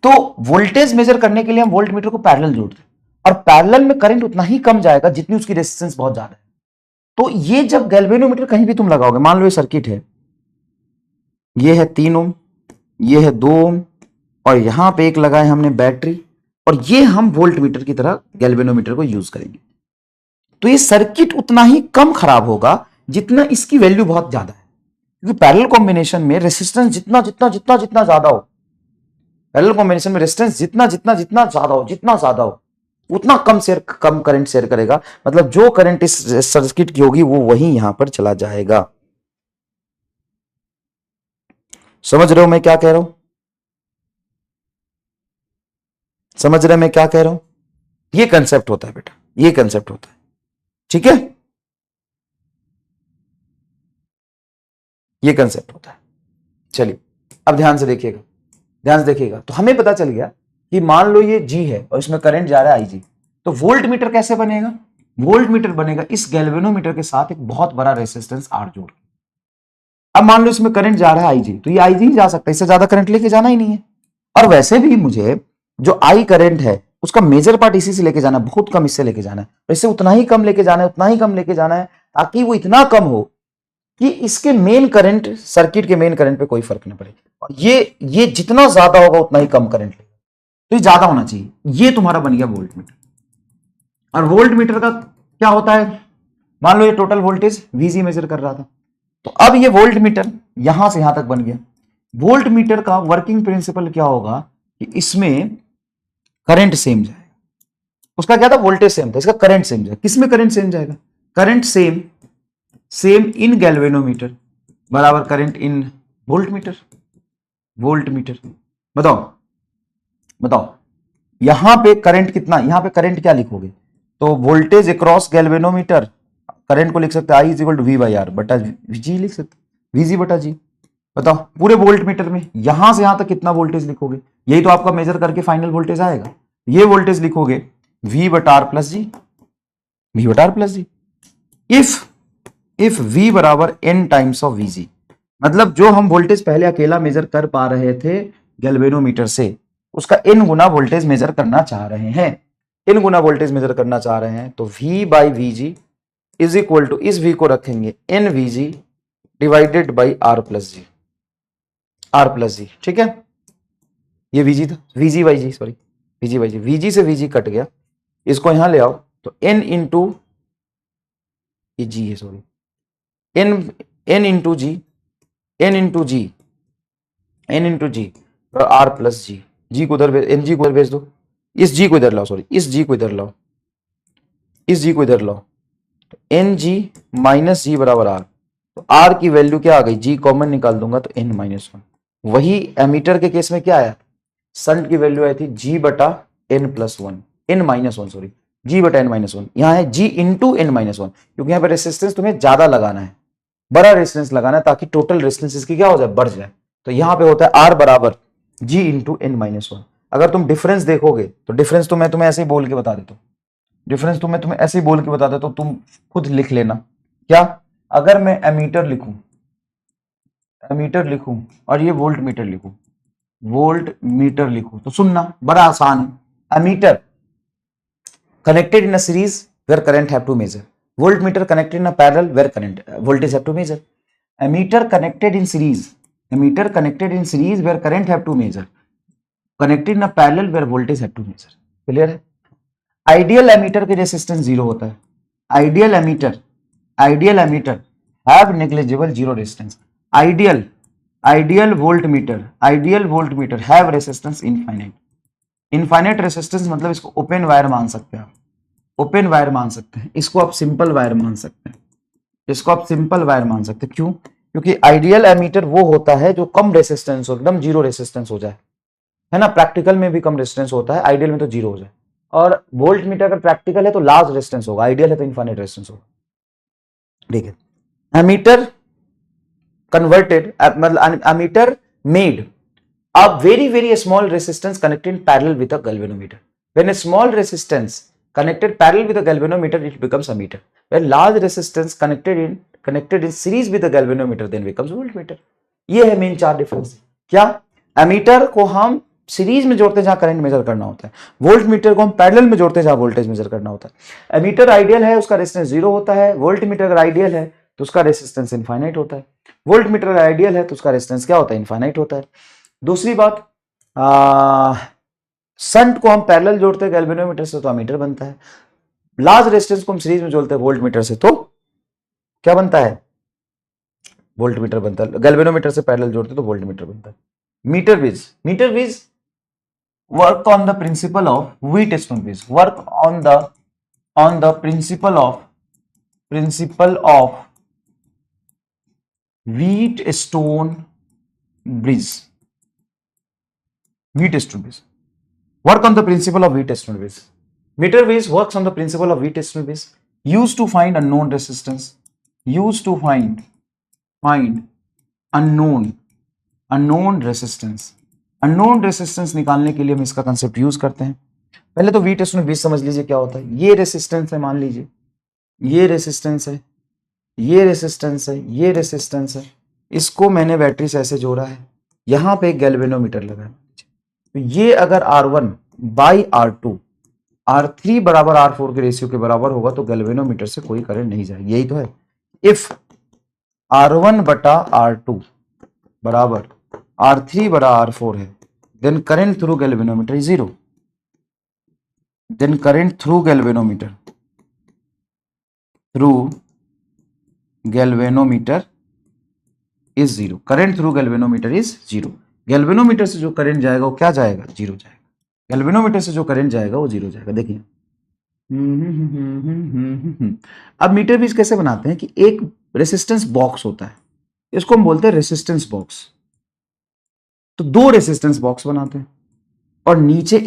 तो वोल्टेज मेजर करने के लिए हम वोल्ट मीटर को पैरेलल जोड़ते हैं, और पैरेलल में करंट उतना ही कम जाएगा जितनी उसकी रेजिस्टेंस बहुत ज्यादा है। तो ये जब गैल्वेनोमीटर कहीं भी तुम लगाओगे, मान लो ये सर्किट है, ये है 3 ओम, ये है 2 ओम, और यहां पे एक लगाए हमने बैटरी, और ये हम वोल्ट मीटर की तरह गैल्वेनोमीटर को यूज करेंगे, तो ये सर्किट उतना ही कम खराब होगा जितना इसकी वैल्यू बहुत ज्यादा है। क्योंकि पैरेलल कॉम्बिनेशन में रेसिस्टेंस जितना जितना जितना जितना ज्यादा हो, पैरेलल कॉम्बिनेशन में रेजिस्टेंस जितना जितना जितना ज्यादा हो उतना कम करंट शेयर करेगा, मतलब जो करंट इस सर्किट की होगी वो वही यहां पर चला जाएगा। समझ रहे हो मैं क्या कह रहा हूं, समझ रहे मैं क्या कह रहा हूं, ये कंसेप्ट होता है बेटा, ये कंसेप्ट होता है, ठीक है, ये कंसेप्ट होता है। चलिए अब ध्यान से देखिएगा, ध्यान से देखिएगा। तो हमें पता चल गया कि मान लो ये G है और इसमें करंट जा रहा है IG, तो वोल्ट मीटर कैसे बनेगा, वोल्ट मीटर बनेगा इस गैल्वेनोमीटर के साथ एक बहुत बड़ा रेजिस्टेंस R जोड़। अब मान लो इसमें करंट जा रहा है IG, तो ये IG ही जा सकता है, इससे ज्यादा करंट लेके जाना ही नहीं है। और वैसे भी मुझे जो I करंट है उसका मेजर पार्ट इसी से लेके जाना है, बहुत कम इससे लेके जाना है, इससे उतना ही कम लेके जाना है, उतना ही कम लेके जाना है, ताकि वो इतना कम हो कि इसके मेन करंट, सर्किट के मेन करंट पे कोई फर्क न पड़े। और ये जितना ज्यादा होगा उतना ही कम करंट लेगा, तो ये ज्यादा होना चाहिए। ये तुम्हारा बन गया वोल्ट मीटर। और वोल्ट मीटर का क्या होता है, मान लो ये टोटल वोल्टेज VG मेजर कर रहा था, तो अब ये वोल्ट मीटर यहां से यहां तक बन गया। वोल्ट मीटर का वर्किंग प्रिंसिपल क्या होगा कि इसमें करंट सेम जाएगा, उसका क्या था, वोल्टेज सेम था, इसका करंट सेम जाएगा। किसमें करंट सेम जाएगा, करंट सेम इन गैल्वेनोमीटर बराबर current in volt meter, volt meter. बताओ यहां पे करंट कितना, यहां पे करंट क्या लिखोगे, तो वोल्टेज अक्रॉस गैल्वेनोमीटर, करंट को लिख सकते हैं I is equal to V by R बटा G, लिख सकते VG बटा G। बताओ पूरे वोल्ट मीटर में यहां से यहां तक कितना वोल्टेज लिखोगे, यही तो आपका मेजर करके फाइनल वोल्टेज आएगा। ये वोल्टेज लिखोगे V बटा आर प्लस जी, V बटा R plus G. If V बराबर n टाइम्स ऑफ VG, मतलब जो हम वोल्टेज पहले अकेला मेजर कर पा रहे थे गैल्वेनोमीटर से, उसका n गुना वोल्टेज मेजर करना चाह रहे हैं, n गुना वोल्टेज मेजर करना चाह रहे हैं, तो V by VG is equal to, इस V को रखेंगे n VG divided by R plus G, R plus G, ठीक है। ये VG था, VG by G, sorry VG by G, VG से VG कट गया, इसको यहां ले आओ तो n इंटू, ये G है sorry, n into G, n into G, n into G और आर प्लस जी, जी को इधर, एन जी को इधर भेज दो, इस जी को इधर लाओ, सॉरी इस जी को इधर लाओ, इस जी को इधर लाओ, तो एन जी माइनस जी बराबर आर, तो आर की वैल्यू क्या आ गई, जी कॉमन निकाल दूंगा तो n माइनस वन। वही एमीटर के केस में क्या आया, शंट की वैल्यू आई थी जी बटा n plus one, n minus one, sorry G बटा n माइनस वन, यहां है G into n minus one, क्योंकि यहां पर रेसिस्टेंस तुम्हें ज्यादा लगाना है, बड़ा रेजिस्टेंस लगाना है ताकि टोटल रेजिस्टेंस इसकी क्या हो जाए, बढ़ जाए। तो यहां पे होता है आर बराबर जी इंटू n माइनस वन। अगर तुम डिफरेंस देखोगे तो डिफरेंस तो मैं तुम्हें ऐसे ही बोल के बता देता हूं, डिफरेंस तो मैं तुम्हें ऐसे ही बोल के बता देता हूं, तुम खुद लिख लेना। क्या, अगर मैं एमीटर लिखूं, एमीटर लिखूं और ये वोल्ट मीटर लिखूं, वोल्ट मीटर लिखूं, तो सुनना बड़ा आसान है। Ammeter connected in a series where current have to measure, voltmeter connected in a parallel where current voltage have to measure, ammeter connected in series, ammeter connected in series where current have to measure, connected in a parallel where voltage have to measure। Clear है। Ideal ammeter के resistance zero होता है, ideal ammeter, ideal ammeter have negligible zero resistance, ideal, ideal voltmeter, ideal voltmeter have resistance infinite, infinite resistance मतलब इसको open wire मान सकते हैं आप, ओपन वायर मान सकते हैं, इसको आप सिंपल वायर मान सकते हैं, इसको आप सिंपल वायर मान सकते हैं। क्यों, क्योंकि आइडियल एमीटर वो होता है जो कम रेसिस्टेंस हो, एकदम जीरो रेसिस्टेंस हो जाए, है ना, प्रैक्टिकल में भी कम रेजिस्टेंस होता है, आइडियल में तो जीरो हो जाए। और वोल्ट मीटर अगर प्रैक्टिकल है तो लार्ज रेजिस्टेंस होगा, आइडियल है तो इनफाइनाइट रेजिस्टेंस होगा, ठीक है। एमीटर कन्वर्टेड, मतलब ammeter made a very small resistance connected in parallel with a galvanometer. When a small resistance connected parallel with a galvanometer, it becomes a meter. When large resistance connected in series with a galvanometer, then becomes voltmeter. ये है main चार difference. क्या, ammeter को हम series में जोड़ते हैं जहां करंट मेजर करना होता है, वोल्ट मीटर को हम पैरेलल में जोड़ते हैं जहां वोल्टेज मेजर करना होता है। एमीटर आइडियल है, उसका रेजिस्टेंस जीरो होता है, वोल्ट मीटर अगर आइडियल है तो उसका रेजिस्टेंस इनफाइनाइट होता है, वोल्ट मीटर अगर आइडियल है तो उसका रेजिस्टेंस क्या होता है, इनफाइनाइट होता है। दूसरी बात, शंट को हम पैरेलल जोड़ते हैं गैल्वेनोमीटर से तो अमीटर बनता है, लार्ज रेजिस्टेंस को हम सीरीज में जोड़ते हैं वोल्ट मीटर से तो क्या बनता है, वोल्ट मीटर बनता है, गैल्वेनोमीटर से पैरेलल जोड़ते हैं तो वोल्ट मीटर बनता है। Metre bridge, metre bridge work on the principle of Wheatstone bridge, work on the principle of Wheatstone bridge, Wheatstone bridge. Work on the principle of Wheatstone bridge. Meter bridge works on the principle of Wheatstone bridge. Used to find unknown resistance. Used to find unknown resistance. Unknown resistance निकालने के लिए हम इसका concept use करते हैं। पहले तो Wheatstone bridge समझ लीजिए क्या होता है। ये रेसिस्टेंस है, मान लीजिए ये रेसिस्टेंस है, ये रेसिस्टेंस है, ये रेसिस्टेंस है, इसको मैंने बैटरी से ऐसे जोड़ा है, यहां पे एक गैल्वेनोमीटर लगा है, तो ये अगर R1 बाई R2, R3 बराबर R4 के रेशियो के बराबर होगा तो गैल्वेनोमीटर से कोई करंट नहीं जाएगी, यही तो है। इफ R1 बटा R2 बराबर R3 बटा R4 है, then current through galvanometer is zero, then current through galvanometer is zero, current through galvanometer is zero. Galvanometer से जो करंट जाएगा वो क्या जाएगा, जीरो जाएगा, गैल्वेनोमीटर से जो करंट जाएगा वो जीरो जाएगा। देखिए अब मीटर बीज कैसे बनाते हैं कि एक रेसिस्टेंस बॉक्स होता है, इसको हम बोलते हैं रेसिस्टेंस बॉक्स, तो दो रेसिस्टेंस बॉक्स बनाते हैं और नीचे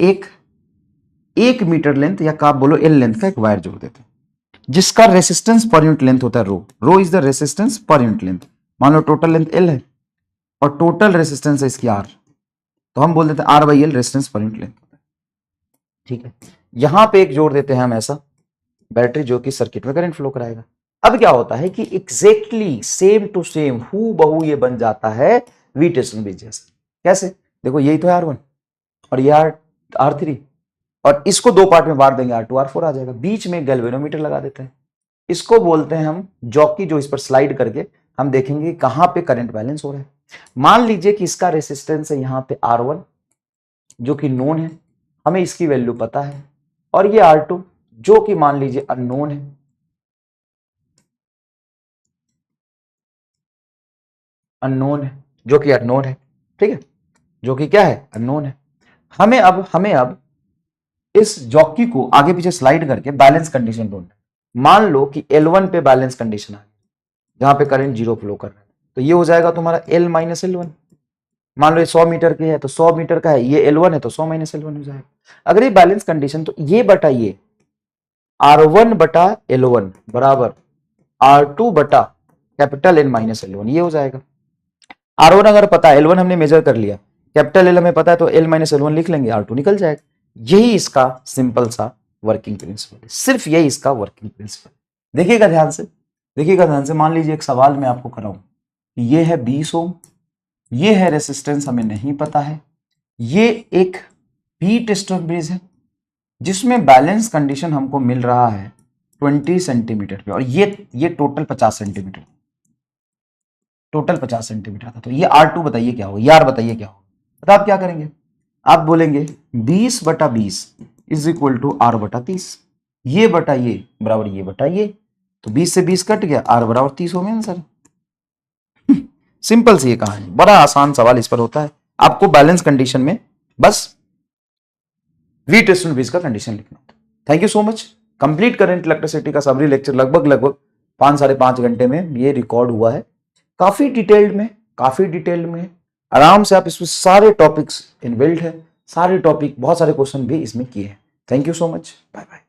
एक मीटर लेंथ या आप बोलो एल लेंथ का एक वायर जोड़ देते हैं जिसका रेसिस्टेंस पर यूनिट लेंथ होता है rho is the resistance per unit length. मान लो टोटल लेंथ एल है और टोटल रेसिस्टेंस है इसकी आर, तो हम बोल देते हैं R by L resistance per unit length होता है। ठीक है, यहां पे एक जोड़ देते हैं हम ऐसा बैटरी जो कि सर्किट में करंट फ्लो कराएगा। अब क्या होता है कि एग्जैक्टली सेम टू सेम हू बहू ये बन जाता है वी टेस्टन ब्रिज जैसे। कैसे? देखो यही तो है R1 और ये R3 और इसको दो पार्ट में बांट देंगे, R2 R4 आ जाएगा। बीच में गैल्वेनोमीटर लगा देते हैं, इसको बोलते हैं हम जॉकी, जो इस पर स्लाइड करके हम देखेंगे कहां पे करंट बैलेंस हो रहा है। मान लीजिए कि इसका रेसिस्टेंस है यहां पे R1 जो कि नोन है, हमें इसकी वैल्यू पता है, और ये R2 जो कि मान लीजिए अननोन है। अननोन है, जो कि अननोन है, ठीक है, जो कि क्या है, अननोन है। हमें अब इस जॉकी को आगे पीछे स्लाइड करके बैलेंस कंडीशन ढूंढना है। मान लो कि L1 पे बैलेंस कंडीशन आ गई, जहां पे करंट जीरो फ्लो कर रहा है, तो ये हो जाएगा तुम्हारा L माइनस L1। मान लो ये 100 मीटर के है तो 100 मीटर का है, ये L1 है तो 100 माइनस L1 हो जाएगा। अगर ये बैलेंस कंडीशन, तो ये बटा ये R1 बटा L1 बराबर R2 बटा कैपिटल N माइनस L1, ये हो जाएगा। R1 अगर पता है, L1 हमने मेजर कर लिया, कैपिटल L हमें पता है, तो L माइनस L1 लिख लेंगे, R2 निकल जाएगा। यही इसका सिंपल सा वर्किंग प्रिंसिपल है, सिर्फ यही इसका वर्किंग प्रिंसिपल। देखिएगा ध्यान से, देखिएगा ध्यान से। मान लीजिए एक सवाल मैं आपको कराऊं, ये है 20 ओम, ये है रेसिस्टेंस हमें नहीं पता है, ये एक पी टेस्टर ब्रिज है जिसमें बैलेंस कंडीशन हमको मिल रहा है 20 सेंटीमीटर पे, और ये टोटल 50 सेंटीमीटर, टोटल 50 सेंटीमीटर था। तो ये R2 बताइए क्या होगा, यार बताइए क्या होगा। तो आप क्या करेंगे, आप बोलेंगे 20 बटा 20 इज इक्वल टू R बटा 30, ये बटा ये बराबर ये बटा ये, तो 20 से 20 कट गया, R बराबर 30 हो गया आंसर। सिंपल सी ये कहानी, बड़ा आसान सवाल इस पर होता है। आपको बैलेंस कंडीशन में बस वी टेस्टन ब्रिज का कंडीशन लिखना होता है। Thank you so much. Complete current electricity का समरी लेक्चर लगभग 5-5.5 घंटे में ये रिकॉर्ड हुआ है, काफी डिटेल्ड में आराम से आप इसमें सारे टॉपिक्स इनबिल्ट है, सारे टॉपिक, बहुत सारे क्वेश्चन भी इसमें किए हैं। Thank you so much, bye bye.